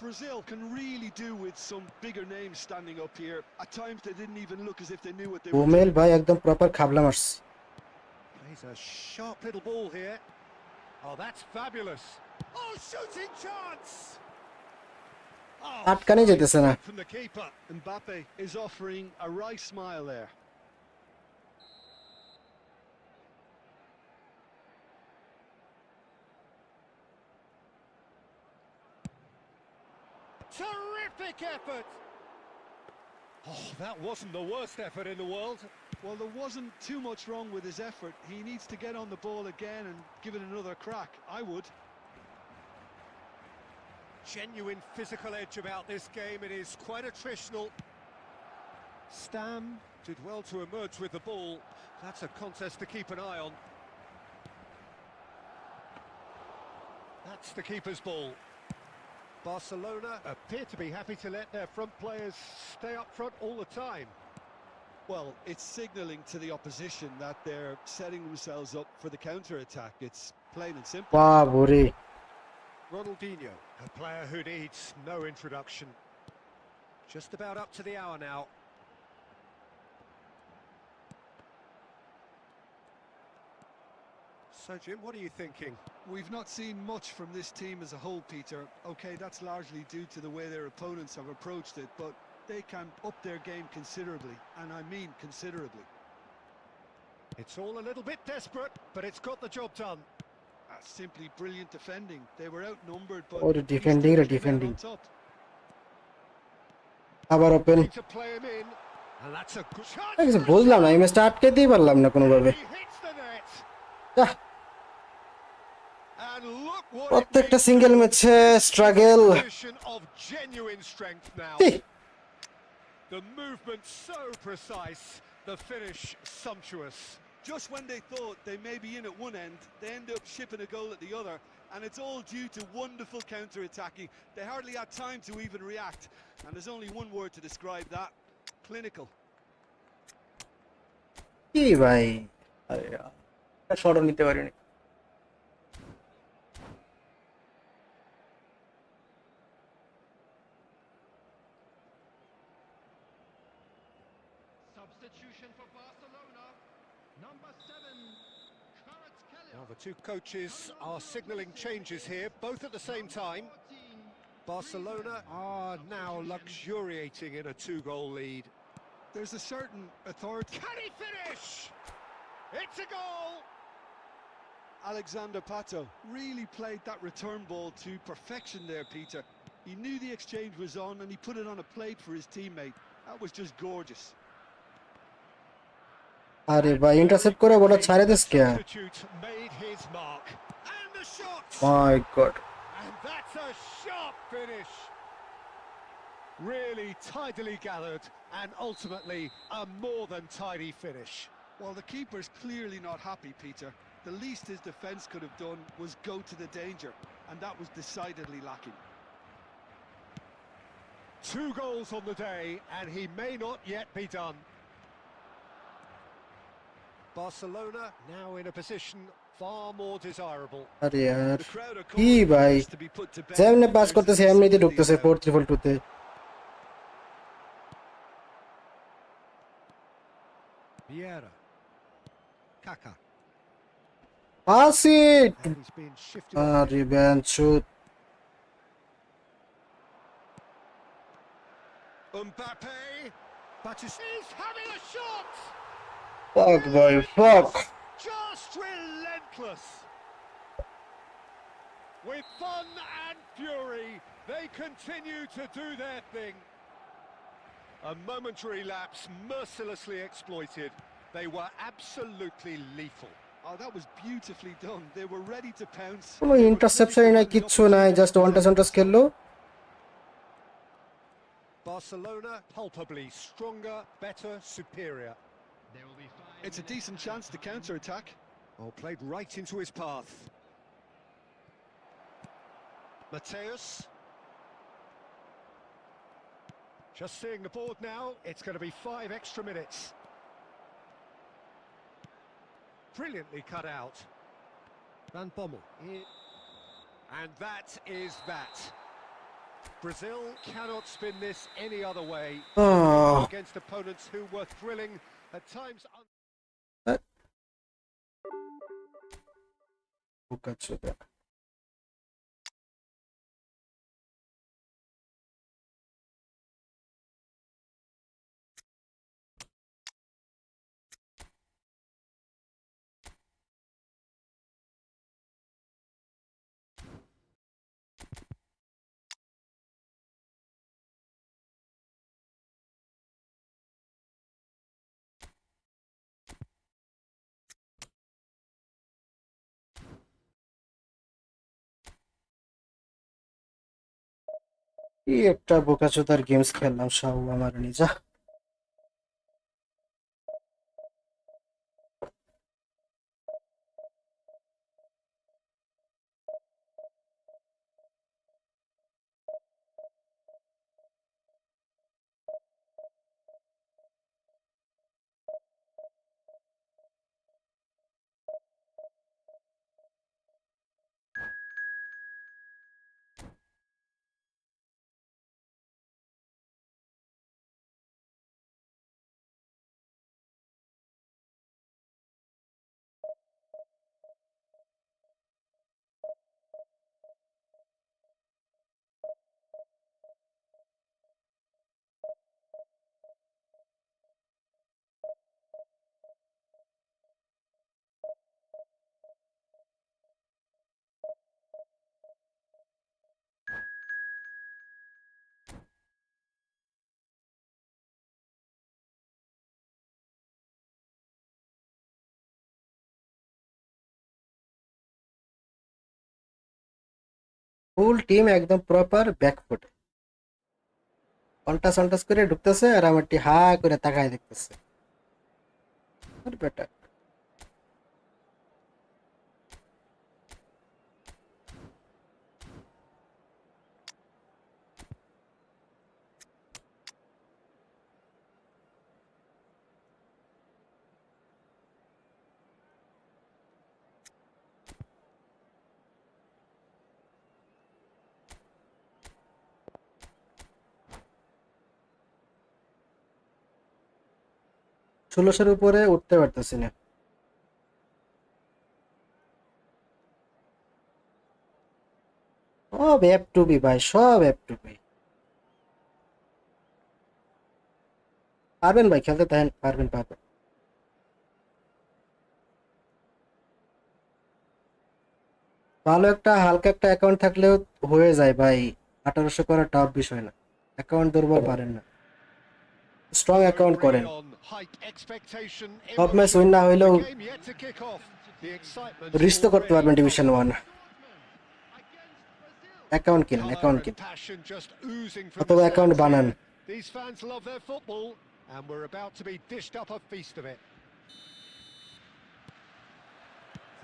Brazil can really do with some bigger names standing up here. At times they didn't even look as if they knew what they were ওমেল doing. ভাই একদম proper খাবলা মারছে Plays a sharp little ball here. Oh, that's fabulous. Oh, shooting chance! Oh, আটকানে যেতেছে না from the keeper. Mbappe is offering a wry smile there. Terrific effort! Oh, that wasn't the worst effort in the world. Well, there wasn't too much wrong with his effort. He needs to get on the ball again and give it another crack. I would. Genuine physical edge about this game. It is quite attritional. Stam did well to emerge with the ball. That's a contest to keep an eye on. That's the keeper's ball. Barcelona appear to be happy to let their front players stay up front all the time. Well, it's signalling to the opposition that they're setting themselves up for the counter-attack. It's plain and simple. বাবরে Ronaldinho, a player who needs no introduction. Just about up to the hour now. So, Jim, what are you thinking? We've not seen much from this team as a whole, Peter. OK, that's largely due to the way their opponents have approached it, but they can up their game considerably, and I mean considerably. It's all a little bit desperate, but it's got the job done. Simply brilliant defending. They were outnumbered, but ওরে he defending still রে came out defending on top. আবার open Need to play him in, and that's a good shot. কিছু বুঝলাম না এই ম্যাচটা আটকাতেই পারলাম না কোনোভাবে He hits the net. Ah, And look what it প্রত্যেকটা means সিঙ্গেল to ম্যাচে struggle position of genuine strength now. The movement so precise, the finish sumptuous. Just when they thought they may be in at one end, they end up shipping a goal at the other, and it's all due to wonderful counter-attacking. They hardly had time to even react, and there's only one word to describe that: clinical. কি ভাই আরে shot নিতে পারিনি Substitution for Barcelona. Number 7, Kvaratskhelia. Now the two coaches are signalling changes here, both at the same time. 14, Barcelona are now luxuriating in a two-goal lead. There's a certain authority. Can he finish? It's a goal! Alexander Pato really played that return ball to perfection there, Peter. He knew the exchange was on, and he put it on a plate for his teammate. That was just gorgeous. আরে ভাই intercept করে বড় ছাড়ে this K Substitute made his mark. And the shot! My god And that's a sharp finish. Really tidily gathered, and ultimately a more than tidy finish. Well, the keeper's clearly not happy, Peter. The least his defence could have done was go to the danger, and that was decidedly lacking. 2 goals on the day, and he may not yet be done. Barcelona now in a position far more desirable. আরে यार The crowd are কি calling ভাই for this to be put to bed. যেমনে pass There's করতেছে a এমনিতে disability ঢুকতেছে about 4-3-2 তে Vieira. Kaka. Pass it And he's been shifted. আরে বেঞ্চুত Mbappe. He's having a shot! ফাক ভাই ফাক Just relentless. With fun and fury, they continue to do their thing. A momentary lapse mercilessly exploited. They were absolutely lethal. Oh, that was beautifully done. They were ready to pounce. কোনো They were intussusception clearly নাই the কিচ্ছু opposition নাই from just the one touch খেললো Barcelona palpably stronger, better, superior. There will be 5 It's a minutes decent added chance to time. counter-attack. Oh, played right into his path. Mateus. Just seeing the board now, it's going to be 5 extra minutes. Brilliantly cut out. Van Bommel. And that is that. Brazil cannot spin this any other way against opponents who were thrilling at times. বুকাচোদা এই একটা বোকাচোদার games খেললাম সব আমার নিজা। Full team একদম proper ব্যাকফুটে অল্টাস অল্টাস করে ঢুকতেছে আর আমারটি হা করে তাকায় দেখতেছে। আর বেটা 1600-এর উপরে উঠতে পারতেছি না। সব এফ টু বি ভাই, সব এফ টু বি। পারবেন ভাই, খেলতে তাই পারবেন পারবেন। ভালো একটা হালকা একটা অ্যাকাউন্ট থাকলেও হয়ে যায় ভাই। 1800 করা টাফ বিষয় না। অ্যাকাউন্ট দুর্বল পারেন না, স্ট্রং Going অ্যাকাউন্ট really করেন। on height expectation, top match win emotion. না The হইলেও game yet to kick off. The excitement reach তো করতে already পারবেন ডিভিশন palpable. 1। অ্যাকাউন্ট কিনেন, Colour অ্যাকাউন্ট and কিনেন passion just oozing from the অথবা account stands বানান। here. These fans love their football, and we're about to be dished up a feast of it.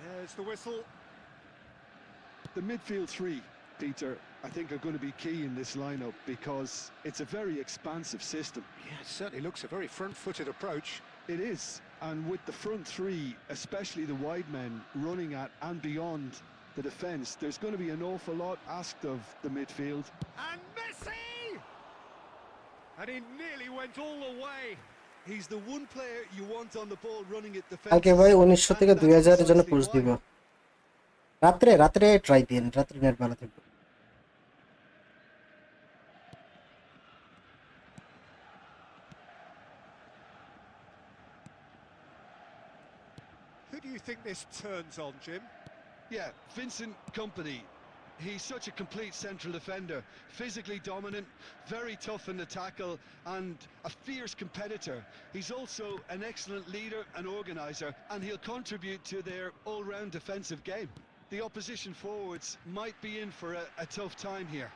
There's the whistle. The midfield three, Peter, I think are going to be key in this lineup because it's a very expansive system. Yeah, it certainly looks a very front-footed approach. It is, and with the front three, especially the wide men running at and beyond the defence, there's going to be an awful lot asked of the midfield. And Messi! And he nearly went all the way. He's the one player you want on the ball running at কালকে defence. ভাই 1900 থেকে 2000 এর জন্য push দিব। রাত্রে রাত্রে try দিন, রাত্রে নেট ভালো থাকবে। Who do you think this turns on, Jim? Yeah, Vincent Kompany. He's such a complete central defender, physically dominant, very tough in the tackle, and a fierce competitor. He's also an excellent leader and organiser, and he'll contribute to their all-round defensive game. The opposition forwards might be in for a tough time here.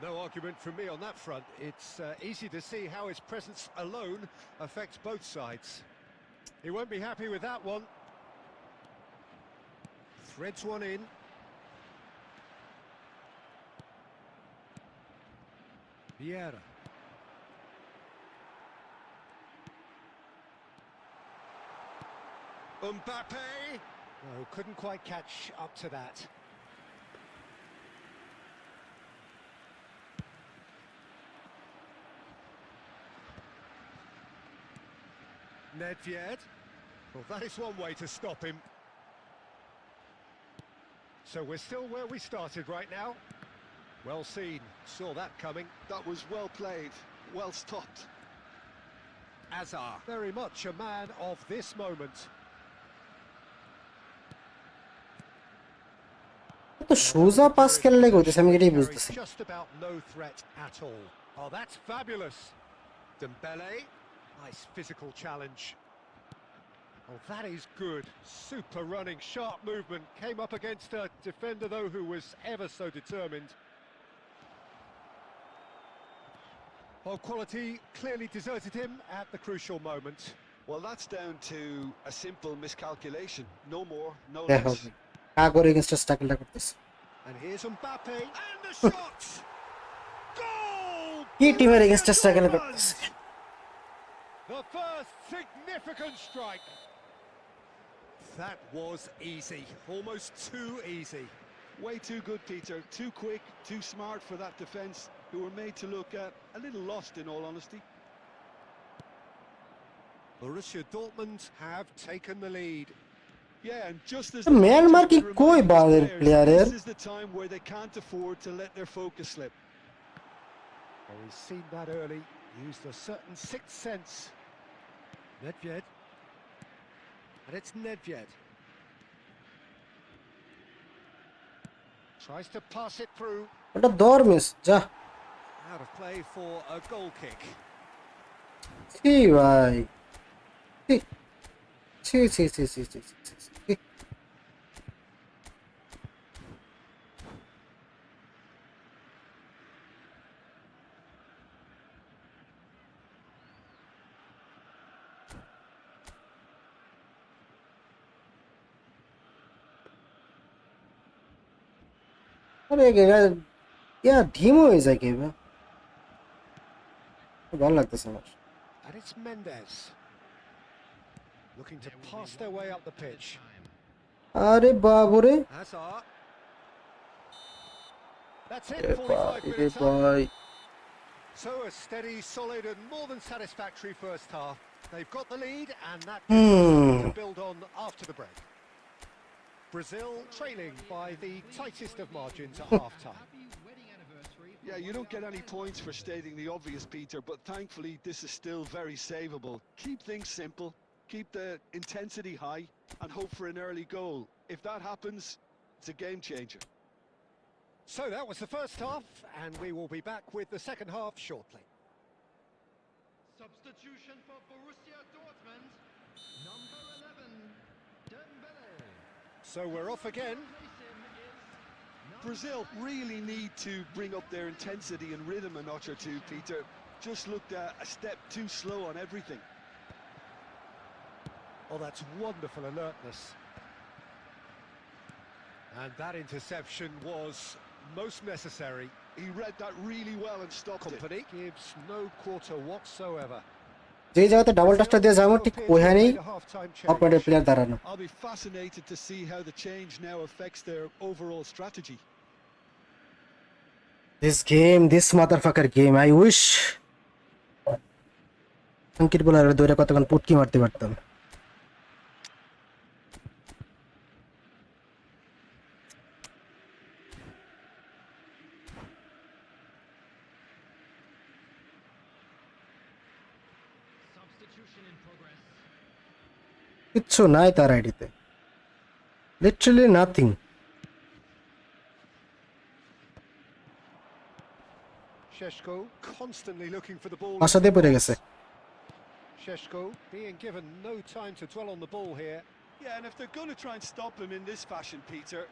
No argument from me on that front. It's easy to see how his presence alone affects both sides. He won't be happy with that one. Threads one in. Vieira. Mbappe! No, couldn't quite catch up to that. Nedved. Well, that is one way to stop him. So we're still where we started right now. Well seen, saw that coming. That was well played, well stopped. Azar, very much a man of this moment. তো সোজা pass খেললে কইতেছে, আমি এটাই বুঝতেছি। Just about no threat at all. Oh, that's fabulous. Dembele, nice physical challenge. Oh, that is good. Super running, sharp movement. Came up against a defender, though, who was ever so determined. Well, quality clearly deserted him at the crucial moment. Well, that's down to a simple miscalculation. No more, no দেখো less. কাগর against ট্যাকেলটা করতেছে And here's Mbappe, and the shot! Goal! কি টিমের Borussia against tackle Dortmund! করতেছে The first significant strike. That was easy, almost too easy. Way too good, Peter. Too quick, too smart for that defence, who were made to look a little lost, in all honesty. Borussia Dortmund have taken the lead. Yeah, and just as Myanmar ki manager koi reminded baal his player hai. this is the time where they can't afford to let their focus slip. Well, we've seen that early, used a certain sixth sense. Nedved. And it's Nedved. Tries to pass it through. ওটা দর miss যা Out of play for a goal kick. কি ভাই ছি ছি ছি ছি ছি ছি ছি, ছি। আরে ইয়া ঢিম হয়ে যায় কি ভালো লাগতেছে আমার And it's Mendes. Looking to pass their way up the pitch. আরে বাবরে Hazard. That's it, রে 45 minutes on. ভাই So a steady, solid and more than satisfactory first half. They've got the lead and that to build on after the break. Brazil trailing by the tightest of margins at half-time. Yeah, you don't get any points for stating the obvious, Peter, but thankfully this is still very savable. Keep things simple, keep the intensity high, and hope for an early goal. If that happens, it's a game changer. So that was the first half, and we will be back with the second half shortly. Substitution for Borussia Dortmund. Number 11, Dembele. So we're off again. Replace him is Brazil really need to bring up their intensity and rhythm a notch or two, Peter. Just looked a step too slow on everything. Oh, that's wonderful alertness. And that interception was most necessary. He read that really well and stopped it. Company gives no quarter whatsoever. যে জায়গাতে double টাচটা দিয়ে যাবো ঠিক ওইখানেই অপোনেন্টের player দাঁড়ানো I'll be fascinated to see how the change now affects their overall strategy. this motherfucker game I wish অঙ্কিত বলার দৌড়ে কতক্ষণ পুটকি মারতে পারতাম substitution in progress. কিচ্ছু নাই তার আইডিতে literally nothing Sheshko constantly looking for the ball. আশাতে পড়ে গেছে Sheshko being given no time to dwell on the ball here. Yeah, and if they're going to try and stop him in this fashion, Peter,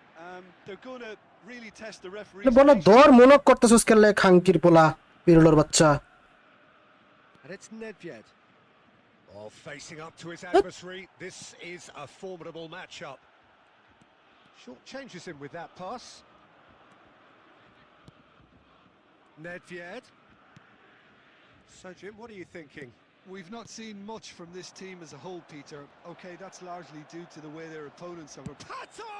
they're going to really test the referee. বলো দর মনক করতেছস কেলে খাঙ্কির পোলা পিরুলোর বাচ্চা And it's Nedved. Oh, facing up to his adversary. This is a formidable matchup. Short changes him with that pass. Nedved. So, Jim, what are you thinking? We've not seen much from this team as a whole, Peter. Okay, that's largely due to the way their opponents have approached. Pato!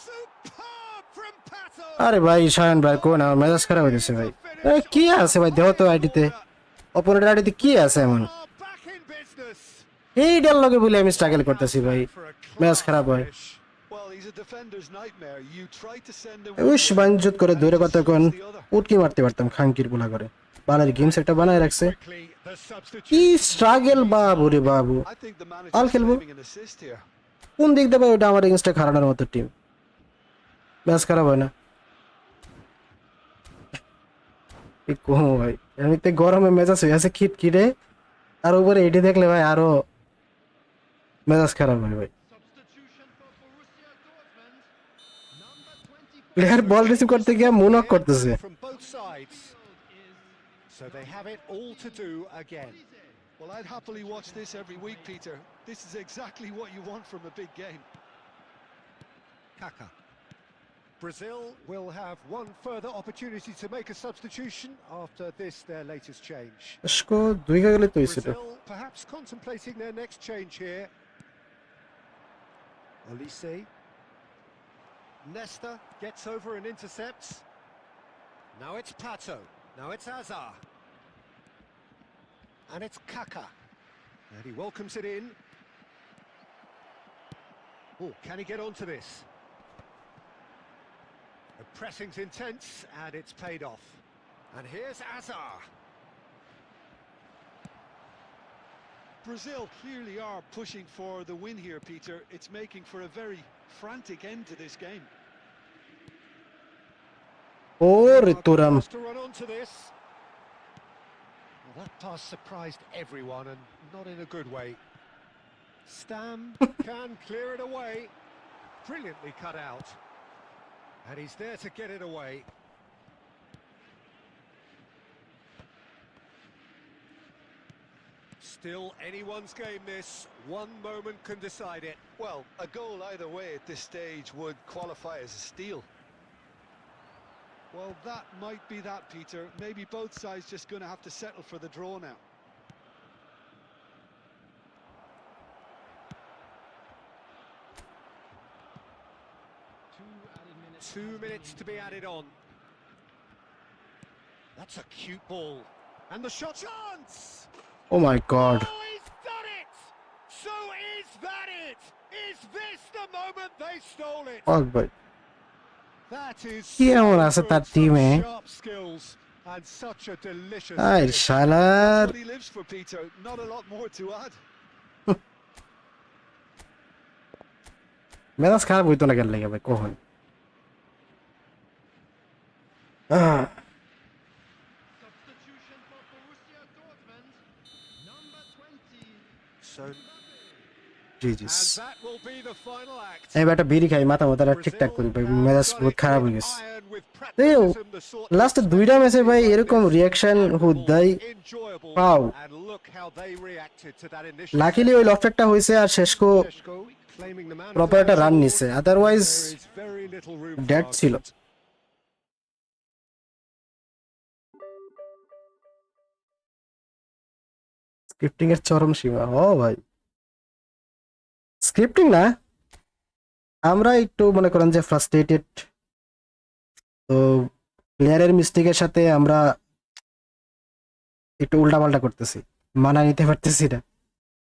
Superb from Pato! আরে ভাই শায়ন ভাই কোন আমার মেজাজ খারাপ হয়ে গেছে ভাই এ কি আছে ভাই দেখো তো আইডিতে অপোনেন্টের আইডিতে কি আছে এমন Are back in business. এই ডাল লগে বলে আমি স্ট্রাগল করতেছি ভাই For a মেজাজ class খারাপ হয় finish. Well, he's a defender's nightmare. You try to send him wish বাঞ্জুত করে দৌড়ে কতক্ষণ উটকি মারতে পারতাম খাঙ্কির পোলা করে বালার গেম সেটটা বানায় রাখছে Quickly, the substitute. কি স্ট্রাগল বাবু রে বাবু I think the I'll manager's kill him. claiming an assist here. কোন দিক দিয়ে ভাই ওটা আমার এগেইনস্টে খারানোর মতো টিম ম্যাচ খারাপ হয় না কি কম ভাই এমনিতে গরমে মেজাজ হয়ে আছে খিটখিটে আর উপরে এটি দেখলে ভাই আরো মেজাজ খারাপ হয় ভাই Substitution for Borussia Dortmund. Number 24 player ball receive করতে গিয়ে মুনক করতেছে From both sides. is So they have it all to do again. Well, I'd happily watch this every week, Peter. This is exactly what you want from a big game. Kaka. Brazil will have one further opportunity to make a substitution after this, their latest change. Essco দুই গেলে তো হইছে তো Brazil perhaps contemplating their next change here. Olise. Nesta gets over and intercepts. Now it's Pato. Now it's Azar. And it's Kaka. And he welcomes it in. Oh, can he get onto this? The pressing's intense, and it's paid off. And here's Azar. Brazil clearly are pushing for the win here, Peter. It's making for a very frantic end to this game. ওরে তোরাম To run onto this. Well, that pass surprised everyone, and not in a good way. Stam can clear it away. Brilliantly cut out. And he's there to get it away. Still anyone's game this. One moment can decide it. Well, a goal either way at this stage would qualify as a steal. Well, that might be that, Peter. Maybe both sides just going to have to settle for the draw now. Two minutes to be added on. That's a cute ball. And the shot chance! Oh my god Oh, he's done it! So is that it? Is this the moment they stole it? fuck ভাই That is কি এমন so আছে good, তার such টিমে sharp skills and such a delicious I finish. শালার That's what he lives for, Peter. Not a lot more to add. মেজাজ খারাপ হইতো না কেন লাগে ভাই কখন Substitution for Borussia Dortmund. Number 20. So, G and G that will be the final act. এই বেটা বিড়ি খাই মাথা মাথাটা ঠিকঠাক করি ভাই মেজাজ বহুত খারাপ হয়ে গেছে লাস্টে দুইটা ম্যাচে ভাই এরকম রিয়াকশন হুদাই পাও লাকিলি ওই লফটারটা হয়েছে আর শেষকো প্রপার একটা রান নিছে আদারওয়াইজ ডেড ছিল স্ক্রিপ্টিং এর চরম সীমা ও ভাই স্ক্রিপ্টিং না আমরা একটু মনে করেন যে ফ্রাস্ট্রেটেড তো প্লেয়ারের মিস্টেকের সাথে আমরা একটু উল্টাপাল্টা করতেছি মানা নিতে পারতেছি না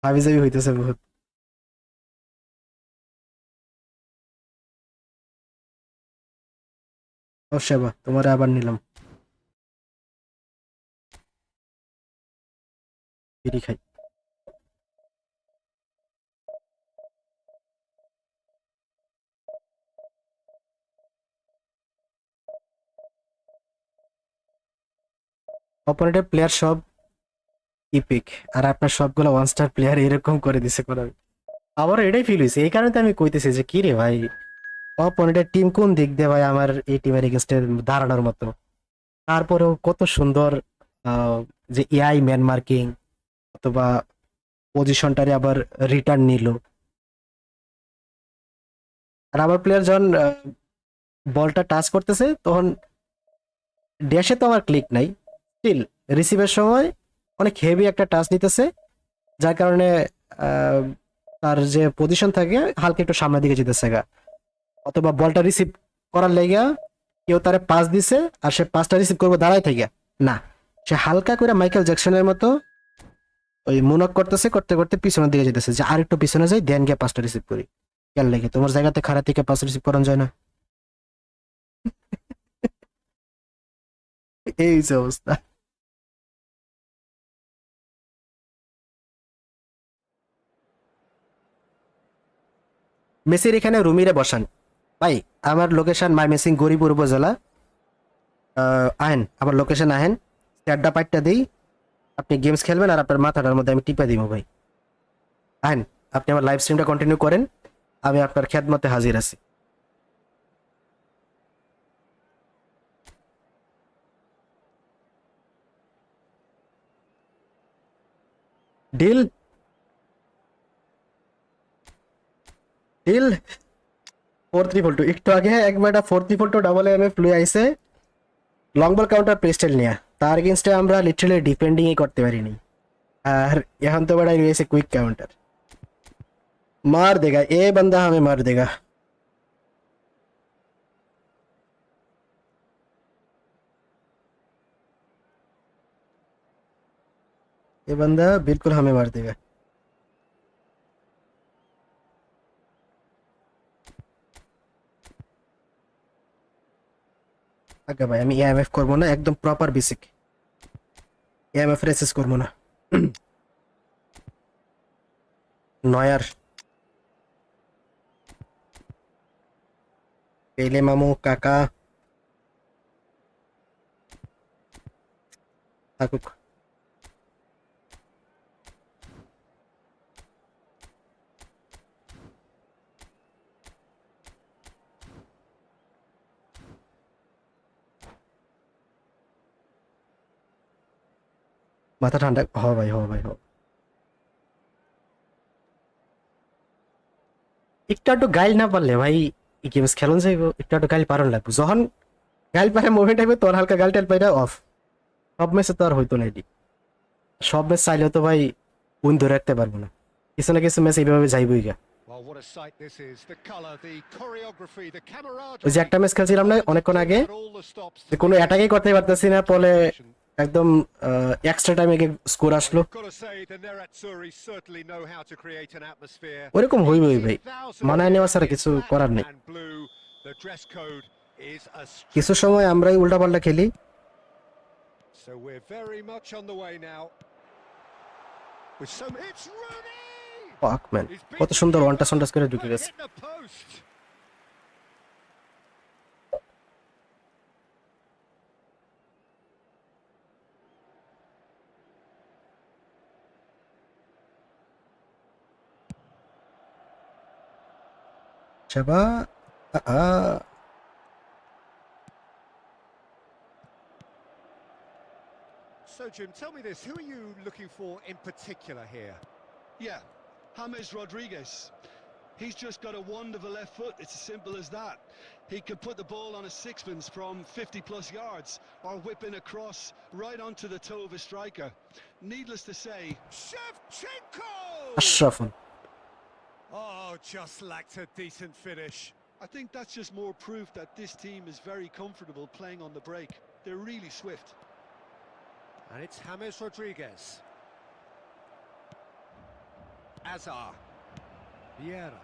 হাবিজাবি হইতেছে বহুত ও সেবা তোমার আবার নিলাম বিড়ি খাই অপোনেন্টের প্লেয়ার সব ইপিক আর আপনার সবগুলো ওয়ান স্টার প্লেয়ার এরকম করে দিছে কোন আবার এটাই ফিল হয়েছে এই কারণে আমি কইতেছি যে কি রে ভাই অপোনেন্টের টিম কোন দিক দিয়ে ভাই আমার এই টিমের এগেইনস্টে দাঁড়ানোর মতো তারপরেও কত সুন্দর যে এআই ম্যান মার্কিং অথবা পজিশনটারে আবার রিটার্ন নিল আর আমার প্লেয়ার যখন বলটা টাচ করতেছে তখন ড্যাশে তো আমার ক্লিক নাই স্টিল রিসিভের সময় অনেক হেভি একটা টাচ নিতেছে যার কারণে তার যে পজিশন থাকে হালকা একটু সামনের দিকে যেতেছে গা অথবা বলটা রিসিভ করার লেগা কেউ তারে পাস দিছে আর সে পাসটা রিসিভ করবে দাঁড়ায় থেকে না সে হালকা করে মাইকেল জ্যাকসনের মতো ওই মুনক করতেছে করতে করতে পিছনের দিকে যেতেছে যে আর একটু পিছনে যাই দেন গিয়ে পাসটা রিসিভ করি কেন লেগে তোমার জায়গাতে খারাপ থেকে পাস রিসিভ করানো যায় না এই যে অবস্থা মেসির এখানে রুমিরে বসান ভাই আমার লোকেশন মাই মেসিং গরিপুর উপজেলা আহেন আমার লোকেশন আহেন চারটা পাঁচটা দিই আপনি গেমস খেলবেন আর আপনার মাথাটার মধ্যে আমি টিপে দিব ভাই আহেন আপনি আমার লাইভ স্ট্রিমটা কন্টিনিউ করেন আমি আপনার খেদমতে হাজির আছি ডিল ডিল 4-3-4-2 একটু আগে একবার 4-3-4-2 ডাবল এমএফ লুই আইছে লং বল কাউন্টার প্রেস্টেল নিয়ে তার এগেইনস্টে আমরা লিটারালি ডিফেন্ডিংই করতে পারিনি আর এখন তো बड़ा রয়েছে কুইক काउंटर मार देगा ये बंदा हमें मार देगा ये बंदा बिल्कुल हमें मार देगा আগে ভাই আমি এএমএফ করব না একদম প্রপার বেসিক এএমএফ রেসেস করব না নয়ার পেলে মামু কাকা থাকুক মাথা ঠান্ডা ভাই হ একটু গাইল না পারলে ভাই এই গেমস খেলন যাইব একটু গাইল পারন লাগবে যখন গাইল পারে মুভমেন্ট আইবে তোর হালকা গাইল টেল পাইরা অফ সব ম্যাচে তো আর হইতো না এটি সব ম্যাচ চাইলেও তো ভাই উইন ধরে রাখতে পারবো না কিছু না কিছু ম্যাচ এইভাবে যাইবই গা ওই যে একটা ম্যাচ খেলছিলাম না অনেকক্ষণ আগে যে কোনো অ্যাটাকই করতে পারতেছি না পরে একদম এক্সট্রা টাইমে স্কোর আসলো ওরকম হইবই ভাই মানায় নেওয়া ছাড়া কিছু করার নেই কিছু সময় আমরাই উল্টাপাল্টা খেলি কত সুন্দর ওয়ানটা সন্টাস করে ঢুকে গেছে Shaba. So, Jim, tell me this. Who are you looking for in particular here? Yeah, James Rodriguez. He's just got a wonderful left foot. It's as simple as that. He could put the ball on a sixpence from 50-plus yards or whip in a cross right onto the toe of a striker. Needless to say, Shevchenko! Ashrafun. Oh, just lacked a decent finish. I think that's just more proof that this team is very comfortable playing on the break. They're really swift. And it's James Rodriguez. Azar. Vieira.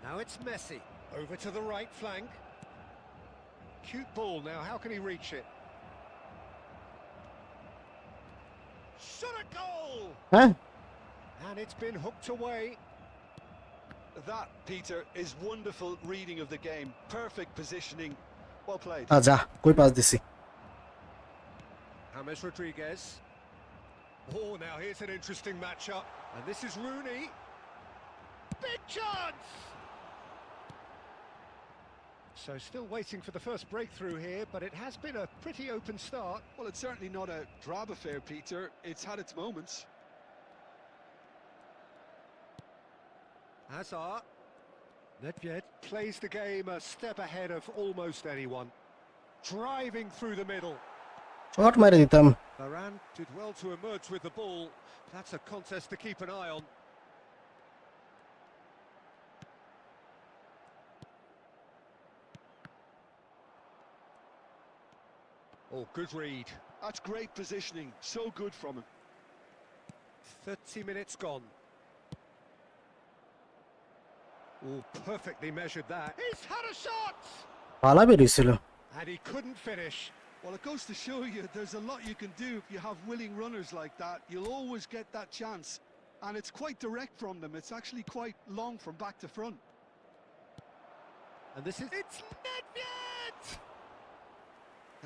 Now it's Messi. Over to the right flank. Cute ball now, how can he reach it? Shot a goal! Huh? And it's been hooked away. That, Peter, is wonderful reading of the game. Perfect positioning. Well played. Aja, koi pass disi. James Rodriguez. Oh, now here's an interesting matchup. And this is Rooney. Big chance! So still waiting for the first breakthrough here, but it has been a pretty open start. Well, it's certainly not a drab affair, Peter. It's had its moments. Hazard. Nedved plays the game a step ahead of almost anyone. Driving through the middle. Shot mare ditam. Varane did well to emerge with the ball. That's a contest to keep an eye on. Oh, good read. That's great positioning. So good from him. 30 minutes gone. Oh, perfectly measured that. He's had a shot! Pala berisilo. And he couldn't finish. Well, it goes to show you there's a lot you can do if you have willing runners like that. You'll always get that chance. And it's quite direct from them. It's actually quite long from back to front. And this is... It's Nedved!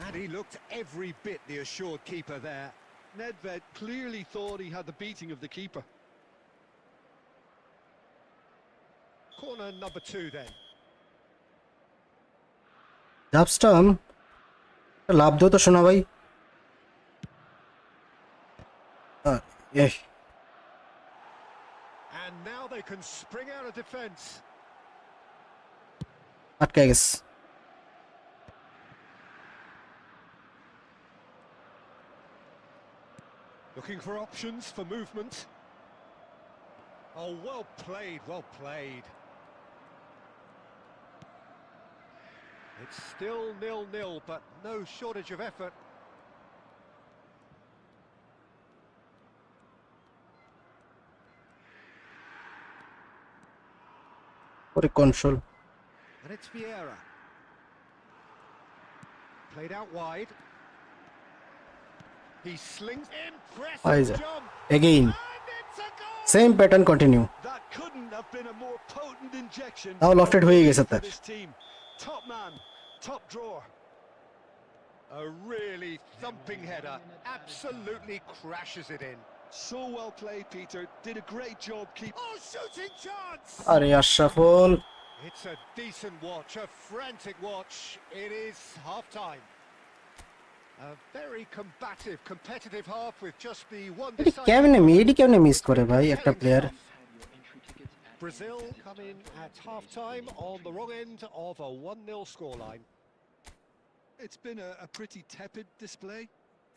And he looked every bit the assured keeper there. Nedved clearly thought he had the beating of the keeper. Corner number 2 then. Dubstorm. লাভ দিও তো শোনা ভাই Eh, And now they can spring out of defence. আটকায় গেছে। Looking for options for movement. Oh, well played, well played. It's still 0-0, but no shortage of effort. What a control. And it's Vieira. Played out wide. He slings. Isaac. Impressive jump. Again. And it's a goal! Same pattern continue. That couldn't have been a more potent injection. Now lofted হয়ে গেছে for তার। this team. Top man, top drawer. A really thumping header. Absolutely crashes it in. So well played, Peter. Did a great job keeping. Oh, shooting chance! আরে Ashraful. It's a decent watch, a frantic watch. It is half-time. A very combative, competitive half with just the one কেমনে miss করে ভাই একটা player? Brazil come in at half-time on the wrong end of a 1-0 scoreline. It's been a pretty tepid display.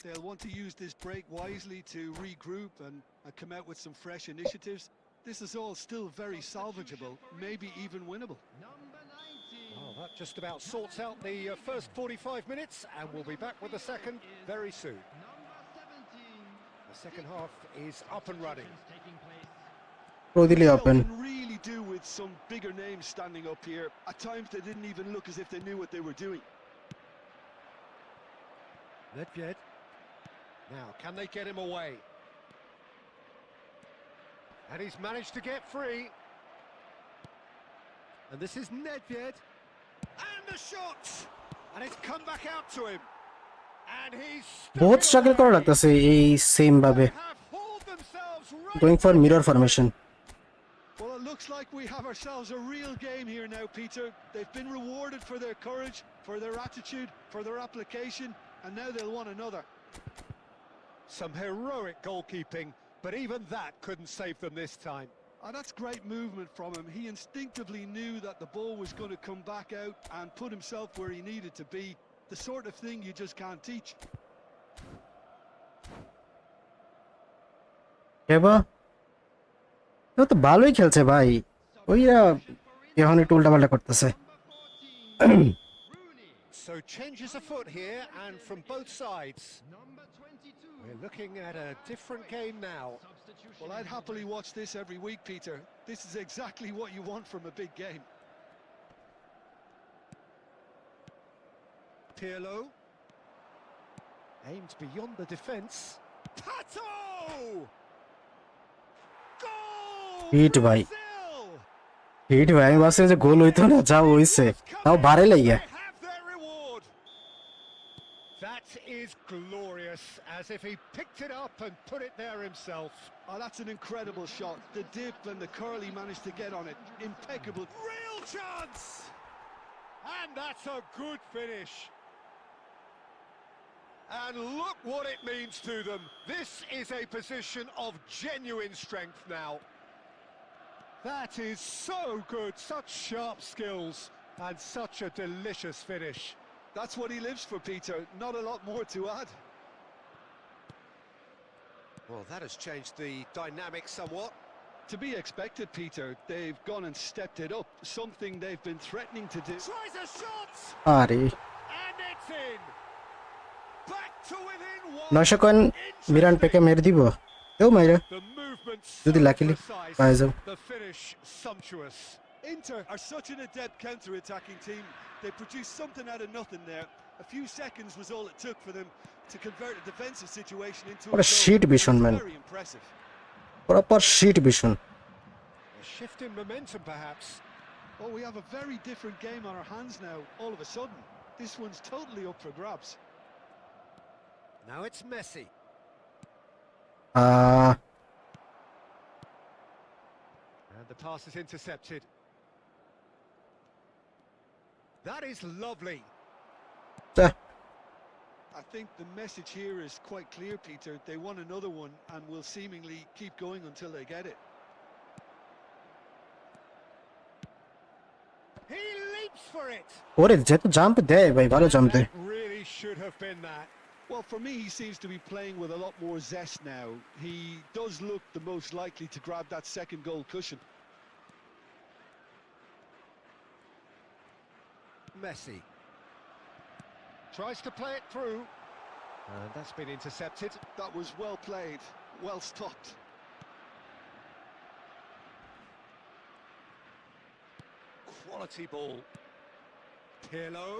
They'll want to use this break wisely to regroup and come out with some fresh initiatives. This is all still very salvageable, maybe even winnable. Number 19. Well, that just about sorts out the first 45 minutes, and we'll be back with the second very soon. Number 17. The second half is up and running. Taking place. প্রদিলি Brazil open. can really do with some bigger names standing up here. At times they didn't even look as if they knew what they were doing. Nedved. Now, can they get him away? And he's managed to get free. And this is Nedved. And the shot! And it's come back out to him. And he's বহুত struggle করা লাগতেছে এই same ভাবে। have hauled themselves right Going for mirror formation. Well, it looks like we have ourselves a real game here now, Peter. They've been rewarded for their courage, for their attitude, for their application, and now they'll want another. some heroic goalkeeping, but even that couldn't save them this time. Oh, that's great movement from him. He instinctively knew that the ball was going to come back out and put himself where he needed to be. The sort of thing you just can't teach. এবার ও তো ভালোই খেলছে ভাই। ওইরা এখন একটু উল্টাপাল্টা করতেছে। Number 14. Rooney. So changes afoot here, and from both sides. Number 22. We're looking at a different game now. Substitution. Well, I'd happily watch this every week, Peter. This is exactly what you want from a big game. Pirlo. Aimed beyond the defence. Pato! Goal! Hit ভাই, Brazil! Hit ভাই। আমি ভাবছিলাম যে গোল হইতো না, যা হইছে তাও বারে লাগে। They have their reward. That is glorious, as if he picked it up and put it there himself. Oh, that's an incredible shot. The dip and the curl he managed to get on it. Impeccable. Real chance! And that's a good finish. And look what it means to them. This is a position of genuine strength now. That is so good, such sharp skills, and such a delicious finish. That's what he lives for, Peter. Not a lot more to add. Well, that has changed the dynamic somewhat. To be expected, Peter. They've gone and stepped it up. Something they've been threatening to do. Tries a shot, আরে and it's in. Back to within one. 900 coin Miran পেকে মেরে দিব। এও মাইরা The movement যদি so luckily precise, পাই যাও। the finish sumptuous. Inter are such an adept counter-attacking team. They produced something out of nothing there. A few seconds was all it took for them to convert a defensive situation into What a a goal. shit vision, It's man. Very impressive. Proper shit vision. A shift in momentum, perhaps. Oh, we have a very different game on our hands now, all of a sudden. This one's totally up for grabs. Now it's Messi. And the pass is intercepted. That is lovely. A think the message here is quite clear, Peter. They want another one and will seemingly keep going until they get it. He leaps for it. ওরে যেহেতু jump দেয় ভাই, ভালো jump দেয়। That really should have been that. Well, for me, he seems to be playing with a lot more zest now. He does look the most likely to grab that second goal cushion. Messi tries to play it through, and that's been intercepted. That was well played, well stopped. Quality ball. Pirlo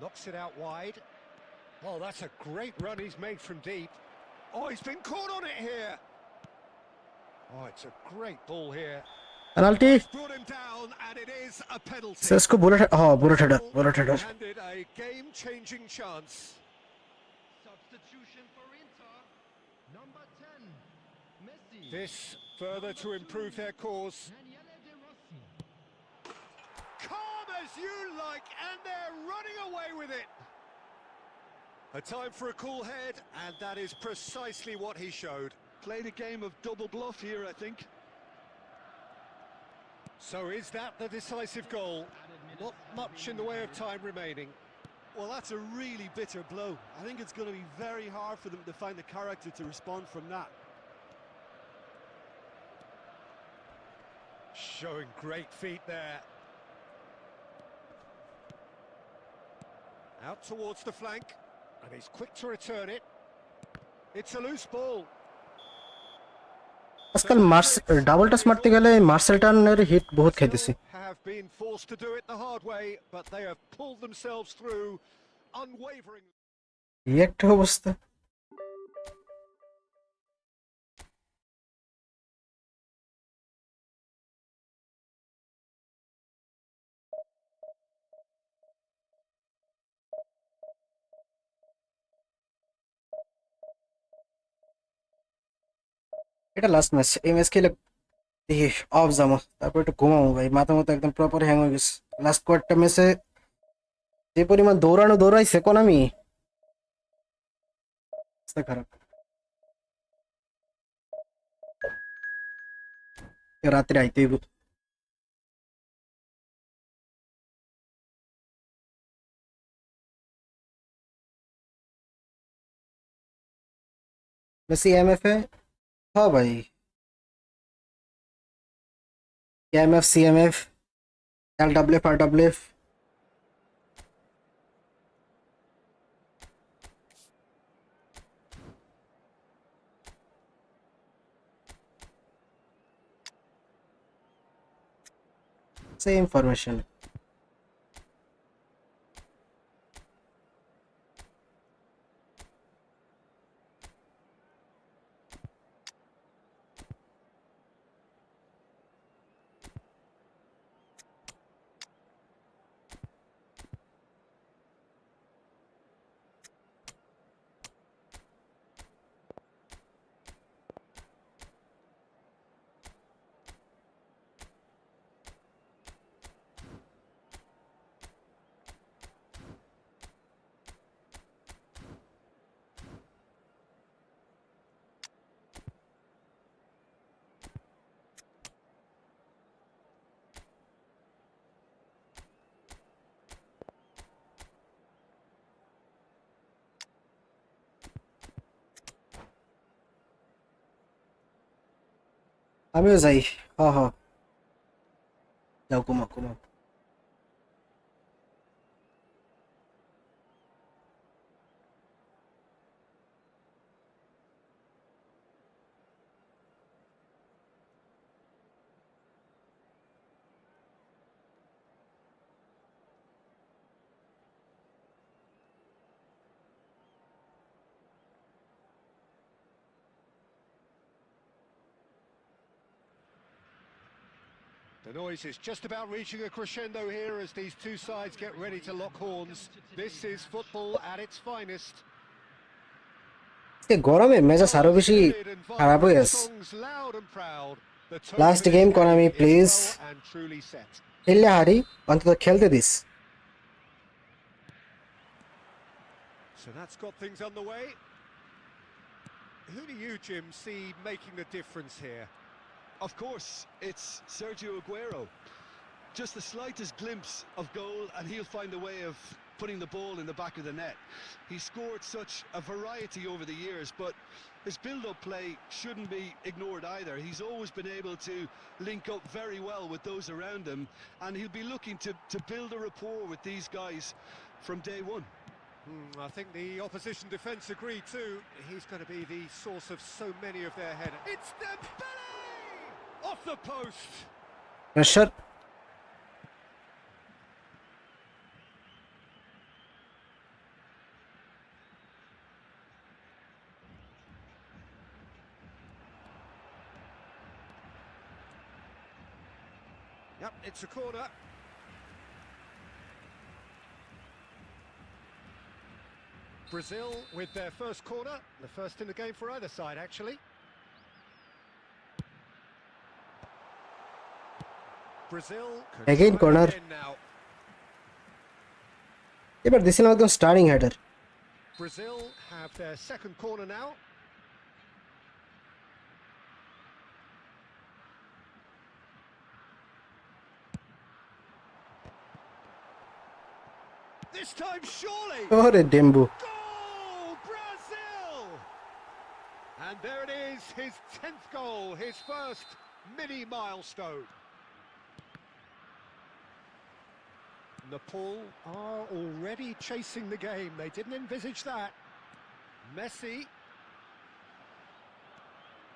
knocks it out wide. Oh, that's a great run he's made from deep. Oh, he's been caught on it here. Oh, it's a great ball here. Penalty. Brought him down, and it is a penalty. Sesko bullet, হ্যাঁ bullet header. Handed a game-changing chance. Substitution for Inter. Number 10, Messi. This further to improve their cause. Daniele De Rossi. Calm as you like, and they're running away with it. A time for a cool head, and that is precisely what he showed. Played a game of double bluff here, I think. So is that the decisive goal? Not much in the way of time remaining. Well, that's a really bitter blow. I think it's going to be very hard for them to find the character to respond from that. Showing great feet there. Out towards the flank, and he's quick to return it. It's a loose ball. আজকাল double touch মারতে গেলে Marcel টার্নের hit বহুত খাইতেছি। Have been forced to do it the hard way, but they have pulled themselves through unwavering. এই একটা অবস্থা। এটা last match, এই ম্যাচ খেলে দেখি অফ যাবো, তারপর একটু ঘুমাবো ভাই, মাথা মতো একদম প্রপার হ্যাং হয়ে গেছে। লাস্ট কোয়ার্টার ম্যাচে যে পরিমাণ দৌড়াইছে কোন আমি খারাপ। রাত্রে আইতে হইব। মেসি এমএফএ, হ্যাঁ ভাই এমএফ সিএমএফ এলডব্লিউএফ আরডব্লিউএফ same information. আমিও যাই, হ্যাঁ হ্যাঁ যাও ঘুমাও। The noise is just about reaching a crescendo here as these two sides get ready to lock horns. This is football at its finest. গরমে মেজাজ আরো বেশি খারাপ হয়ে গেছে। লাস্ট গেম কোনামি প্লিজ, খেললে হারি অন্তত খেলতে this. So that's got things underway. Who do you, Jim, see making the difference here? Of course, it's Sergio Aguero. Just the slightest glimpse of goal and he'll find a way of putting the ball in the back of the net. He's scored such a variety over the years, but his build-up play shouldn't be ignored either. He's always been able to link up very well with those around him, and he'll be looking to build a rapport with these guys from day one. I think the opposition defence agree too. He's going to be the source of so many of their headers. It's Dembele! Off the post! Pressure. Yep, it's a corner. Brazil with their first corner, the first in the game for either side, actually. Brazil Again corner. now. এবার দিছিলাম একদম starting header. Brazil have their second corner now. This time surely. ওরে ডেম্বু। Goal, Brazil! And there it is, his 10th goal, his first mini milestone. Nepal are already chasing the game. They didn't envisage that. Messi.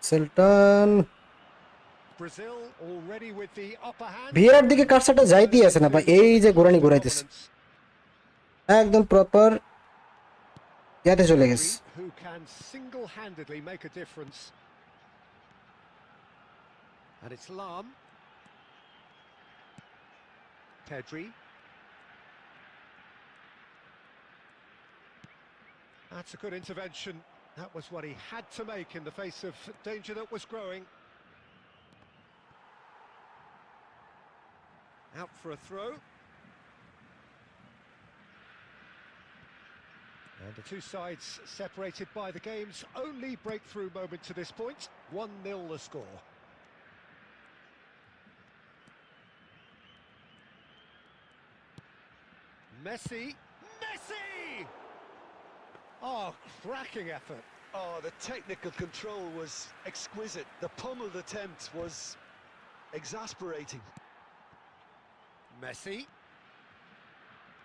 সেলটন Brazil already with the upper hand. VR দিকে কারসাটা যাইতেই আছে না ভাই, এই যে গোরানি ঘুরাইতেছে একদম proper ইয়াতে চলে গেছে। Who can single-handedly make a difference. And it's Lam. Pedri. That's a good intervention. That was what he had to make in the face of danger that was growing. Out for a throw. And the two sides separated by the game's only breakthrough moment to this point. 1-0 the score. Messi. Messi! Oh, cracking effort. Oh, the technical control was exquisite. The pummeled attempt was exasperating. Messi.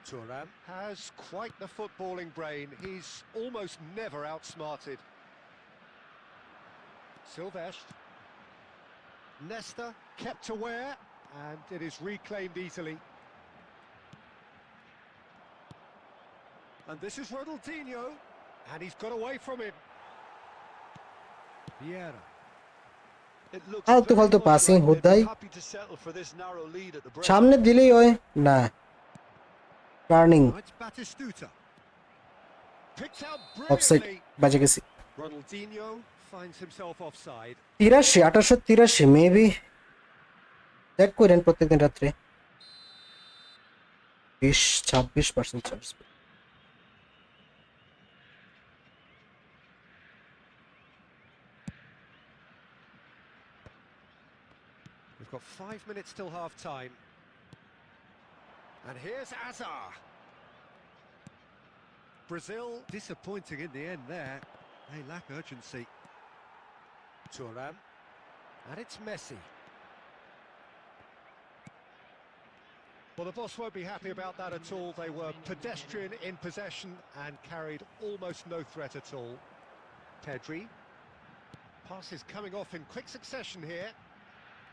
Thuram has quite the footballing brain. He's almost never outsmarted. Silvestre. Nesta kept aware, and it is reclaimed easily. And this is Ronaldinho, and he's got away from him. Vieira. It looks ফালতু very ফালতু much passing like they'd হুদাই be happy to settle for this narrow lead at the break. সামনে দিলেই হয় না turning It's Batistuta. Picked out offside brilliantly. বাজে গেছি। Ronaldinho finds himself offside. 83 1883 maybe check করেন প্রত্যেকদিন রাত্রে 26% charge. We've got 5 minutes till half-time. And here's Azar. Brazil disappointing in the end there. They lack urgency. Thuram. And it's Messi. Well, the boss won't be happy about that at all. They were pedestrian in possession and carried almost no threat at all. Pedri. Passes coming off in quick succession here.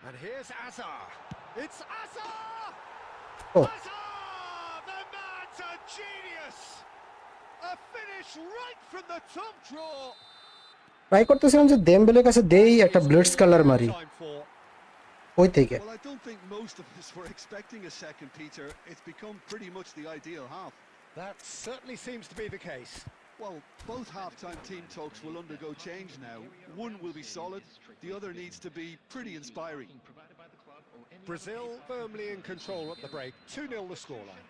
And here's Azar. It's Azar! Oh. Azar! The man's a genius! A finish right from the top draw. Try করতেছিলাম যে দেমবেলের কাছে দেই একটা blitz colour মারি Time for. ওই থেকে। Well, I don't think most of us were expecting a second, Peter. It's become pretty much the ideal half. That certainly seems to be the case. Well, both half-time team talks will undergo change now. One will be solid, the other needs to be pretty inspiring. Brazil firmly in control at the break. 2-0 the scoreline.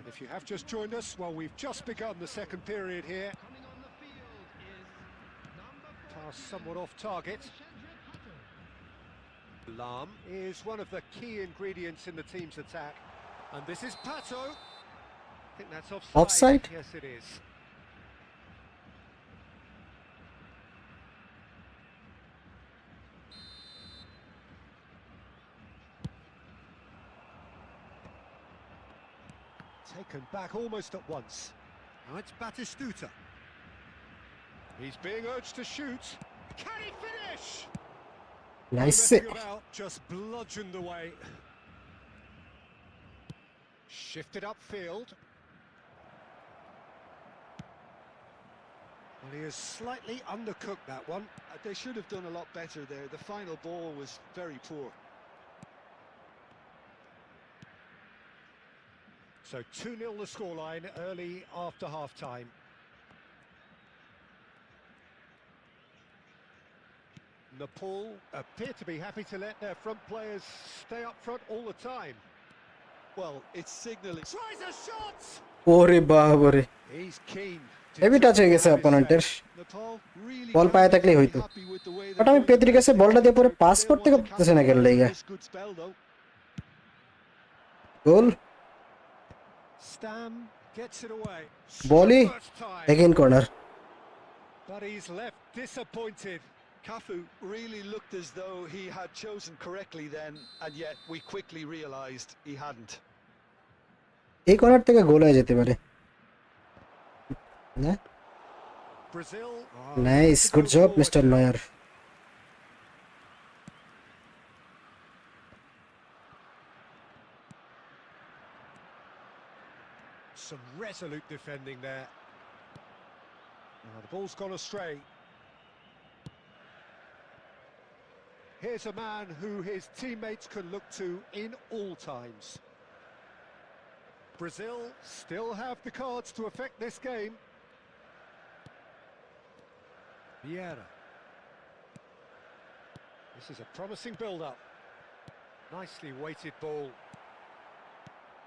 And if you have just joined us, well, we've just begun the second period here. Coming on the field is number Pass somewhat off target. Lam is one of the key ingredients in the team's attack. And this is Pato. I think that's offside. Offside? Yes, it is. Taken back almost at once. Now it's Batistuta. He's being urged to shoot. Can he finish? Nice. Messing about, just bludgeoned away. Shifted upfield. Well, he has slightly undercooked that one. They should have done a lot better there. The final ball was very poor. So 2-0 the scoreline early after half-time. Nepal appear to be happy to let their front players stay up front all the time. Well, it's signalling. Tries a shot! ওরে বাবারে, He's keen. to heavy touch হয়ে have গেছে his অপোনেন্টের। say. Nepal really বল পায়ে থাকলেই হইতো। happy with the way but they're আমি going. পেদ্রির কাছে বলটা দিয়ে পরে পাস They করতে want to করতেছে না কেন capitalize লাইগা। on this good spell, though. Goal, Stam gets it away. বলই First time. Again corner. But he's left disappointed. Cafu really looked as though he had chosen correctly then, and yet we quickly realised he hadn't. এই corner থেকে গোল হয়ে যেতে পারে না? Brazil. Nice, good job mister Neuer. Some resolute defending there. Now the ball's gone astray. Here's a man who his teammates can look to in all times. Brazil still have the cards to affect this game. Vieira. This is a promising build-up. Nicely weighted ball.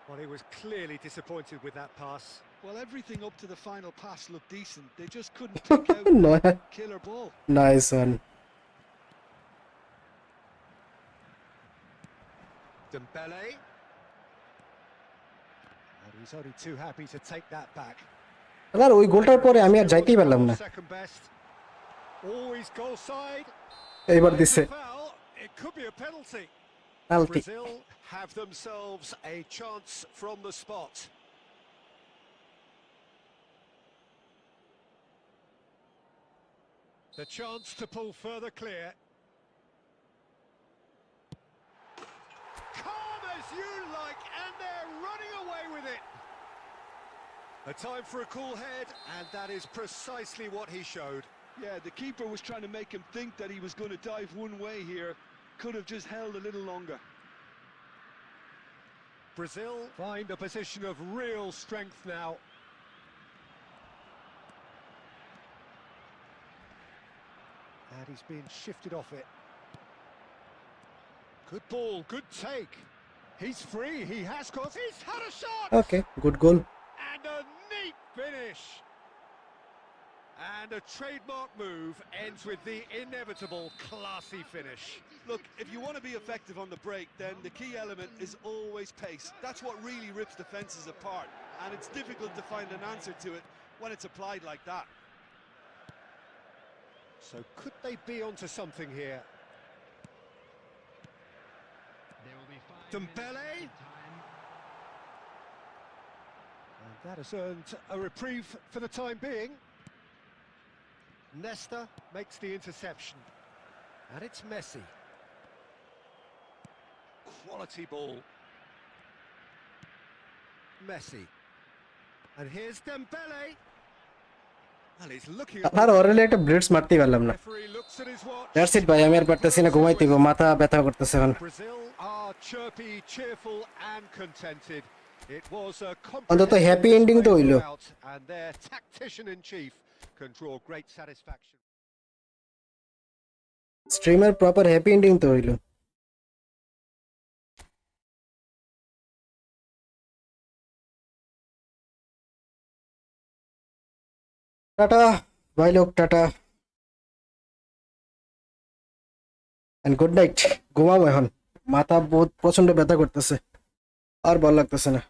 Well, he was clearly disappointed with that pass. Well, everything up to the final pass looked decent. They just couldn't pick out Neuer, that killer ball. Nice one. Dembele. And he's only too happy to take that back. আর ওই গোলটার পরে আমি আর যাইতেই পারলাম না। Second best. Always goal side. এইবার দিছে Foul. It could be a penalty. Penalty. Brazil have themselves a chance from the spot. The chance to pull further clear. Calm as you like, and they're running away with it. A time for a cool head, and that is precisely what he showed. Yeah, the keeper was trying to make him think that he was going to dive one way here. Could have just held a little longer. Brazil find a position of real strength now. And he's been shifted off it. Good ball, good take. He's free, he has got... He's had a shot! Okay, good goal. And a neat finish. And a trademark move ends with the inevitable classy finish. Look, if you want to be effective on the break, then the key element is always pace. That's what really rips defences apart. And it's difficult to find an answer to it when it's applied like that. So could they be onto something here? There will be 5 Dembele. minutes time. And that has earned a reprieve for the time being. Nesta makes the interception. And it's Messi. Quality ball. Messi. And here's Dembele. And he's looking at আর ওরে একটা blades মারতেই পারলাম না। referee looks at his watch. That's it ভাই, আমি আর পারতেছি না, ঘুমাইতে হইব, মাথা ব্যথা করতেছে এখন। Brazil are chirpy, cheerful and contented. It was a অন্তত হ্যাপি এন্ডিং তো হইলো। and their tactician in chief can draw great satisfaction. স্ট্রিমের প্রপার হ্যাপি এন্ডিং তো হইলো। টাটা বাই লোক, টাটা এন্ড গুড নাইট। ঘুমাবো এখন, মাথা বহুত প্রচন্ড ব্যথা করতেছে, আর ভালো লাগতেছে না।